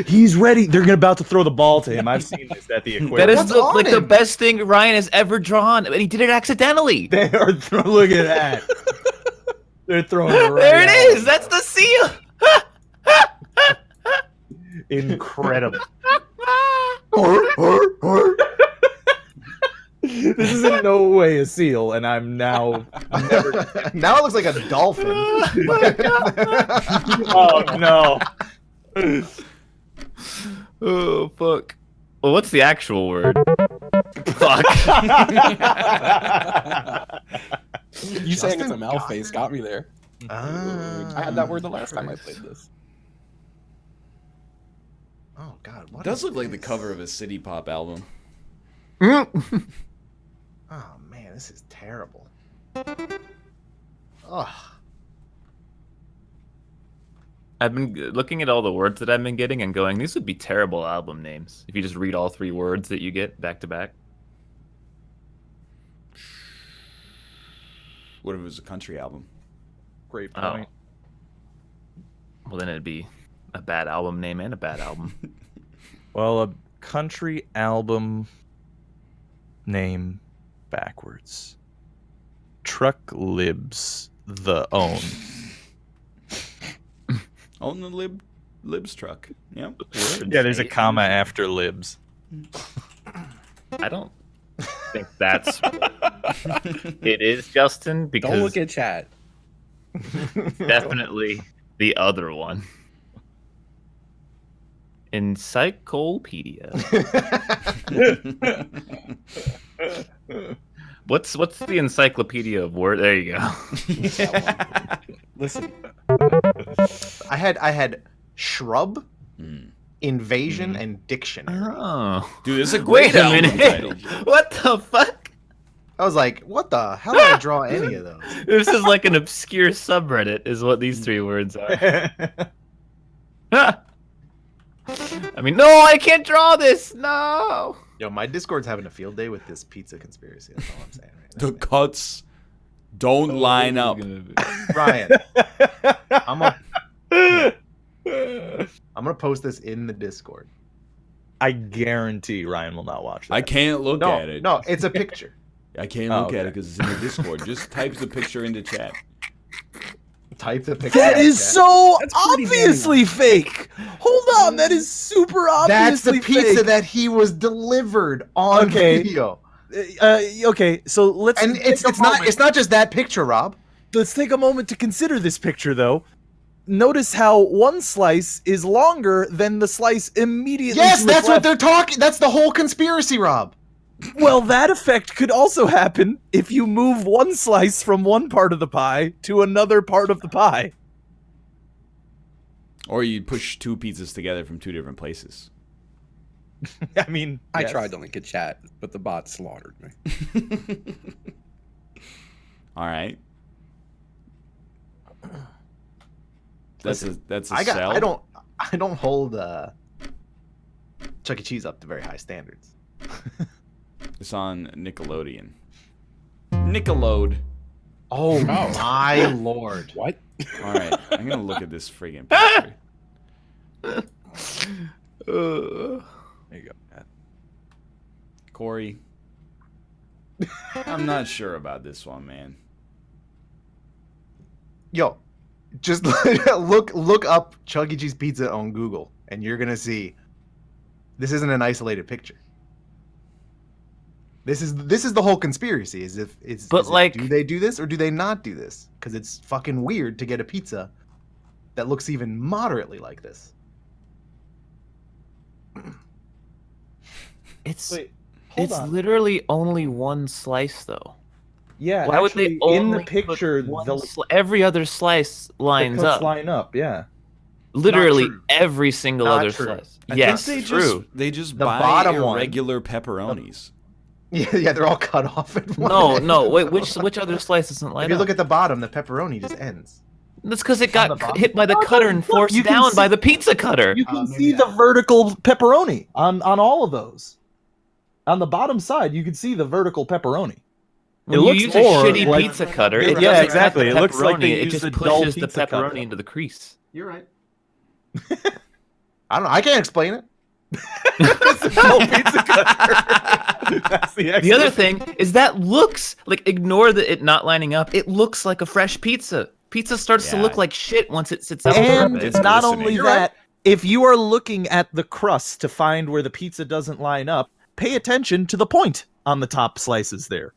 Speaker 1: He's ready. They're about to throw the ball to him. I've seen this at the aquarium.
Speaker 4: That is
Speaker 2: What's
Speaker 4: the,
Speaker 2: on
Speaker 4: like the
Speaker 2: him?
Speaker 4: best thing Ryan has ever drawn, and he did it accidentally.
Speaker 1: They are look at that. They're throwing it right
Speaker 4: There it
Speaker 1: at
Speaker 4: is. That's the seal.
Speaker 1: him. Incredible. This is in no way a seal, and I'm now never.
Speaker 2: Now it looks like a dolphin.
Speaker 1: Oh no!
Speaker 4: Oh fuck. Well, what's the actual word? Fuck.
Speaker 5: You saying it's a mouth face got me there.
Speaker 2: Ah.
Speaker 5: I had that word the last time I played this.
Speaker 2: Oh God! What
Speaker 3: It does
Speaker 2: is
Speaker 3: look like the
Speaker 2: this?
Speaker 3: cover of a city pop album.
Speaker 2: Oh man, this is terrible. Oh,
Speaker 4: I've been looking at all the words that I've been getting and going, these would be terrible album names if you just read all 3 words that you get back to back.
Speaker 3: What if it was a country album?
Speaker 1: Great
Speaker 4: Oh.
Speaker 1: point.
Speaker 4: Well, then it'd be a bad album name and a bad album.
Speaker 1: Well, a country album name backwards. Truck Libs the Own.
Speaker 3: Own the Libs truck. Yep.
Speaker 1: Yeah, there's a comma after Libs.
Speaker 4: I don't think that's it is, Justin,
Speaker 5: Don't
Speaker 4: because
Speaker 5: look at chat.
Speaker 4: definitely the other one. Encyclopedia. What's the encyclopedia of word? There you go.
Speaker 5: Listen,
Speaker 2: I had shrub, invasion, and dictionary.
Speaker 4: Oh.
Speaker 3: Dude, this is a great
Speaker 4: Wait a
Speaker 3: album title.
Speaker 4: minute. What the fuck?
Speaker 2: I was like, what the hell did I draw any of those?
Speaker 4: This is like an obscure subreddit, is what these 3 words are. I mean, no, I can't draw this. No.
Speaker 2: Yo, my Discord's having a field day with this pizza conspiracy. That's all I'm saying right now.
Speaker 3: The cuts don't line up.
Speaker 2: Ryan, I'm gonna post this in the Discord.
Speaker 1: I guarantee Ryan will not watch that.
Speaker 3: I can't look
Speaker 2: No,
Speaker 3: at it.
Speaker 2: no, it's a picture.
Speaker 3: I can't
Speaker 1: Oh,
Speaker 3: look at
Speaker 1: okay.
Speaker 3: it because it's in the Discord. Just type the picture into chat.
Speaker 2: Type the picture.
Speaker 1: That
Speaker 2: in
Speaker 1: is
Speaker 2: chat.
Speaker 1: so
Speaker 5: That's pretty
Speaker 1: obviously fake. Hold on, that is super
Speaker 2: That's
Speaker 1: obviously
Speaker 2: the pizza
Speaker 1: fake.
Speaker 2: that he was delivered on
Speaker 1: Okay.
Speaker 2: video.
Speaker 1: Okay, so let's
Speaker 2: And
Speaker 1: take
Speaker 2: it's
Speaker 1: a moment.
Speaker 2: not just that picture, Rob.
Speaker 1: Let's take a moment to consider this picture, though. Notice how one slice is longer than the slice immediately.
Speaker 2: Yes,
Speaker 1: to its
Speaker 2: that's what
Speaker 1: left.
Speaker 2: they're talking. That's the whole conspiracy, Rob.
Speaker 1: Well, that effect could also happen if you move one slice from one part of the pie to another part of the pie.
Speaker 3: Or you push 2 pizzas together from 2 different places.
Speaker 1: I mean,
Speaker 5: I
Speaker 1: yes.
Speaker 5: tried to link a chat, but the bot slaughtered me.
Speaker 3: All right. That's a
Speaker 2: I
Speaker 3: sell.
Speaker 2: I don't hold Chuck E. Cheese up to very high standards.
Speaker 3: It's on Nickelodeon. Nickelode.
Speaker 2: Oh my lord!
Speaker 5: What?
Speaker 3: All right, I'm gonna look at this friggin' picture.
Speaker 1: There you go, Pat.
Speaker 3: Corey, I'm not sure about this one, man.
Speaker 2: Yo, just look up Chuck E. Cheese pizza on Google, and you're gonna see this isn't an isolated picture. This is the whole conspiracy. Do they do this or do they not do this? Because it's fucking weird to get a pizza that looks even moderately like this.
Speaker 4: It's
Speaker 1: Wait, hold
Speaker 4: it's
Speaker 1: on.
Speaker 4: literally only one slice though.
Speaker 1: Yeah,
Speaker 4: Why would
Speaker 1: actually,
Speaker 4: they only
Speaker 1: in the
Speaker 4: put
Speaker 1: picture,
Speaker 4: one
Speaker 1: the
Speaker 4: every other slice lines
Speaker 1: cuts
Speaker 4: up?
Speaker 1: line up. Yeah.
Speaker 4: Literally
Speaker 2: true.
Speaker 4: every single
Speaker 2: Not
Speaker 4: other
Speaker 2: true.
Speaker 4: slice.
Speaker 3: I
Speaker 4: Yes,
Speaker 3: think
Speaker 4: true.
Speaker 3: they just
Speaker 2: The
Speaker 3: buy
Speaker 2: bottom one.
Speaker 3: irregular pepperonis.
Speaker 2: Yeah, they're all cut off at one
Speaker 4: No,
Speaker 2: end.
Speaker 4: no. Wait, which other slice doesn't line
Speaker 2: If you
Speaker 4: up?
Speaker 2: look at the bottom, the pepperoni just ends.
Speaker 4: That's because it
Speaker 2: On the
Speaker 4: got
Speaker 2: bottom?
Speaker 4: hit by the
Speaker 1: No,
Speaker 4: cutter
Speaker 1: no,
Speaker 4: and
Speaker 1: look,
Speaker 4: forced
Speaker 1: you can
Speaker 4: down by
Speaker 1: see-
Speaker 4: the pizza cutter.
Speaker 1: You can
Speaker 2: maybe
Speaker 1: see the
Speaker 2: that.
Speaker 1: vertical pepperoni on all of those. On the bottom side, you can see the vertical pepperoni.
Speaker 4: When
Speaker 1: it
Speaker 4: you
Speaker 1: looks
Speaker 4: use
Speaker 1: more
Speaker 4: a shitty
Speaker 1: like-
Speaker 4: pizza cutter,
Speaker 3: Yeah,
Speaker 4: it doesn't
Speaker 1: exactly.
Speaker 4: cut
Speaker 1: It
Speaker 4: the
Speaker 1: looks like they
Speaker 4: pepperoni, it
Speaker 1: used
Speaker 4: just
Speaker 1: a dull
Speaker 4: pushes the
Speaker 1: pizza
Speaker 4: pepperoni
Speaker 1: cutter.
Speaker 4: into the crease.
Speaker 2: You're right. I don't know. I can't explain it.
Speaker 1: No pizza cutter. That's
Speaker 4: The other thing is that looks like, ignore it not lining up. It looks like a fresh pizza. Pizza starts to
Speaker 3: Yeah.
Speaker 4: look like shit once it sits out for a
Speaker 1: And
Speaker 4: bit.
Speaker 3: It's
Speaker 1: not
Speaker 3: glistening.
Speaker 1: only
Speaker 3: You're
Speaker 1: that, if you are looking at the crust to find where the pizza doesn't line up, pay attention to the point on the top slices there.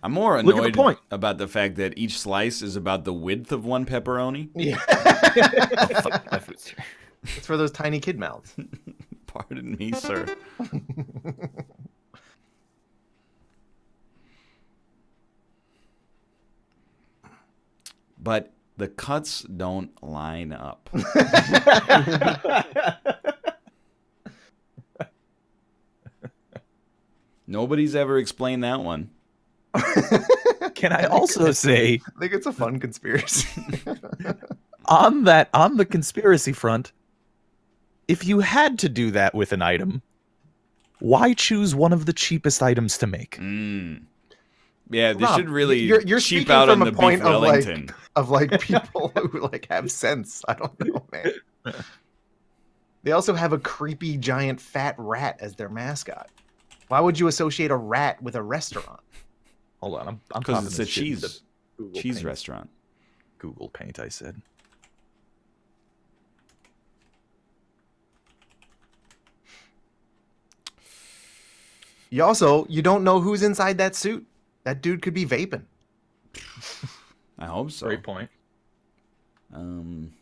Speaker 3: I'm more
Speaker 1: Look at the
Speaker 3: annoyed
Speaker 1: point.
Speaker 3: about the fact that each slice is about the width of one pepperoni.
Speaker 2: Yeah.
Speaker 4: Fuck, my food's here.
Speaker 2: It's for those tiny kid mouths.
Speaker 3: Pardon me, sir. But the cuts don't line up. Nobody's ever explained that one.
Speaker 1: Can I also say
Speaker 2: I think it's a fun conspiracy.
Speaker 1: on the conspiracy front, if you had to do that with an item, why choose one of the cheapest items to make?
Speaker 3: Yeah, they
Speaker 2: Rob,
Speaker 3: should really
Speaker 2: you're
Speaker 3: cheap
Speaker 2: speaking
Speaker 3: out
Speaker 2: from
Speaker 3: on
Speaker 2: a
Speaker 3: the
Speaker 2: point
Speaker 3: beef
Speaker 2: of
Speaker 3: Wellington.
Speaker 2: like people who like have sense. I don't know, man. They also have a creepy giant fat rat as their mascot. Why would you associate a rat with a restaurant?
Speaker 1: Hold on, I'm
Speaker 3: Because
Speaker 1: popping
Speaker 3: it's
Speaker 1: this
Speaker 3: a
Speaker 1: shit into
Speaker 3: cheese
Speaker 1: Google
Speaker 3: cheese
Speaker 1: Paint.
Speaker 3: restaurant.
Speaker 1: Google Paint, I said.
Speaker 2: You don't know who's inside that suit. That dude could be vaping.
Speaker 3: I hope so.
Speaker 1: Great point.
Speaker 3: I'm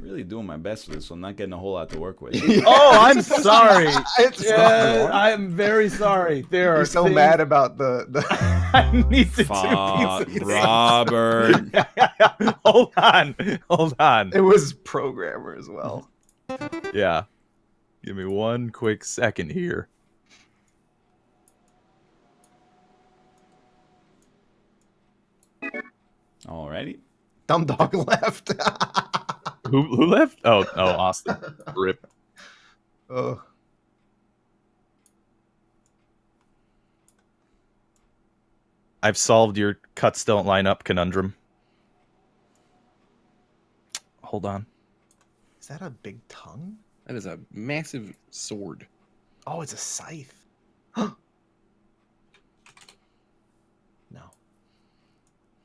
Speaker 3: really doing my best with this, so I'm not getting a whole lot to work with.
Speaker 1: Oh, I'm sorry.
Speaker 2: It's
Speaker 1: Yeah,
Speaker 2: not.
Speaker 1: I'm very sorry. There are
Speaker 2: You're so
Speaker 1: things
Speaker 2: mad about the
Speaker 1: I need to
Speaker 3: Fuck,
Speaker 1: do pieces.
Speaker 3: Robert.
Speaker 1: Hold on.
Speaker 2: It was programmer as well.
Speaker 1: Yeah. Give me one quick second here.
Speaker 3: Alrighty.
Speaker 2: Dumb dog left.
Speaker 1: Who left? Oh, Austin. Rip.
Speaker 2: Oh.
Speaker 1: I've solved your cuts don't line up conundrum. Hold on.
Speaker 2: Is that a big tongue?
Speaker 5: That is a massive sword.
Speaker 2: Oh, it's a scythe. No.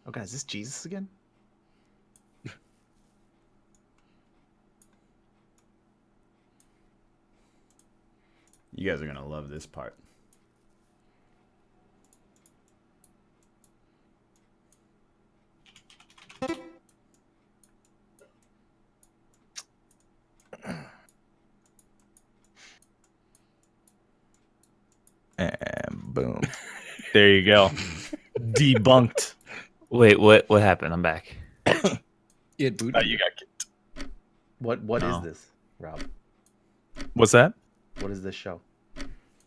Speaker 2: Oh god, is this Jesus again?
Speaker 3: You guys are gonna love this part.
Speaker 1: And boom. There you go. Debunked.
Speaker 4: Wait, what happened? I'm back.
Speaker 5: Yeah, dude.
Speaker 1: You got kicked.
Speaker 2: What
Speaker 1: No.
Speaker 2: is this, Rob?
Speaker 1: What's that?
Speaker 2: What is this show?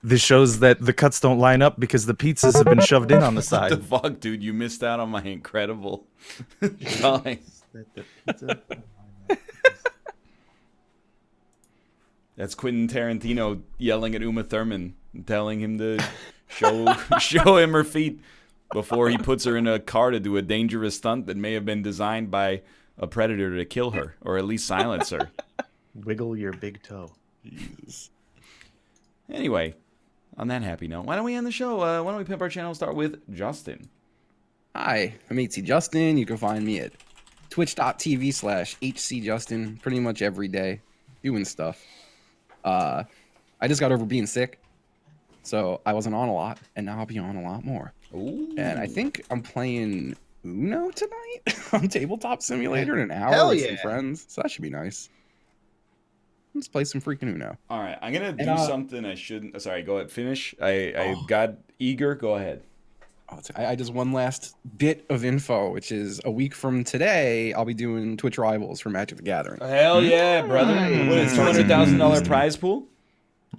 Speaker 1: This shows that the cuts don't line up because the pizzas have been shoved in on the
Speaker 3: What
Speaker 1: side.
Speaker 3: the fuck, dude? You missed out on my incredible drawing. That's Quentin Tarantino yelling at Uma Thurman, telling him to show him her feet. before he puts her in a car to do a dangerous stunt that may have been designed by a predator to kill her, or at least silence her.
Speaker 2: Wiggle your big toe.
Speaker 3: Jesus. Anyway, on that happy note, why don't we end the show? Why don't we pimp our channel and start with Justin?
Speaker 5: Hi, I'm HC Justin. You can find me at twitch.tv/HCJustin pretty much every day, doing stuff. I just got over being sick, so I wasn't on a lot, and now I'll be on a lot more.
Speaker 3: Ooh.
Speaker 5: And I think I'm playing Uno tonight on Tabletop Simulator in an hour
Speaker 2: Hell
Speaker 5: with
Speaker 2: yeah.
Speaker 5: some friends, so that should be nice. Let's play some freaking Uno.
Speaker 3: All right, I'm gonna do something I shouldn't. Sorry, go ahead. Finish. I got eager. Go ahead.
Speaker 5: I just one last bit of info, which is a week from today, I'll be doing Twitch Rivals for Magic the Gathering.
Speaker 3: Hell yeah, brother! What is $200,000 prize pool?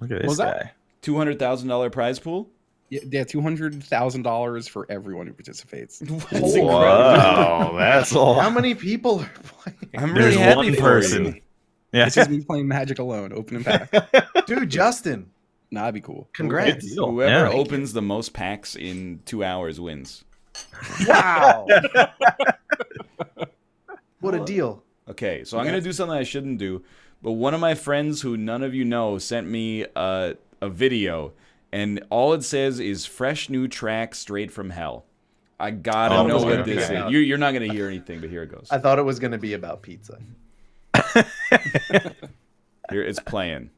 Speaker 1: Look at
Speaker 5: What was
Speaker 1: this
Speaker 5: that?
Speaker 1: guy.
Speaker 3: $200,000 prize pool.
Speaker 5: Yeah, $200,000 for everyone who participates.
Speaker 3: That's incredible.
Speaker 1: Wow, that's all.
Speaker 2: How many people are playing?
Speaker 3: I'm really
Speaker 1: There's
Speaker 3: happy
Speaker 1: one
Speaker 3: for
Speaker 1: person.
Speaker 3: you.
Speaker 1: Yeah.
Speaker 5: It's just me playing Magic alone, opening pack.
Speaker 2: Dude, Justin,
Speaker 5: Nah, that'd be cool.
Speaker 2: congrats.
Speaker 3: Whoever
Speaker 1: Yeah.
Speaker 3: opens the most packs in 2 hours wins.
Speaker 2: Wow. What a deal.
Speaker 3: Okay, so I'm gonna do something I shouldn't do, but one of my friends who none of you know sent me a video, and all it says is "fresh new track straight from hell." I gotta know what this is. You're not gonna hear anything, but here it goes.
Speaker 2: I thought it was going to be about pizza.
Speaker 3: Here it's playing.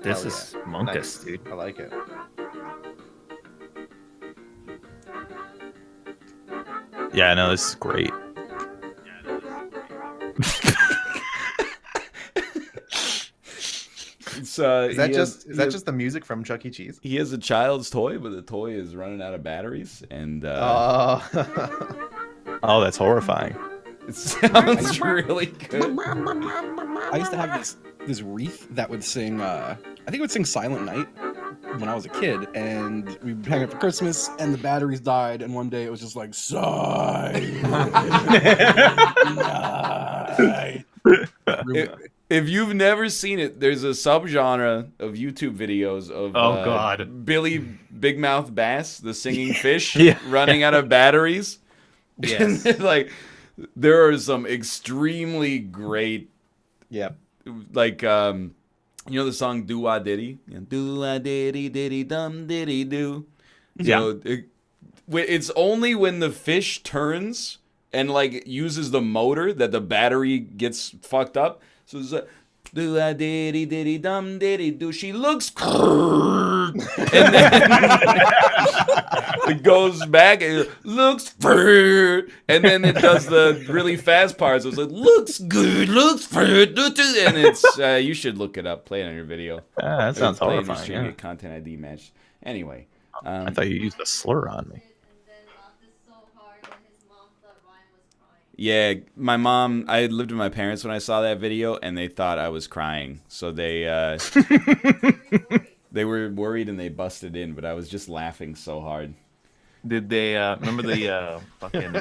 Speaker 4: This
Speaker 2: Hell
Speaker 4: is
Speaker 2: yeah.
Speaker 4: monkus,
Speaker 2: Nice.
Speaker 4: dude.
Speaker 2: I like it.
Speaker 1: Yeah, no, this is great.
Speaker 3: It's,
Speaker 2: Is that just the music from Chuck E. Cheese?
Speaker 3: he has a child's toy, but the toy is running out of batteries, and
Speaker 2: Oh.
Speaker 1: Oh, that's horrifying.
Speaker 3: it sounds really good.
Speaker 5: I used to have this wreath that would sing, I think it would sing Silent Night when I was a kid, and we'd hang it for Christmas, and the batteries died, and one day it was just like, Silent Night.
Speaker 3: If you've never seen it, there's a subgenre of YouTube videos of
Speaker 4: Oh, God.
Speaker 3: Billy Big Mouth Bass, the singing fish,
Speaker 1: Yeah.
Speaker 3: running out of batteries.
Speaker 2: Yes.
Speaker 3: And, like, there are some extremely great,
Speaker 2: Yep.
Speaker 3: like, you know the song "Do Wah Diddy"? Do Wah Diddy Diddy Dum Diddy Do. So it's only when the fish turns and like uses the motor that the battery gets fucked up. So it's like, do a diddy diddy dum diddy do. She looks, and then it goes back and it looks, and then it does the really fast part. So it's like looks good, looks, and it's you should look it up. Play it on your video.
Speaker 1: That sounds
Speaker 3: Play it on your
Speaker 1: horrifying.
Speaker 3: stream,
Speaker 1: Yeah.
Speaker 3: get content ID matched. Anyway,
Speaker 1: I thought you used a slur on me.
Speaker 3: yeah, my mom. I lived with my parents when I saw that video, and they thought I was crying. So they they were worried and they busted in, but I was just laughing so hard.
Speaker 4: Did they remember the fucking?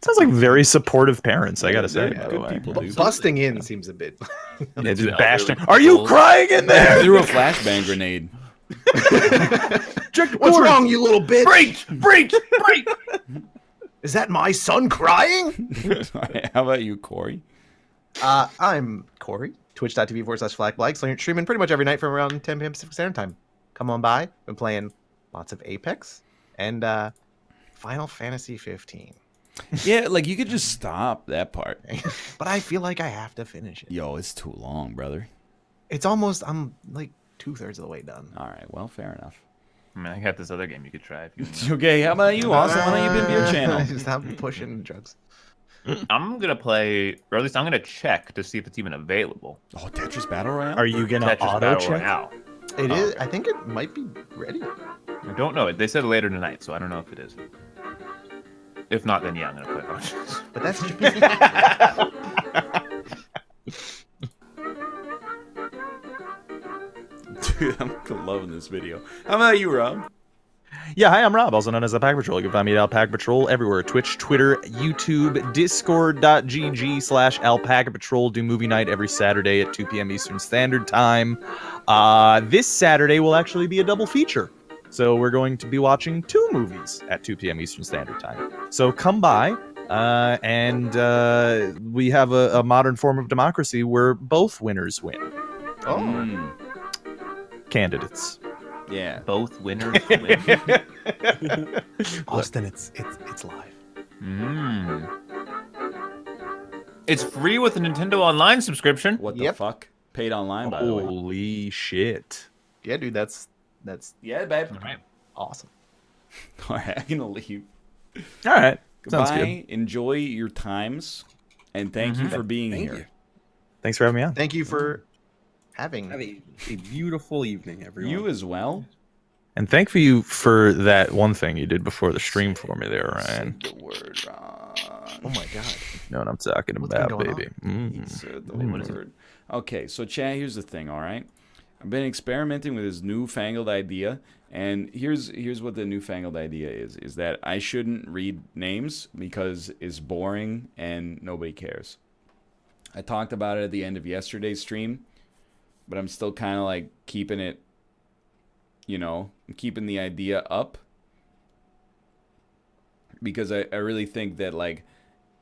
Speaker 1: Sounds like very supportive parents, I gotta say.
Speaker 3: They're
Speaker 1: By the
Speaker 3: good
Speaker 1: way.
Speaker 3: people, dude.
Speaker 2: Busting in seems a bit.
Speaker 1: Yeah, just
Speaker 4: Elderly
Speaker 1: bashed him.
Speaker 4: people.
Speaker 1: Are you crying in
Speaker 3: They
Speaker 1: there?
Speaker 3: threw a flashbang grenade.
Speaker 2: What's wrong, you little bitch?
Speaker 1: Break!
Speaker 2: Is that my son crying?
Speaker 3: How about you, Corey?
Speaker 2: I'm Corey. Twitch.tv/FlackBlack. Streaming pretty much every night from around 10 p.m. Pacific Standard Time. Come on by. Been playing lots of Apex and Final Fantasy 15.
Speaker 3: Yeah, like you could just stop that part.
Speaker 2: But I feel like I have to finish it.
Speaker 3: Yo, it's too long, brother.
Speaker 2: It's almost, I'm like 2/3 of the way done.
Speaker 3: All right, well, fair enough.
Speaker 4: I mean, I got this other game you could try if you want.
Speaker 3: Okay, how about you, Austin? Why don't you pimp your channel?
Speaker 2: Stop pushing drugs.
Speaker 4: I'm gonna play, or at least I'm gonna check to see if it's even available.
Speaker 3: Oh, Tetris Battle Royale?
Speaker 1: Are you gonna
Speaker 4: Tetris
Speaker 1: auto
Speaker 4: Battle
Speaker 1: check?
Speaker 4: Royale.
Speaker 2: It is. I think it might be ready.
Speaker 4: I don't know. They said later tonight, so I don't know if it is. If not, then yeah, I'm gonna play Autochess.
Speaker 2: But that's
Speaker 3: Dude, I'm loving this video. How about you, Rob?
Speaker 1: Yeah, hi, I'm Rob, also known as the Pack Patrol. You can find me at Alpaca Patrol everywhere. Twitch, Twitter, YouTube, Discord.gg/Alpaca Patrol. Do movie night every Saturday at 2 p.m. Eastern Standard Time. This Saturday will actually be a double feature. So we're going to be watching 2 movies at 2 p.m. Eastern Standard Time. So come by, and we have a modern form of democracy where both winners win.
Speaker 2: Oh.
Speaker 1: Candidates.
Speaker 3: Yeah.
Speaker 4: Both winners win.
Speaker 2: Austin, it's live.
Speaker 4: It's free with a Nintendo Online subscription.
Speaker 3: What the fuck? Paid online, by the way.
Speaker 1: Holy shit.
Speaker 2: Yeah, dude, that's
Speaker 3: Yeah, babe.
Speaker 4: All right.
Speaker 2: awesome.
Speaker 3: All right, I'm gonna leave.
Speaker 1: All right. Sounds
Speaker 3: Goodbye.
Speaker 1: good.
Speaker 3: Enjoy your times, and thank you for being
Speaker 5: Thank
Speaker 3: here.
Speaker 5: you.
Speaker 1: Thanks for having me on.
Speaker 2: Thank you for having
Speaker 5: Have
Speaker 2: me.
Speaker 5: a beautiful evening, everyone.
Speaker 3: You as well.
Speaker 1: And thank you for that one thing you did before the stream for me there, Ryan.
Speaker 3: Said the word wrong.
Speaker 2: Oh my god.
Speaker 1: You know what I'm talking
Speaker 2: What's been
Speaker 1: about,
Speaker 2: going
Speaker 1: baby.
Speaker 3: He said the word. Okay, so Chad, here's the thing. All right, I've been experimenting with this newfangled idea, and here's what the newfangled idea is that I shouldn't read names because it's boring and nobody cares. I talked about it at the end of yesterday's stream, but I'm still kind of like keeping it, keeping the idea up, because I really think that like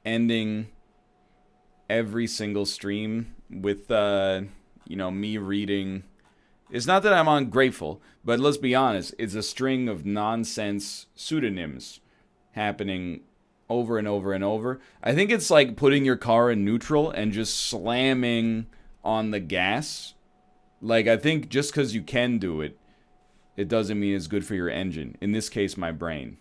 Speaker 3: ending every single stream with me reading, it's not that I'm ungrateful, but let's be honest, it's a string of nonsense pseudonyms happening over and over and over. I think it's like putting your car in neutral and just slamming on the gas. Like, I think just because you can do it, it doesn't mean it's good for your engine. In this case, my brain.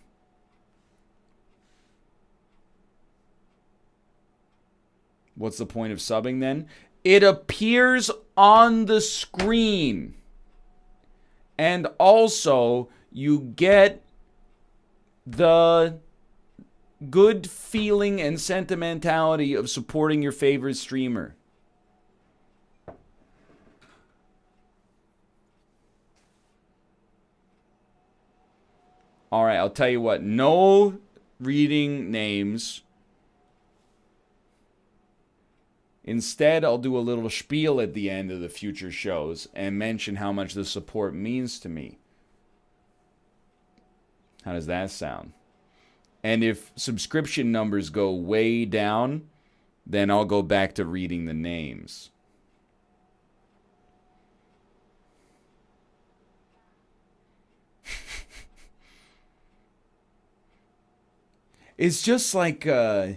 Speaker 3: What's the point of subbing then? It appears on the screen. And also, you get the good feeling and sentimentality of supporting your favorite streamer. All right, I'll tell you what. No reading names. Instead, I'll do a little spiel at the end of the future shows and mention how much the support means to me. How does that sound? And if subscription numbers go way down, then I'll go back to reading the names. It's just like, here's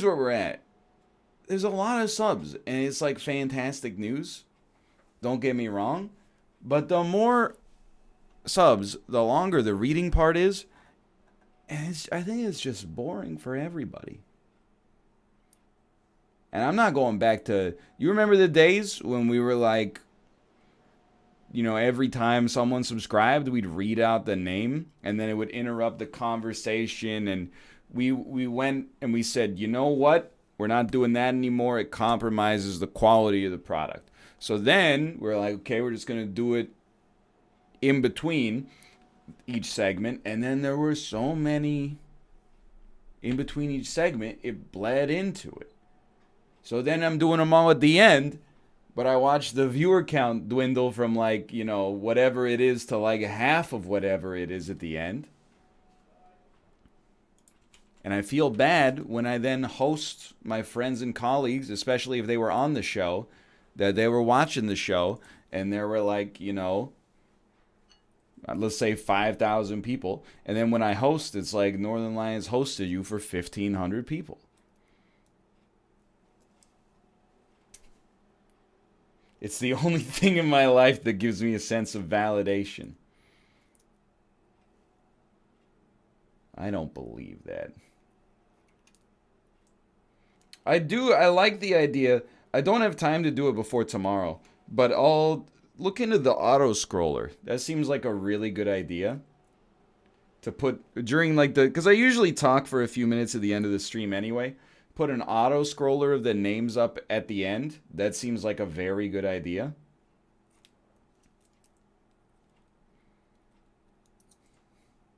Speaker 3: where we're at. There's a lot of subs, and it's like fantastic news. Don't get me wrong. But the more subs, the longer the reading part is. And I think it's just boring for everybody. And I'm not going back to... You remember the days when we were like... every time someone subscribed, we'd read out the name. And then it would interrupt the conversation. And we went and we said, you know what? We're not doing that anymore. It compromises the quality of the product. So then we're like, okay, we're just going to do it in between each segment. And then there were so many in between each segment, it bled into it. So then I'm doing them all at the end, but I watched the viewer count dwindle from like, whatever it is to like half of whatever it is at the end. And I feel bad when I then host my friends and colleagues, especially if they were on the show, that they were watching the show and there were like, let's say 5,000 people. And then when I host, it's like Northernlion's hosted you for 1,500 people. It's the only thing in my life that gives me a sense of validation. I don't believe that. I like the idea. I don't have time to do it before tomorrow, but I'll look into the auto scroller. That seems like a really good idea to put during because I usually talk for a few minutes at the end of the stream anyway. Put an auto scroller of the names up at the end. That seems like a very good idea.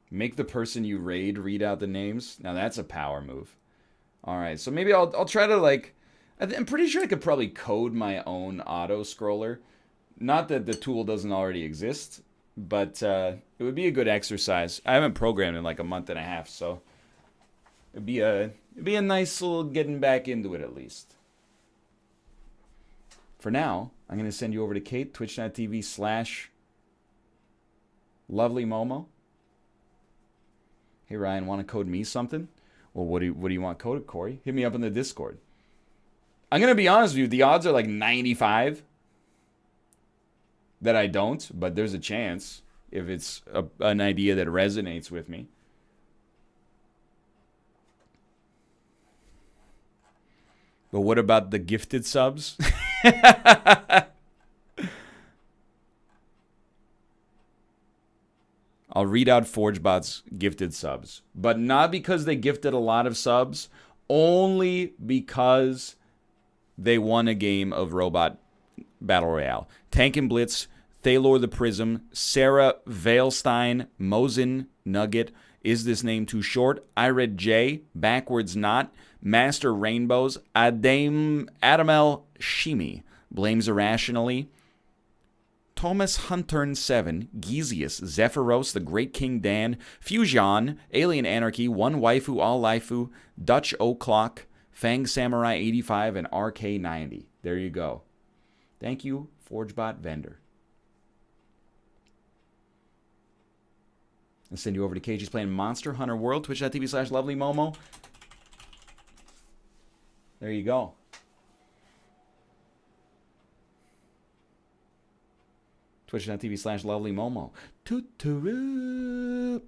Speaker 3: Make the person you raid read out the names. Now that's a power move. All right, so maybe I'll try to I'm pretty sure I could probably code my own auto scroller Not that the tool doesn't already exist, but it would be a good exercise. I haven't programmed in like a month and a half, so it'd be a nice little getting back into it at least. For now, I'm going to send you over to Kate, twitch.tv/LovelyMomo. Hey, Ryan, want to code me something? Well, what do you want coded, Corey? Hit me up in the Discord. I'm going to be honest with you. The odds are like 95 that I don't, but there's a chance if it's an idea that resonates with me. But what about the gifted subs? I'll read out ForgeBot's gifted subs, but not because they gifted a lot of subs, only because they won a game of Robot Battle Royale. Tank and Blitz, Thalor the Prism, Sarah Veilstein, Mosin Nugget, Is This Name Too Short, I Read J, Backwards Not, Master Rainbows, Adamel Shimi, Blames Irrationally, Thomas Huntern 7, Giesius, Zephyros, The Great King Dan, Fusion, Alien Anarchy, One Waifu, All Laifu, Dutch O'Clock, Fang Samurai 85, and RK90. There you go. Thank you, ForgeBot vendor. I'll send you over to Cage. He's playing Monster Hunter World, twitch.tv/LovelyMomo. There you go. Twitch.tv/LovelyMomo. Toot-toot.